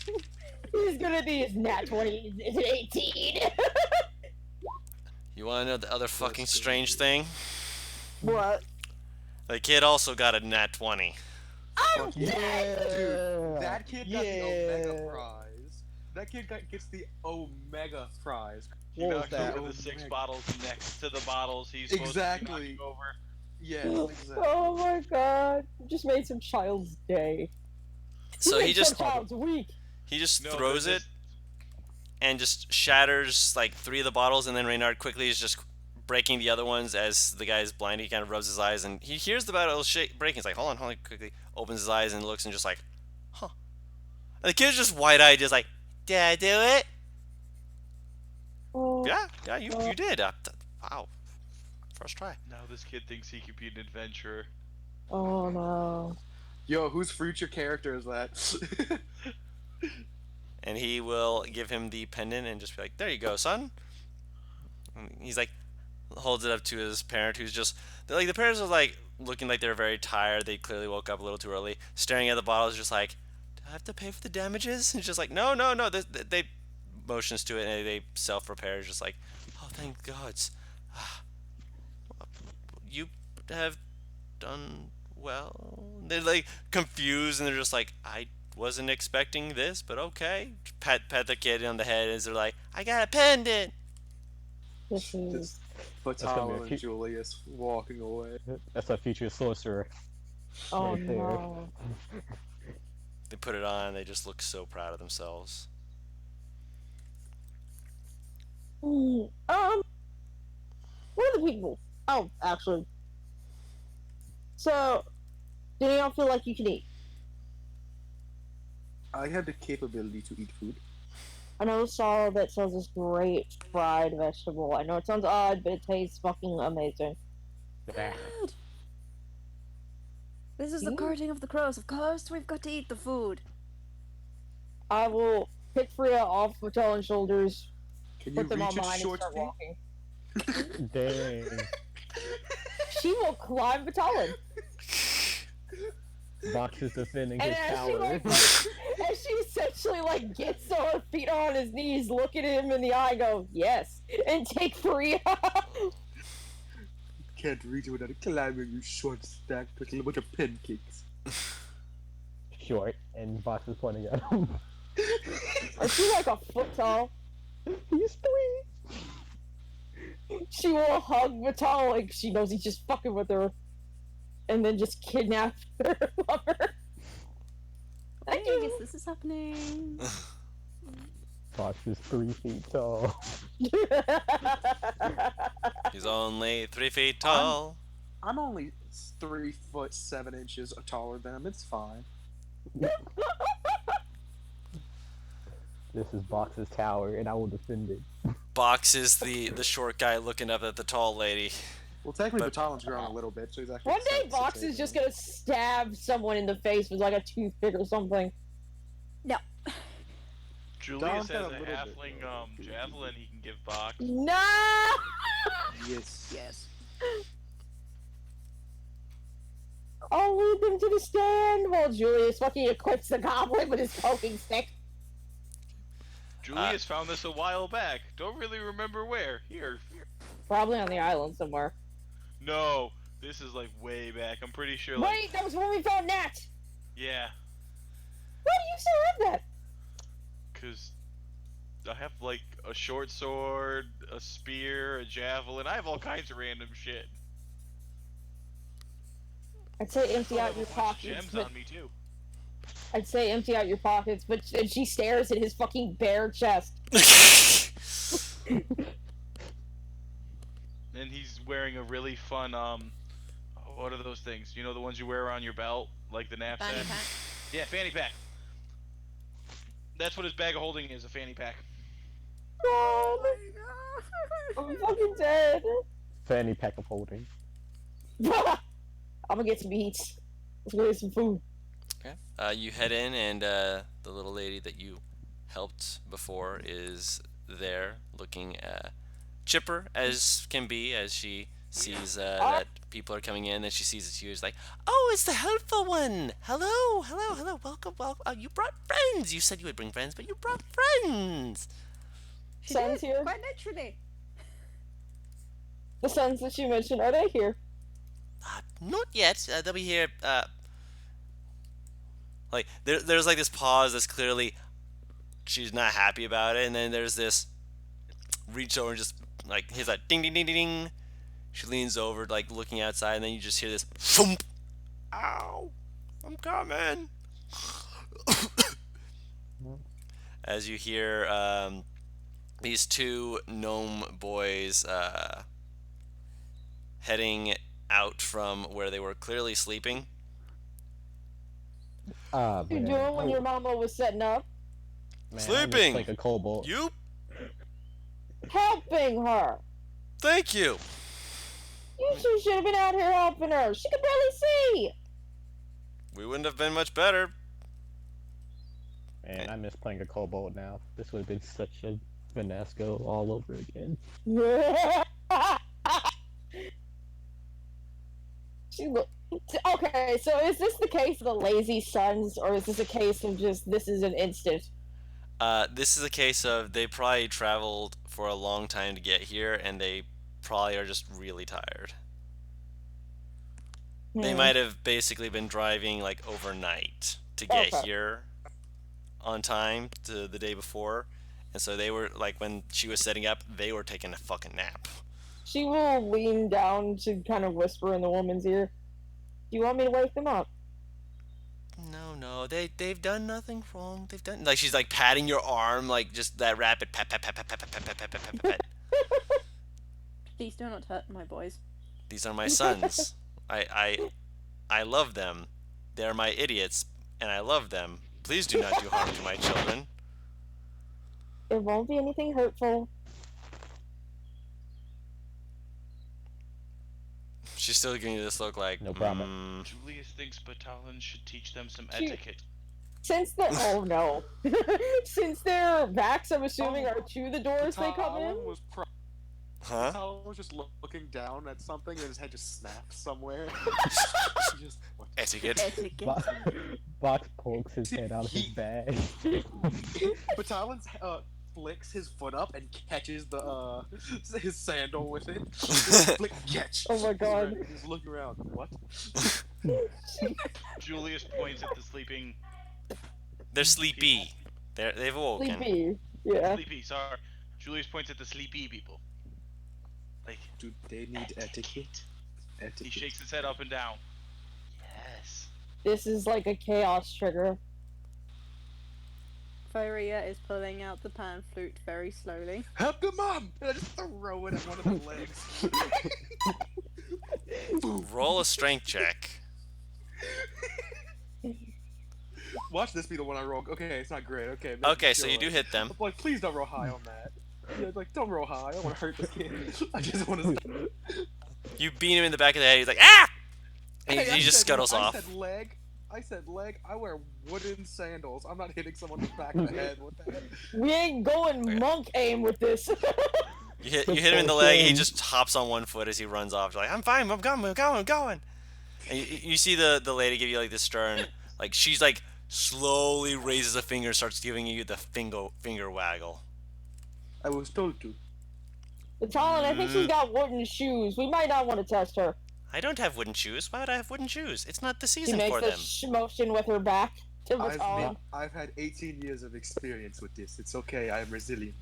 He's gonna be his nat 20. Is it 18? You want to know the other fucking strange thing? What? The kid also got a nat 20. I'm Dude, that kid got the Yeah. Omega prize. That kid gets the Omega prize. He What was knocks that? over the 6 bottles next to the bottles he's Exactly. supposed to be knocking over. Yes, exactly. Oh my god. You just made some child's day. So You he made just some child's week. No, throws this it and just shatters like 3 of the bottles, and then Reynard quickly is just breaking the other ones as the guy is blind. He kind of rubs his eyes and he hears the bottle breaking. He's like, hold on, quickly opens his eyes and looks and just like, huh. And the kid's just wide-eyed, just like, did I do it? Oh, Yeah, you did. Wow, first try. Now this kid thinks he could be an adventurer. oh no. Yo, whose future character is that? And he will give him the pendant and just be like, there you go, son. And he's like, holds it up to his parent, who's just like, the parents are like looking like they're very tired. They clearly woke up a little too early, staring at the bottles, just like, do I have to pay for the damages? And just like, no. They motions to it and they self-repair, just like, oh, thank gods. You have done well. They're like confused and they're just like, I wasn't expecting this, but okay. Pat the kid on the head as they're like, I got a pendant. This is gonna be a Vitalo and cute- Julius walking away. That's a future sorcerer. oh right there. no. They put it on. They just look so proud of themselves. What are the people? Oh, actually. So, do y'all feel like you can eat? I have the capability to eat food. I know Saul that sells this great fried vegetable. I know it sounds odd, but it tastes fucking amazing. Ah, Good. This is the Yeah. courting of the crows. Of course, we've got to eat the food. I will pick Freya off Vatel's shoulders, Can you put them on reach a mine, and short start feet? walking. Dang. She will climb Vatelin. Box is defending And his as she, tower. like, as she essentially like gets on her feet on his knees, look at him in the eye, and go yes, and take Freya. Can't reach it without climbing, you short stack, like a bunch of pancakes. Short, and Box is pointing at him. Is she like a foot tall? He's 3. She will hug Vital like she knows he's just fucking with her, and then just kidnap her lover. I guess this is happening. Box is 3 feet tall. He's only 3 feet tall. I'm only 3 foot 7 inches taller than him. It's fine. This is Box's tower, and I will defend it. Box is the short guy looking up at the tall lady. Well, technically, But- Vitalin's grown a little bit, so he's actually. One day, 6'8". Box is just gonna stab someone in the face with like a toothpick or something. Julius Down has a a little bit. halfling javelin he can give Box. No! Yes. Yes. I'll lead them to the stand while Julius fucking equips the goblin with his poking stick. Julius found this a while back. Don't really remember where. Here. Probably on the island somewhere. No, this is like way back. I'm pretty sure. Like, Wait, that was when we found Nat! yeah, Why do you still have that? cause I have like a short sword, a spear, a javelin. I have all kinds of random shit. I'd say empty I out have a your bunch of pockets, gems but on me too. I'd say empty out your pockets, but and she stares at his fucking bare chest. And he's wearing a really fun what are those things? You know, the ones you wear around your belt, like the knapsack. Fanny pack. Yeah, fanny pack. That's what his bag of holding is, a fanny pack. God, I'm fucking dead. Fanny pack of holding. I'm gonna get some eats. Let's go get some food. Okay. You head in, and the little lady that you helped before is there, looking chipper as can be, as she sees that people are coming in, and she sees it's you. She's like, "Oh, it's the helpful one. Hello, hello, hello. Welcome, welcome. Oh, you brought friends. You said you would bring friends, but you brought friends." She Sun's did, here. quite naturally. The sons that you mentioned, are they here? Not yet. They'll be here. Like there's like this pause that's clearly she's not happy about it, and then there's this reach over and just like he's like ding ding ding ding ding. She leans over like looking outside, and then you just hear this thump. Ow! I'm coming. As you hear these two gnome boys heading out from where they were clearly sleeping. Ah, What you man. doing when your mama was setting up? Man, Sleeping. Like a kobold. You? Helping her. Thank you. You two should have been out here helping her. She could barely see. We wouldn't have been much better. Man, I miss playing a kobold now. This would have been such a Vanasco all over again. Okay, so is this the case of the lazy sons, or is this a case of just this is an instant? This is a case of they probably traveled for a long time to get here, and they probably are just really tired. They Hmm. might have basically been driving like overnight to get Okay. here. on time to the day before, and so they were like when she was setting up, they were taking a fucking nap. She will lean down to kind of whisper in the woman's ear. Do you want me to wake them up? No, they've done nothing wrong. They've done like she's like patting your arm, like just that rapid pat pat pat pat pat pat pat pat pat pat pat pat. Please do not hurt my boys. These are my sons. I love them. They're my idiots, and I love them. Please do not do harm to my children. It won't be anything hurtful. She's still giving you this look like, No problem. Julius thinks Batalon should teach them some She- etiquette. Since they're since their backs, I'm assuming, are to the doors they come in. Talon was Huh? Talon was just looking down at something and his head just snapped somewhere. He just, what? Etiquette. Etiquette. Box pokes his head out of his bag. But Talon flicks his foot up and catches the his sandal with it. Flick, catch. Oh my god. He's looking around. What? Julius points at the sleeping. They're sleepy. They've awoken. Sleepy. Yeah. Sleepy, sorry. Julius points at the sleepy people. Like, Do they need etiquette? he shakes his head up and down. Yes. This is like a chaos trigger. Firia is pulling out the pan flute very slowly. Help the mom! And I just throw it at one of the legs. Roll a strength check. Watch this be the one I roll. Okay, it's not great. Okay. maybe Okay, so chill you do out. hit them. Like, please don't roll high on that. Yeah, like, don't roll high. I don't want to hurt this kid. I just want to. You beat him in the back of the head. He's like, ah! And Hey, he just scuttles I off. said leg. I said leg. I wear wooden sandals. I'm not hitting someone in the back of the head with that. We ain't going monk aim with this. You hit him in the leg. He just hops on one foot as he runs off. You're like, I'm fine. I'm going. And you see the lady give you like this stern, like she's like slowly raises a finger, starts giving you the finger waggle. I was told to. But Talon, I think she's got wooden shoes. We might not want to test her. I don't have wooden shoes. Why would I have wooden shoes? It's not the She season makes for a them. motion with her back to Talon. I've had 18 years of experience with this. It's okay. I am resilient.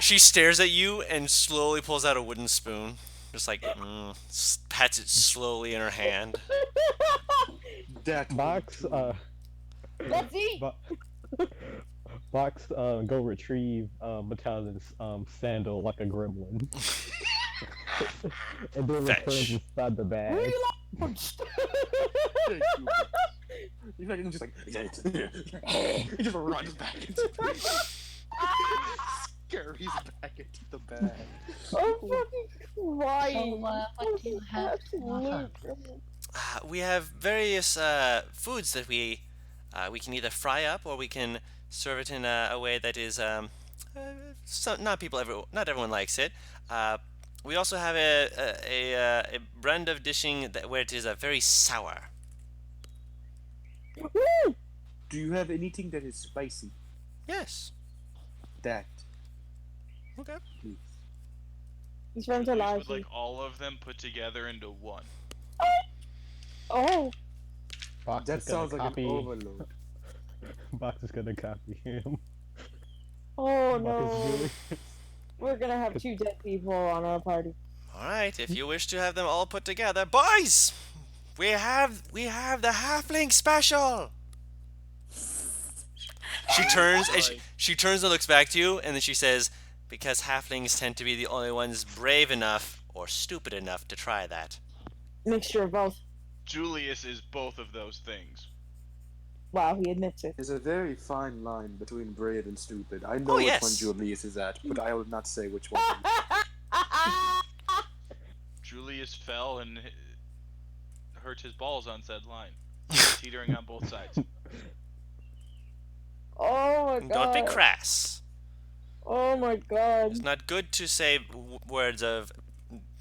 She stares at you and slowly pulls out a wooden spoon, just like pats it slowly in her hand. That Box, Let's eat! Box, go retrieve Batalion's sandal like a gremlin. And then Fetch. returns inside the bag. Reload! Thank you. He's like, just like he just runs back into scurries back into the bag. I'm fucking crying. What do you have to offer? We have various foods that we can either fry up or we can serve it in a way that is not everyone likes it. We also have a brand of dishing where it is very sour. Woo! Do you have anything that is spicy? Yes. That, Okay. please. He's from Julius would Talashi. like all of them put together into one. Oh, Box That is gonna sounds like copy. an overload. Box is gonna copy him. oh Box is no. really- We're gonna have 2 dead people on our party. All right. If you wish to have them all put together, boys, we have the halfling special. She turns and she turns and looks back to you, and then she says, "Because halflings tend to be the only ones brave enough or stupid enough to try that." Mixture of both. Julius is both of those things. Wow, he admits it. There's a very fine line between brave and stupid. I know Oh, which yes. one Julius is at, but I will not say which one. Julius fell and hurt his balls on said line, teetering on both sides. Oh my god. Don't be crass. Oh my god. It's not good to say words of.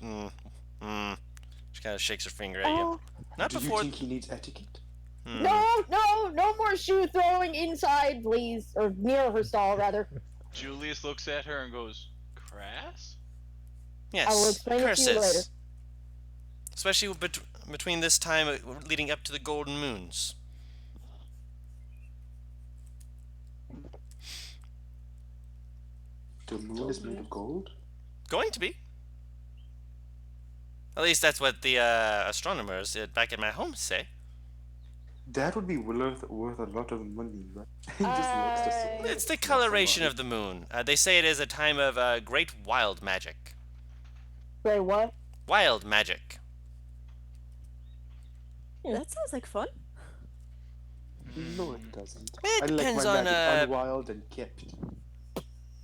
She kind of shakes her finger at you. Oh. Not Do you before. think he needs etiquette? No more shoe throwing inside, please. Or near her stall, rather. Julius looks at her and goes, "Crass?" Yes. I will explain it to you later. curses. Especially between this time leading up to the golden moons. The moon is made of gold? Going to be. At least that's what the astronomers back at my home say. That would be worth a lot of money, right? It just looks the same. It's the Not so coloration much. of the moon. They say it is a time of great wild magic. Wait, what? Wild magic. That sounds like fun. No, it doesn't. It I like depends my on, magic unwild and kept.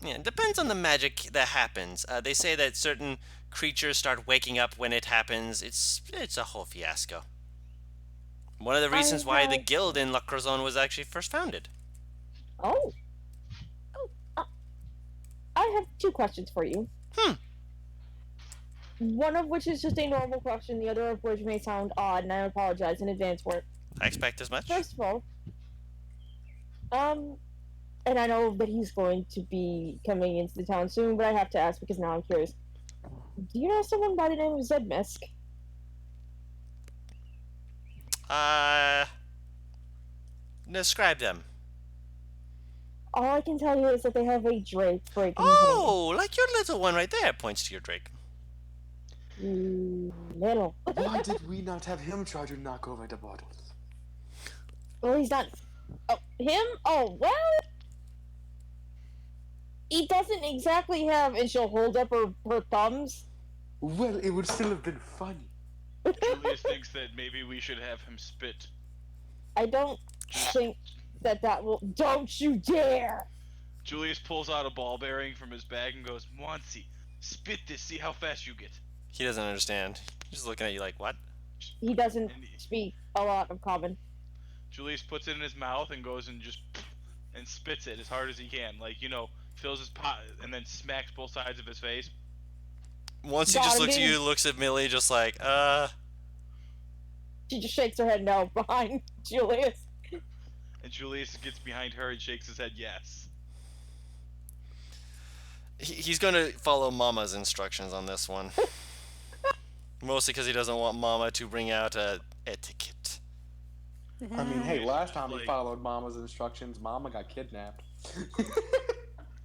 Yeah, it depends on the magic that happens. They say that certain creatures start waking up when it happens. It's a whole fiasco. One of the reasons why the guild in La Crozon was actually first founded. Oh. I have 2 questions for you. One of which is just a normal question, the other of which may sound odd, and I apologize in advance for it. I expect as much. First of all, and I know that he's going to be coming into the town soon, but I have to ask because now I'm curious. Do you know someone by the name of Zed Misk? Describe them. All I can tell you is that they have a drake breaking Oh, like your little one right there. Points to your drake. Little. Why did we not have him try to knock over the bottles? Well, he's not. Oh, him? Oh, well. He doesn't exactly have, and she'll hold up her thumbs. Well, it would still have been funny. Julius thinks that maybe we should have him spit. I don't think that will. Don't you dare! Julius pulls out a ball bearing from his bag and goes, Monsi, spit this, see how fast you get. He doesn't understand. He's just looking at you like, what? He doesn't speak a lot of common. Julius puts it in his mouth and goes and just and spits it as hard as he can. Like, fills his pot and then smacks both sides of his face. Once he just looks at you, looks at Millie, just like, She just shakes her head no behind Julius. And Julius gets behind her and shakes his head yes. He's going to follow Mama's instructions on this one. Mostly because he doesn't want Mama to bring out etiquette. I mean, hey, last time he followed Mama's instructions, Mama got kidnapped.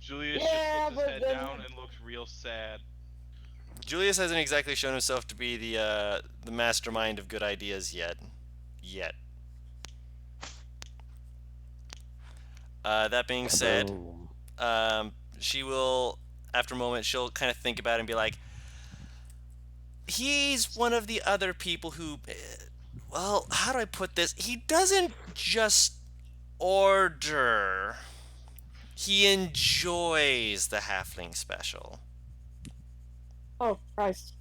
Julius just puts his head down and looks real sad. Julius hasn't exactly shown himself to be the mastermind of good ideas yet. That being said, she will, after a moment, she'll kind of think about it and be like, he's one of the other people who, well, how do I put this? He doesn't just order. He enjoys the halfling special. Oh, Christ.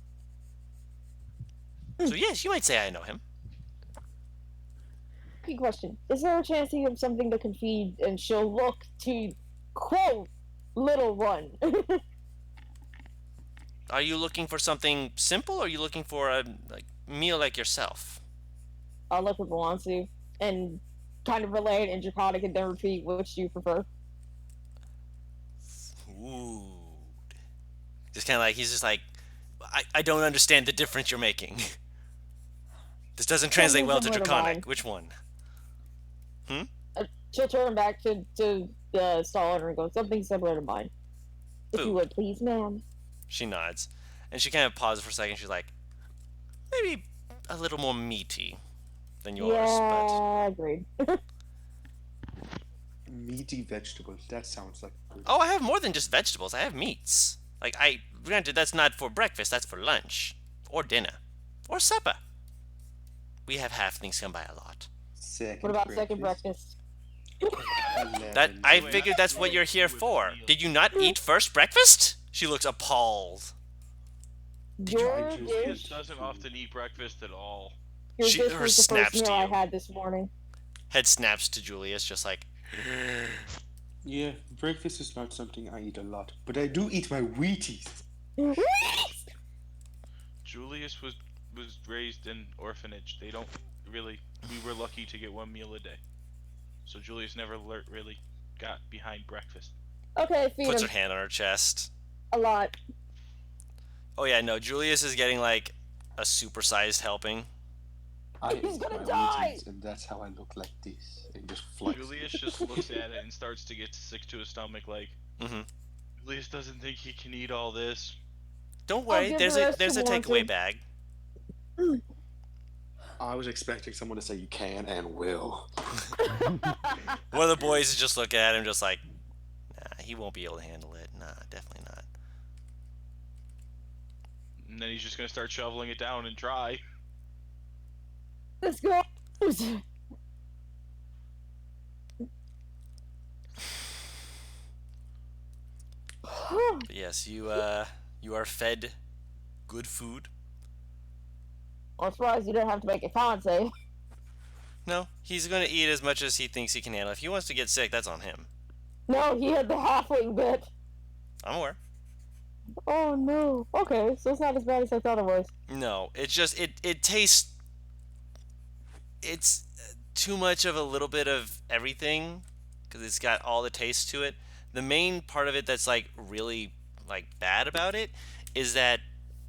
So yes, you might say I know him. Good question. Is there a chance you have something that can feed and she'll look to, quote, little one? Are you looking for something simple, or are you looking for a meal like yourself? I'll look at Balanci and kind of relay it in Draconic and then repeat which do you prefer. Ooh. Just kind of like, he's just like, I don't understand the difference you're making. This doesn't translate well to Draconic. Which one? She'll turn back to the stall owner and go, something similar to mine. If you would, please, ma'am. She nods. And she kind of pauses for a second. She's like, maybe a little more meaty than yours, yeah, agreed. Meaty vegetables. That sounds like good. Oh, I have more than just vegetables. I have meats. Granted, that's not for breakfast. That's for lunch. Or dinner. Or supper. We have halflings come by a lot. What about second breakfast? I figured that's what you're here for. Did you not eat first breakfast? She looks appalled. Julius doesn't often eat breakfast at all. This was the first meal I had this morning. Head snaps to Julius, just like. Yeah, breakfast is not something I eat a lot, but I do eat my Wheaties. Julius was raised in orphanage. They don't really. We were lucky to get one meal a day, so Julius never really got behind breakfast. Okay, feed Puts him. her hand on her chest. A lot. Oh yeah, no, Julius is getting like a supersized helping. He's gonna die! Wheaties, and that's how I look like this. And just flex. Julius just looks at it and starts to get sick to his stomach, like, Julius doesn't think he can eat all this. Don't worry, give there's the a rest there's to a takeaway Wanton. bag. I was expecting someone to say you can and will. One of the boys is just looking at him, just like, nah, he won't be able to handle it. Nah, definitely not. And then he's just gonna start shoveling it down and try. Let's go. But yes, you are fed good food. I'm surprised you didn't have to make a con save. No, he's going to eat as much as he thinks he can handle. If he wants to get sick, that's on him. No, he had the halfling bit. I'm aware. Oh no. Okay, so it's not as bad as I thought it was. No, it's just it tastes. It's too much of a little bit of everything because it's got all the taste to it. The main part of it that's like really like bad about it is that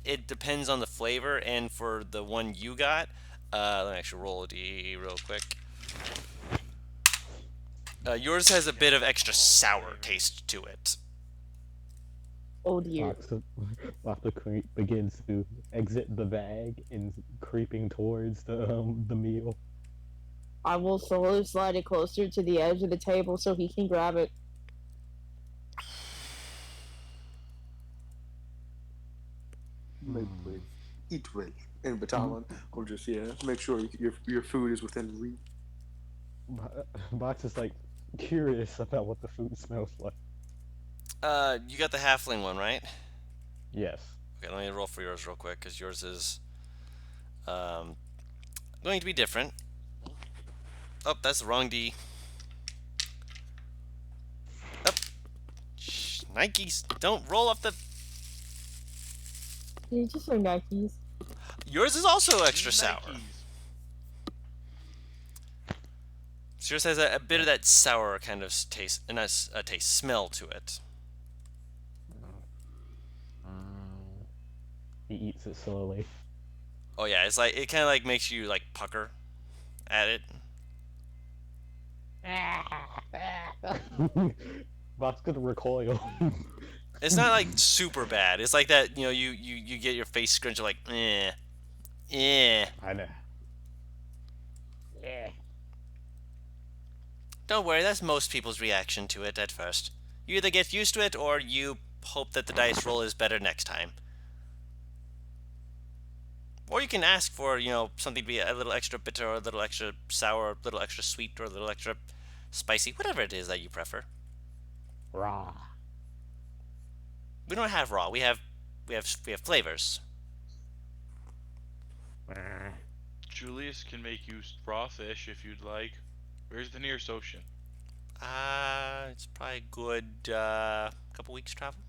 it depends on the flavor. And for the one you got, let me actually roll a D real quick. Yours has a bit of extra sour taste to it. Oh dear. Fox begins to exit the bag and creeping towards the meal. I will slowly slide it closer to the edge of the table so he can grab it. Eat well. And Batalon will just make sure your food is within reach. Box is like curious about what the food smells like. You got the halfling one, right? Yes. Okay, let me roll for yours real quick because yours is going to be different. Oh, that's the wrong D. Up. Shh, Nikes, don't roll off the. Did you just say Nikes? Yours is also extra sour. Nikes. So yours has a bit of that sour kind of taste, and a smell to it. He eats it slowly. Oh yeah, it's like it kind of like makes you like pucker at it. Bot's gonna recoil. It's not like super bad. It's like that, you know, you get your face scrunched like, eh. I know. Don't worry, that's most people's reaction to it at first. You either get used to it or you hope that the dice roll is better next time. Or you can ask for, you know, something to be a little extra bitter or a little extra sour, a little extra sweet or a little extra spicy, whatever it is that you prefer. Raw. We don't have raw. We have flavors. Julius can make you raw fish if you'd like. Where's the nearest ocean? It's probably a good couple weeks travel.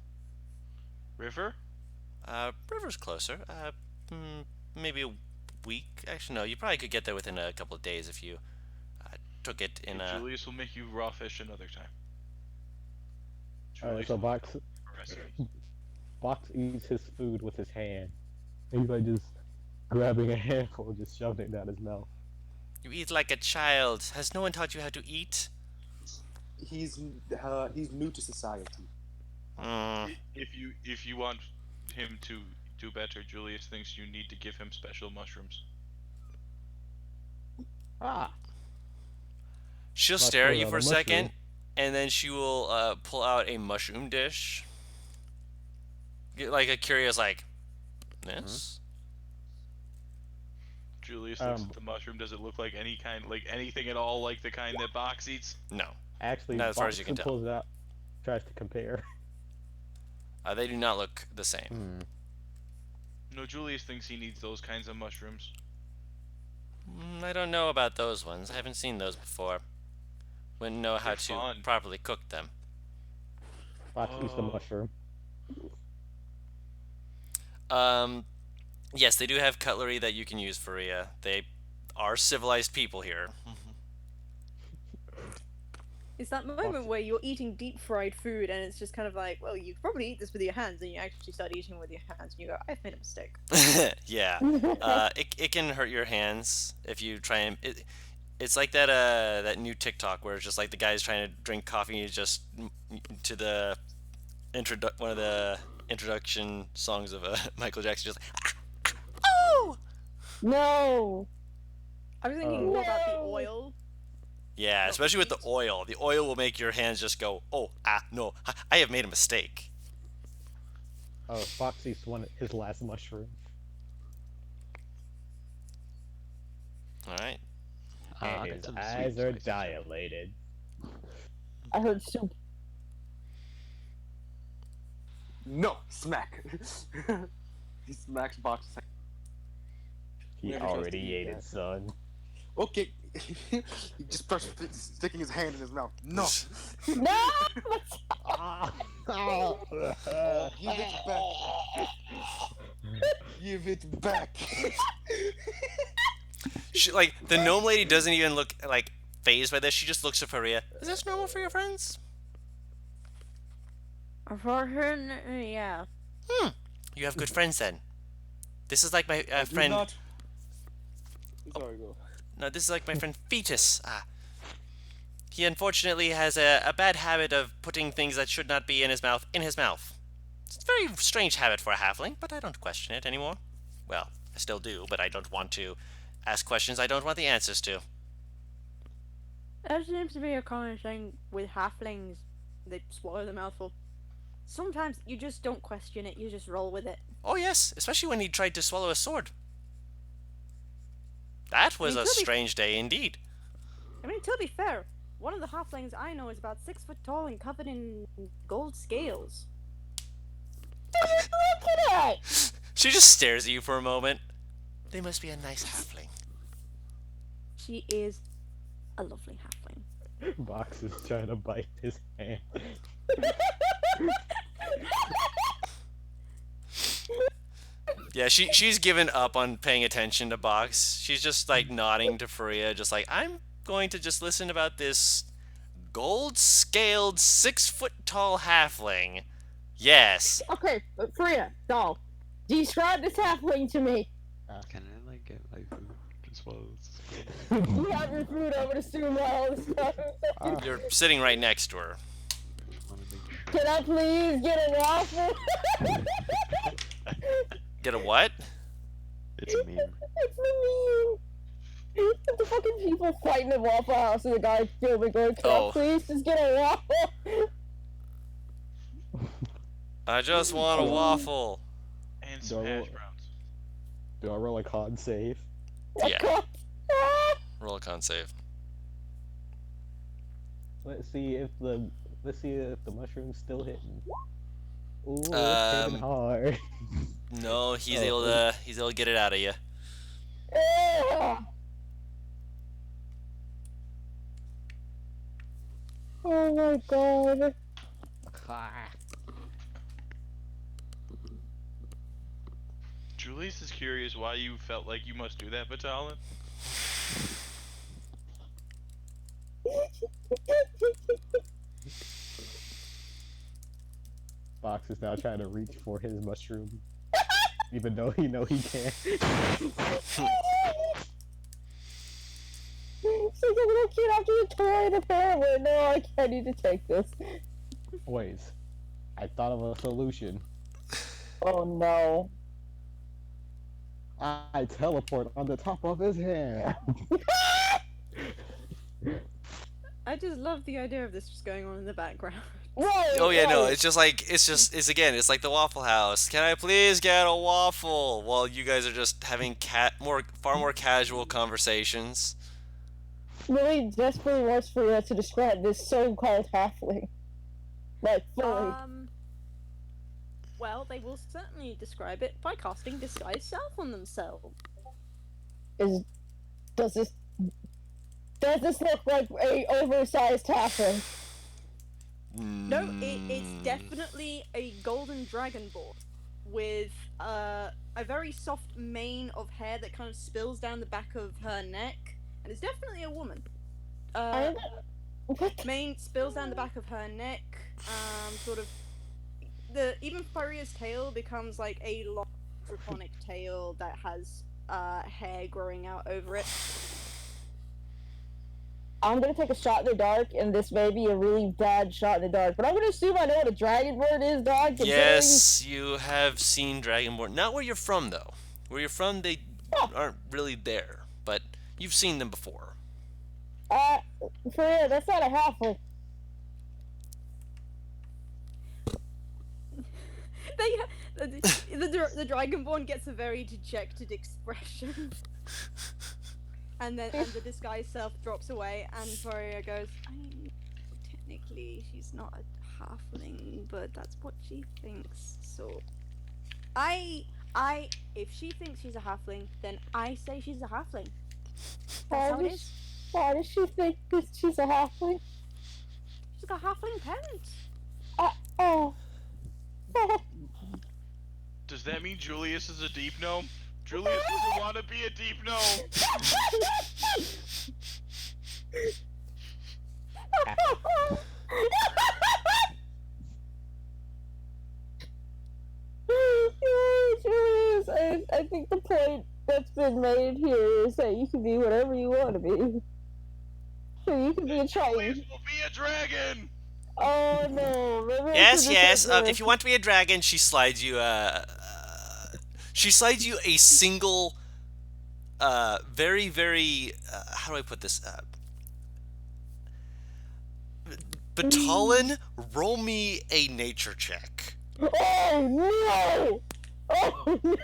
River? River's closer. Maybe a week. Actually, no. You probably could get there within a couple of days if you took it in a. Julius will make you raw fish another time. Alright, Julius so will Box make a recipe. Box eats his food with his hand. He's like just grabbing a handful, just shoving it down his mouth. You eat like a child. Has no one taught you how to eat? He's new to society. If you want him to do better, Julius thinks you need to give him special mushrooms. She'll Let's stare at pull you out for a a second, mushroom. and then she will pull out a mushroom dish. Get like a curious like this. Julius looks at the mushroom. Does it look like anything at all like the kind that Box eats? No, Actually, not as far Box as you can tell. pulls it out, tries to compare. They do not look the same. No, Julius thinks he needs those kinds of mushrooms. I don't know about those ones. I haven't seen those before. Wouldn't know how They're to fun. properly cook them. Box eats the Oh. mushroom. Yes, they do have cutlery that you can use for they are civilized people here. It's that moment where you're eating deep fried food and it's just kind of like, well, you could probably eat this with your hands, and you actually start eating with your hands and you go, I've made a mistake. Yeah, it can hurt your hands if you try and it's like that new TikTok where it's just like the guy's trying to drink coffee and he's just to the one of the introduction songs of Michael Jackson, just like, oh! No. I was thinking more about the oil. Yeah, No, especially with the it's- oil. The oil will make your hands just go, oh, no, I have made a mistake. Oh, Foxy's his last mushroom. Alright. I'll And get his some eyes sweet are spicy. dilated. I heard soup. No, smack. He smacks Box. He Never chose to already eat ate that. it, son. Okay. He just starts sticking his hand in his mouth. No. No. Give it back. Give it back. She, like, the gnome lady doesn't even look, like, phased by this. She just looks at Faria. Is this normal for your friends? For her, yeah. You have good friends then. This is like my Do friend. not- Sorry, go. No, this is like my friend Fetus. He unfortunately has a bad habit of putting things that should not be in his mouth. It's a very strange habit for a halfling, but I don't question it anymore. Well, I still do, but I don't want to ask questions I don't want the answers to. That seems to be a common thing with halflings. They swallow the mouthful. Sometimes you just don't question it, you just roll with it. Oh yes, especially when he tried to swallow a sword. That was a strange day indeed. I mean, to be fair, one of the halflings I know is about 6 foot tall and covered in gold scales. Look at that. She just stares at you for a moment. They must be a nice halfling. She is a lovely halfling. Box is trying to bite his hand. Yeah, she's given up on paying attention to Box. She's just like nodding to Faria, just like, I'm going to just listen about this gold-scaled 6-foot-tall halfling. Yes. Okay, Freya, doll, describe this halfling to me. Can I like get my food as well? You have your food, I would assume, while all this stuff. You're sitting right next to her. Can I please get a waffle? Get a what? It's a meme. It's the meme. The fucking people fighting at Waffle House and the guy filming going, can Oh. I please just get a waffle? I just want a waffle. And some Double- hash browns. Do I roll a con save? Yeah. Roll a con save. Let's see if the mushroom's still hitting. Ooh, it's hitting hard. No, he's Oh. able to get it out of you. Oh my god. Julius is curious why you felt like you must do that, Batalon. Fox is now trying to reach for his mushroom, even though he can't. She's like a little kid after the toy in the family. No, I need to take this. Wait, I thought of a solution. Oh no. I teleport on the top of his hand. I just love the idea of this just going on in the background. Right, Oh yeah, no, right. it's just like it's like the Waffle House. Can I please get a waffle? While you guys are just having far more casual conversations. Really desperately wants for us to describe this so-called halfling. Like, fully. Well, they will certainly describe it by casting Disguise Self on themselves. Does this look like a oversized halfling? No, it's definitely a golden dragonborn with a very soft mane of hair that kind of spills down the back of her neck, and it's definitely a woman. What? Mane spills down the back of her neck. Sort of even Faria's tail becomes like a long draconic tail that has hair growing out over it. I'm gonna take a shot in the dark, and this may be a really bad shot in the dark, but I'm gonna assume I know what a dragonborn is, dog. considering- Yes, you have seen Dragonborn. Not where you're from, though. Where you're from, they aren't really there, but you've seen them before. For real, that's not a halfling. The Dragonborn gets a very dejected expression. And the disguise self drops away, and Varia goes, technically, she's not a halfling, but that's what she thinks, so... if she thinks she's a halfling, then I say she's a halfling. That's how it is. Why does she think that she's a halfling? She's got halfling parents. Oh. Does that mean Julius is a deep gnome? Julius doesn't want to be a deep gnome. I think the point that's been made here is that you can be whatever you want to be. So you can be a Julius child. will be a dragon. Oh no! Maybe I Yes, should've yes. said If you want to be a dragon, she slides you a single, very, very. How do I put this? Batalon, roll me a nature check. Oh no! Oh no!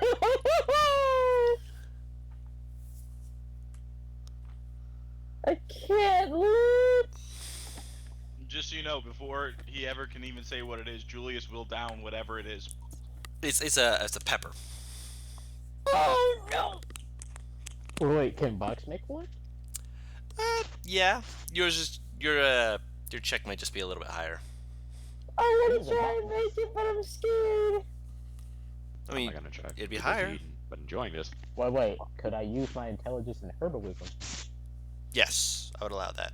I can't lose. Just so you know, before he ever can even say what it is, Julius will down whatever it is. It's a pepper. Oh no! Wait, can Box make one? Yeah. Your check might just be a little bit higher. I want to try and make it, but I'm scared. I mean, I'm not gonna try. it'd be Too busy higher. eating, but enjoying this. Wait, could I use my intelligence and herbalism? Yes, I would allow that.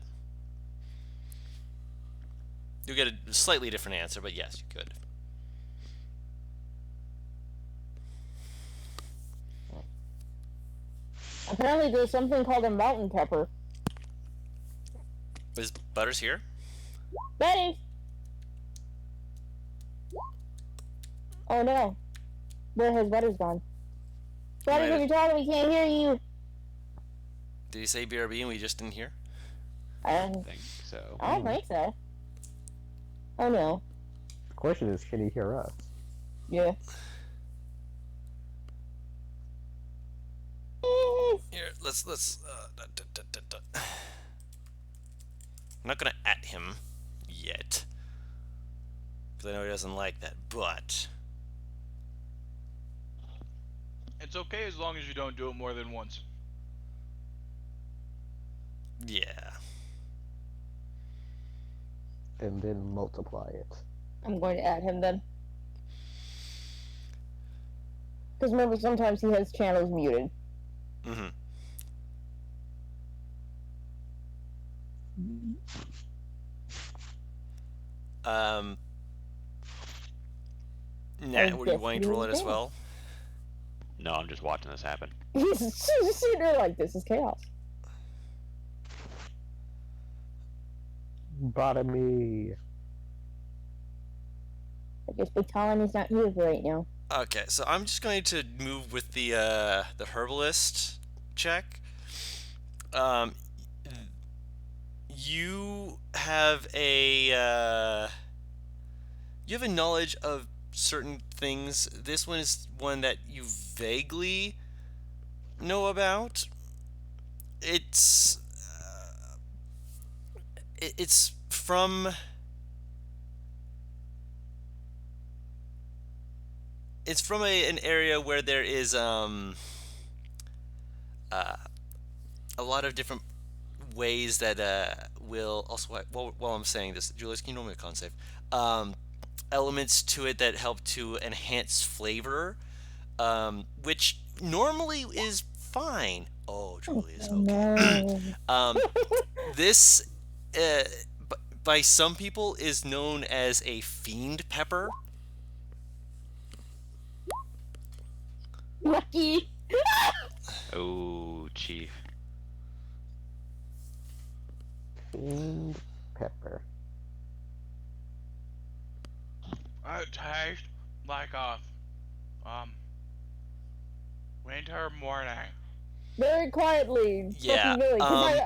You'll get a slightly different answer, but yes, you could. Apparently there's something called a mountain pepper. Is Butters here? Betty! Oh no. Where has Butters gone? Butters, Might if you're talking, we can't hear you. Did he say BRB and we just didn't hear? I I think so. don't think so. Oh no. The question is, can he hear us? Yeah. Here, let's I'm not gonna at him yet, because I know he doesn't like that. But It's okay as long as you don't do it more than once. yeah, And then multiply it. I'm going to add him then. Because remember, sometimes he has channels muted. mm-hmm. Nat, were you wanting to roll it as well? No, I'm just watching this happen. He's just sitting there like, this is chaos. Bottomy. I guess Big Colony's not here right now. Okay, so I'm just going to move with the herbalist check. You have a knowledge of certain things. This one is one that you vaguely know about. It's from an area where there is a lot of different ways that will also, while I'm saying this, Julius, can you roll me a con save? Elements to it that help to enhance flavor, which normally is fine. Oh, Julius, okay. No. This by some people is known as a fiend pepper. Lucky. Oh, chief. back off. Winter morning. Very quietly. Yeah,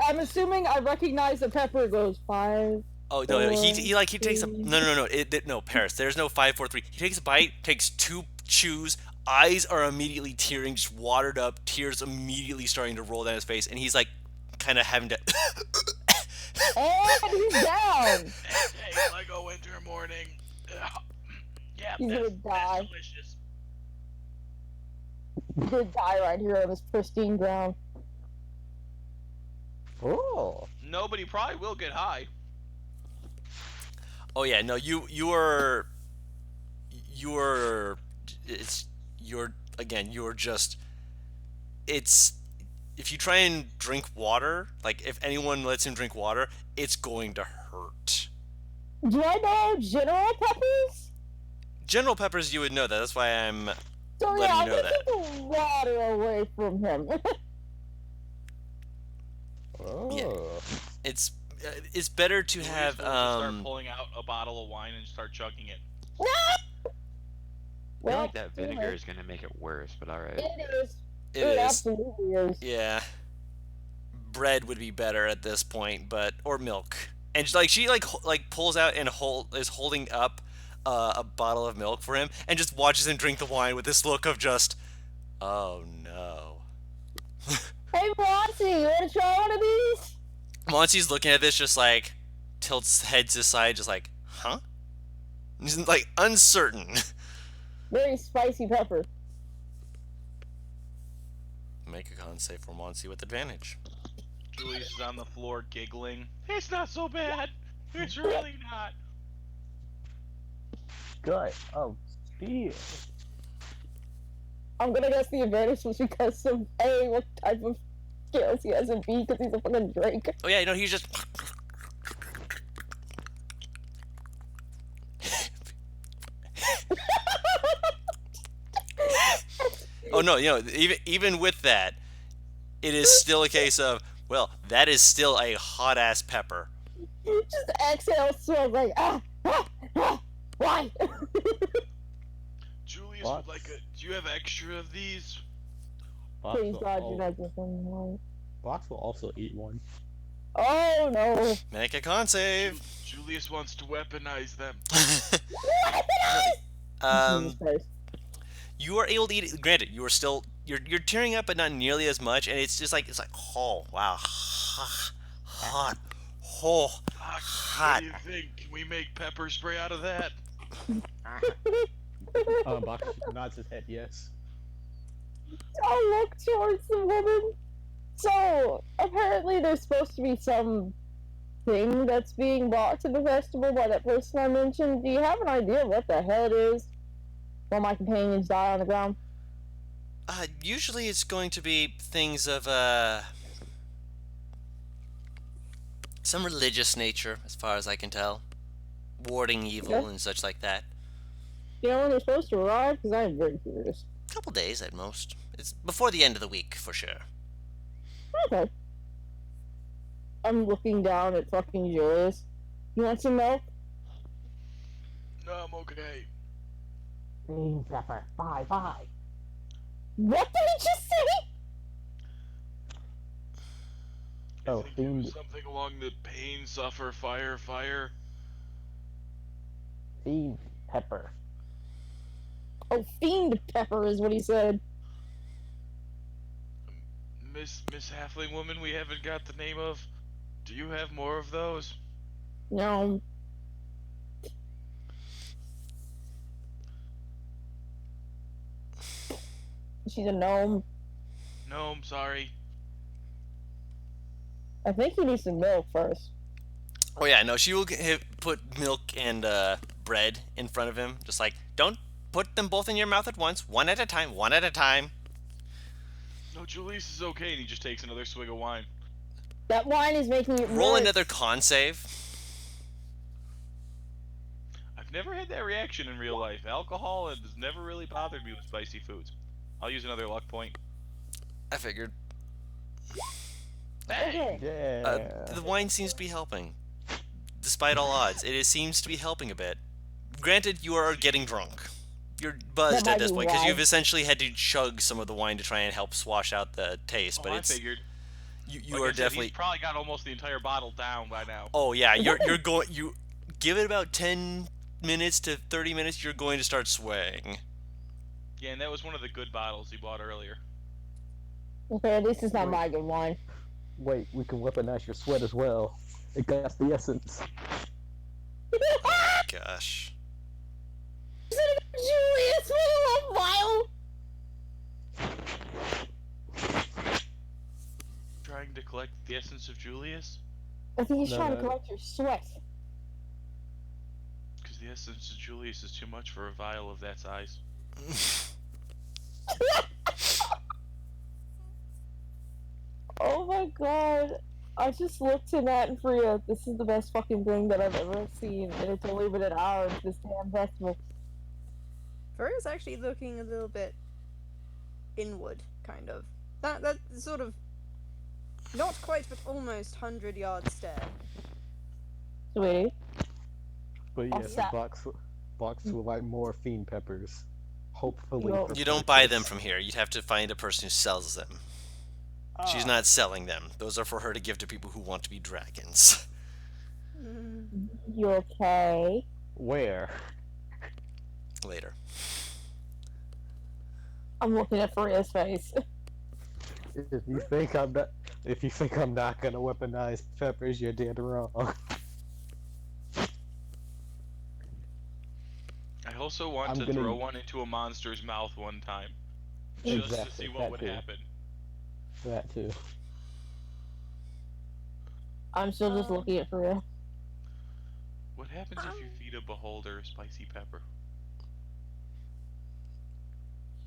I'm assuming I recognize the pepper goes 5. Oh no, he takes a three. no, Paris. There's no 5, 4, 3. He takes a bite, takes 2 chews. Eyes are immediately tearing, just watered up. Tears immediately starting to roll down his face, and he's like, kind of having to. And he's down. It tastes like a winter morning. Yeah, He's gonna die. delicious. He's gonna die right here on this pristine ground. Oh. Nobody probably will get high. Oh yeah, no, you're just. It's if you try and drink water, like if anyone lets him drink water, it's going to hurt. Do I know General Peppers? General Peppers, you would know that. That's why I'm So letting yeah, you I'm know gonna that. keep the water away from him. Oh. It's better to Julius have will just start pulling out a bottle of wine and start chugging it. I feel Well, like that vinegar is gonna make it worse, but alright. It is. it It is. absolutely is. Yeah. Bread would be better at this point, but or milk. And she pulls out and is holding up a bottle of milk for him, and just watches him drink the wine with this look of just, oh no. Hey, Monty, you wanna try one of these? Monty's looking at this, just like tilts head to side, just like, huh? He's like uncertain. Very spicy pepper. Make a con save for Monty with advantage. Julius is on the floor giggling. It's not so bad. It's really not. Good. Oh, speed. I'm gonna guess the advantage was because of A, what type of skills he has, and B, because he's a fucking Drake. Oh yeah, he's just. Oh no, even with that, it is still a case of, well, that is still a hot ass pepper. Just exhale, smells like why? Julius What? would like a. Do you have extra of these? Box Please will God, al- do not give him one. Box will also eat one. Oh no! Make a con save. Julius wants to weaponize them. Jesus Christ. You are able to eat it. Granted, you are still you're tearing up, but not nearly as much, and it's like oh wow, hot, oh Doc, hot. what do you think? Can we make pepper spray out of that? Box nods his head yes. I'll look towards the woman. So apparently, there's supposed to be some thing that's being brought to the festival by that person I mentioned. Do you have an idea what the hell it is? While my companions die on the ground. Usually it's going to be things of some religious nature, as far as I can tell, warding evil Okay. and such like that. You know when they're supposed to arrive? Because I'm very curious. A couple days at most. It's before the end of the week for sure. Okay. I'm looking down at fucking Julius. You want some milk? No, I'm okay. Green pepper. Bye. What did he just say? Oh, I think it was themed, something along the pain, suffer, fire. themed pepper. Oh, fiend pepper is what he said. Miss Halfling woman, we haven't got the name of. Do you have more of those? No. She's a gnome. No, I'm sorry. I think he needs some milk first. Oh yeah, no, she will put milk and bread in front of him, just like, don't put them both in your mouth at once, one at a time. No, Julius is okay, and he just takes another swig of wine. That wine is making it Roll worse. another con save. I've never had that reaction in real life. Alcohol has never really bothered me with spicy foods. I'll use another luck point. I figured. Okay. Yeah. The wine seems to be helping. Despite all odds, seems to be helping a bit. Granted, you are getting drunk, you're buzzed might at this be point because why. you've essentially had to chug some of the wine to try and help swash out the taste. But I it's figured. you Like are I said, definitely. he's probably got almost the entire bottle down by now. Oh yeah, you're going. You give it about 10 minutes to 30 minutes. You're going to start swaying. Yeah, and that was one of the good bottles he bought earlier. Okay, at least it's not my good wine. Wait, we can weaponize your sweat as well. It got the essence. Gosh. Julius, what a vile. Trying to collect the essence of Julius? I think he's No, trying to no. collect your sweat. Because the essence of Julius is too much for a vial of that size. Oh my god. I just looked to Nat and Freya. This is the best fucking thing that I've ever seen, and it's only been an hour into this damn festival. Furry's actually looking a little bit inward, kind of. That sort of not quite, but almost 100-yard stare. Sweetie. But I'll yes, stop. box with like morphine peppers. Hopefully. No. for You don't buy them purchase. from here. You'd have to find a person who sells them. She's Ah. not selling them. Those are for her to give to people who want to be dragons. Mm. You okay? Where? Later. I'm looking at Freya's face. If you think I'm not gonna weaponize peppers, you're dead wrong. I also want I'm to gonna- throw one into a monster's mouth one time. Just to Exactly, see what that would too. happen. That too. I'm still just looking at Freya. What happens if you feed a beholder a spicy pepper?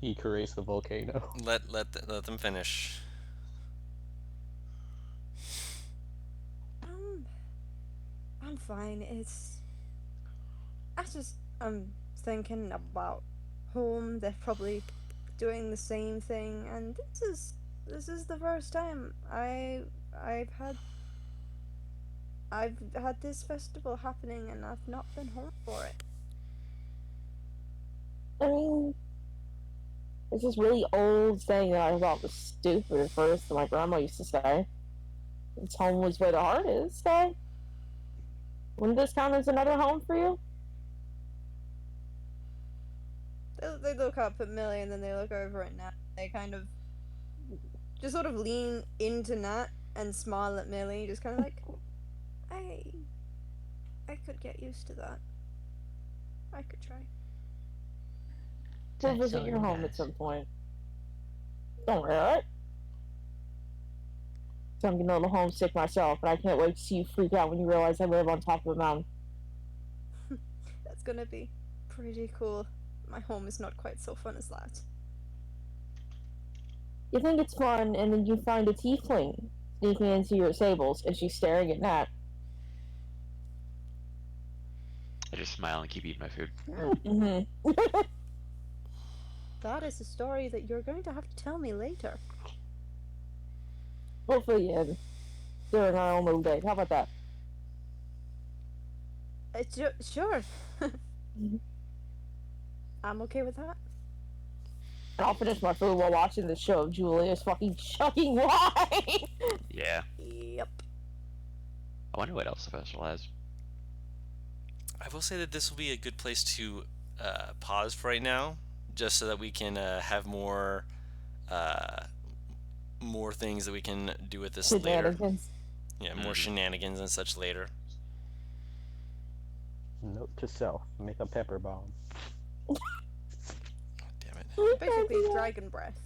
He creates the volcano. Let them finish. I'm fine. I'm thinking about home. They're probably doing the same thing, and this is the first time I've had this festival happening, and I've not been home for it. I mean, it's this really old saying that I thought was stupid at first that my grandma used to say. It's home was where the heart is, so wouldn't this count as another home for you? They look up at Millie, and then they look over at Nat. They kind of just sort of lean into Nat and smile at Millie, just kind of like, I could get used to that. I could try. We'll That's visit all your you home at ask. some point. Don't worry, alright? So I'm getting a little homesick myself, but I can't wait to see you freak out when you realize I live on top of a mountain. That's gonna be pretty cool. My home is not quite so fun as that. You think it's fun, and then you find a tiefling sneaking into your stables, and she's staring at Nat. I just smile and keep eating my food. Mm-hmm. That is a story that you're going to have to tell me later. Hopefully, during our own little date. How about that? Sure. I'm okay with that. And I'll finish my food while watching the show of Julius fucking chugging wine. Yeah. Yep. I wonder what else the festival has. I will say that this will be a good place to pause for right now, just so that we can have more things that we can do with this later. Shenanigans. Yeah, more shenanigans and such later. Note to self: make a pepper bomb. Damn it. Basically, dragon breath.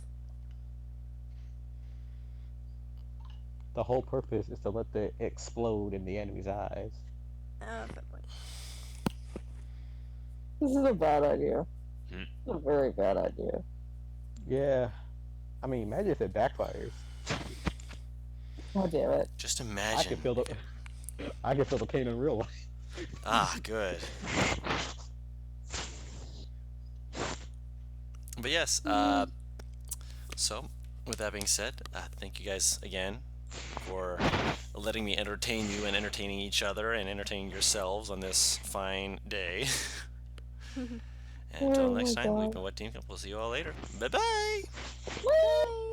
The whole purpose is to let it explode in the enemy's eyes. Fair point. This is a bad idea. Hmm. It's a very bad idea. Yeah. I mean, imagine if it backfires. God damn it. Just I imagine. can feel the pain in real life. Ah, good. But yes, so with that being said, thank you guys again for letting me entertain you and entertaining each other and entertaining yourselves on this fine day. And until Oh next my time, we've God. been Wet Team Cup. We'll see you all later. Bye bye. Woo!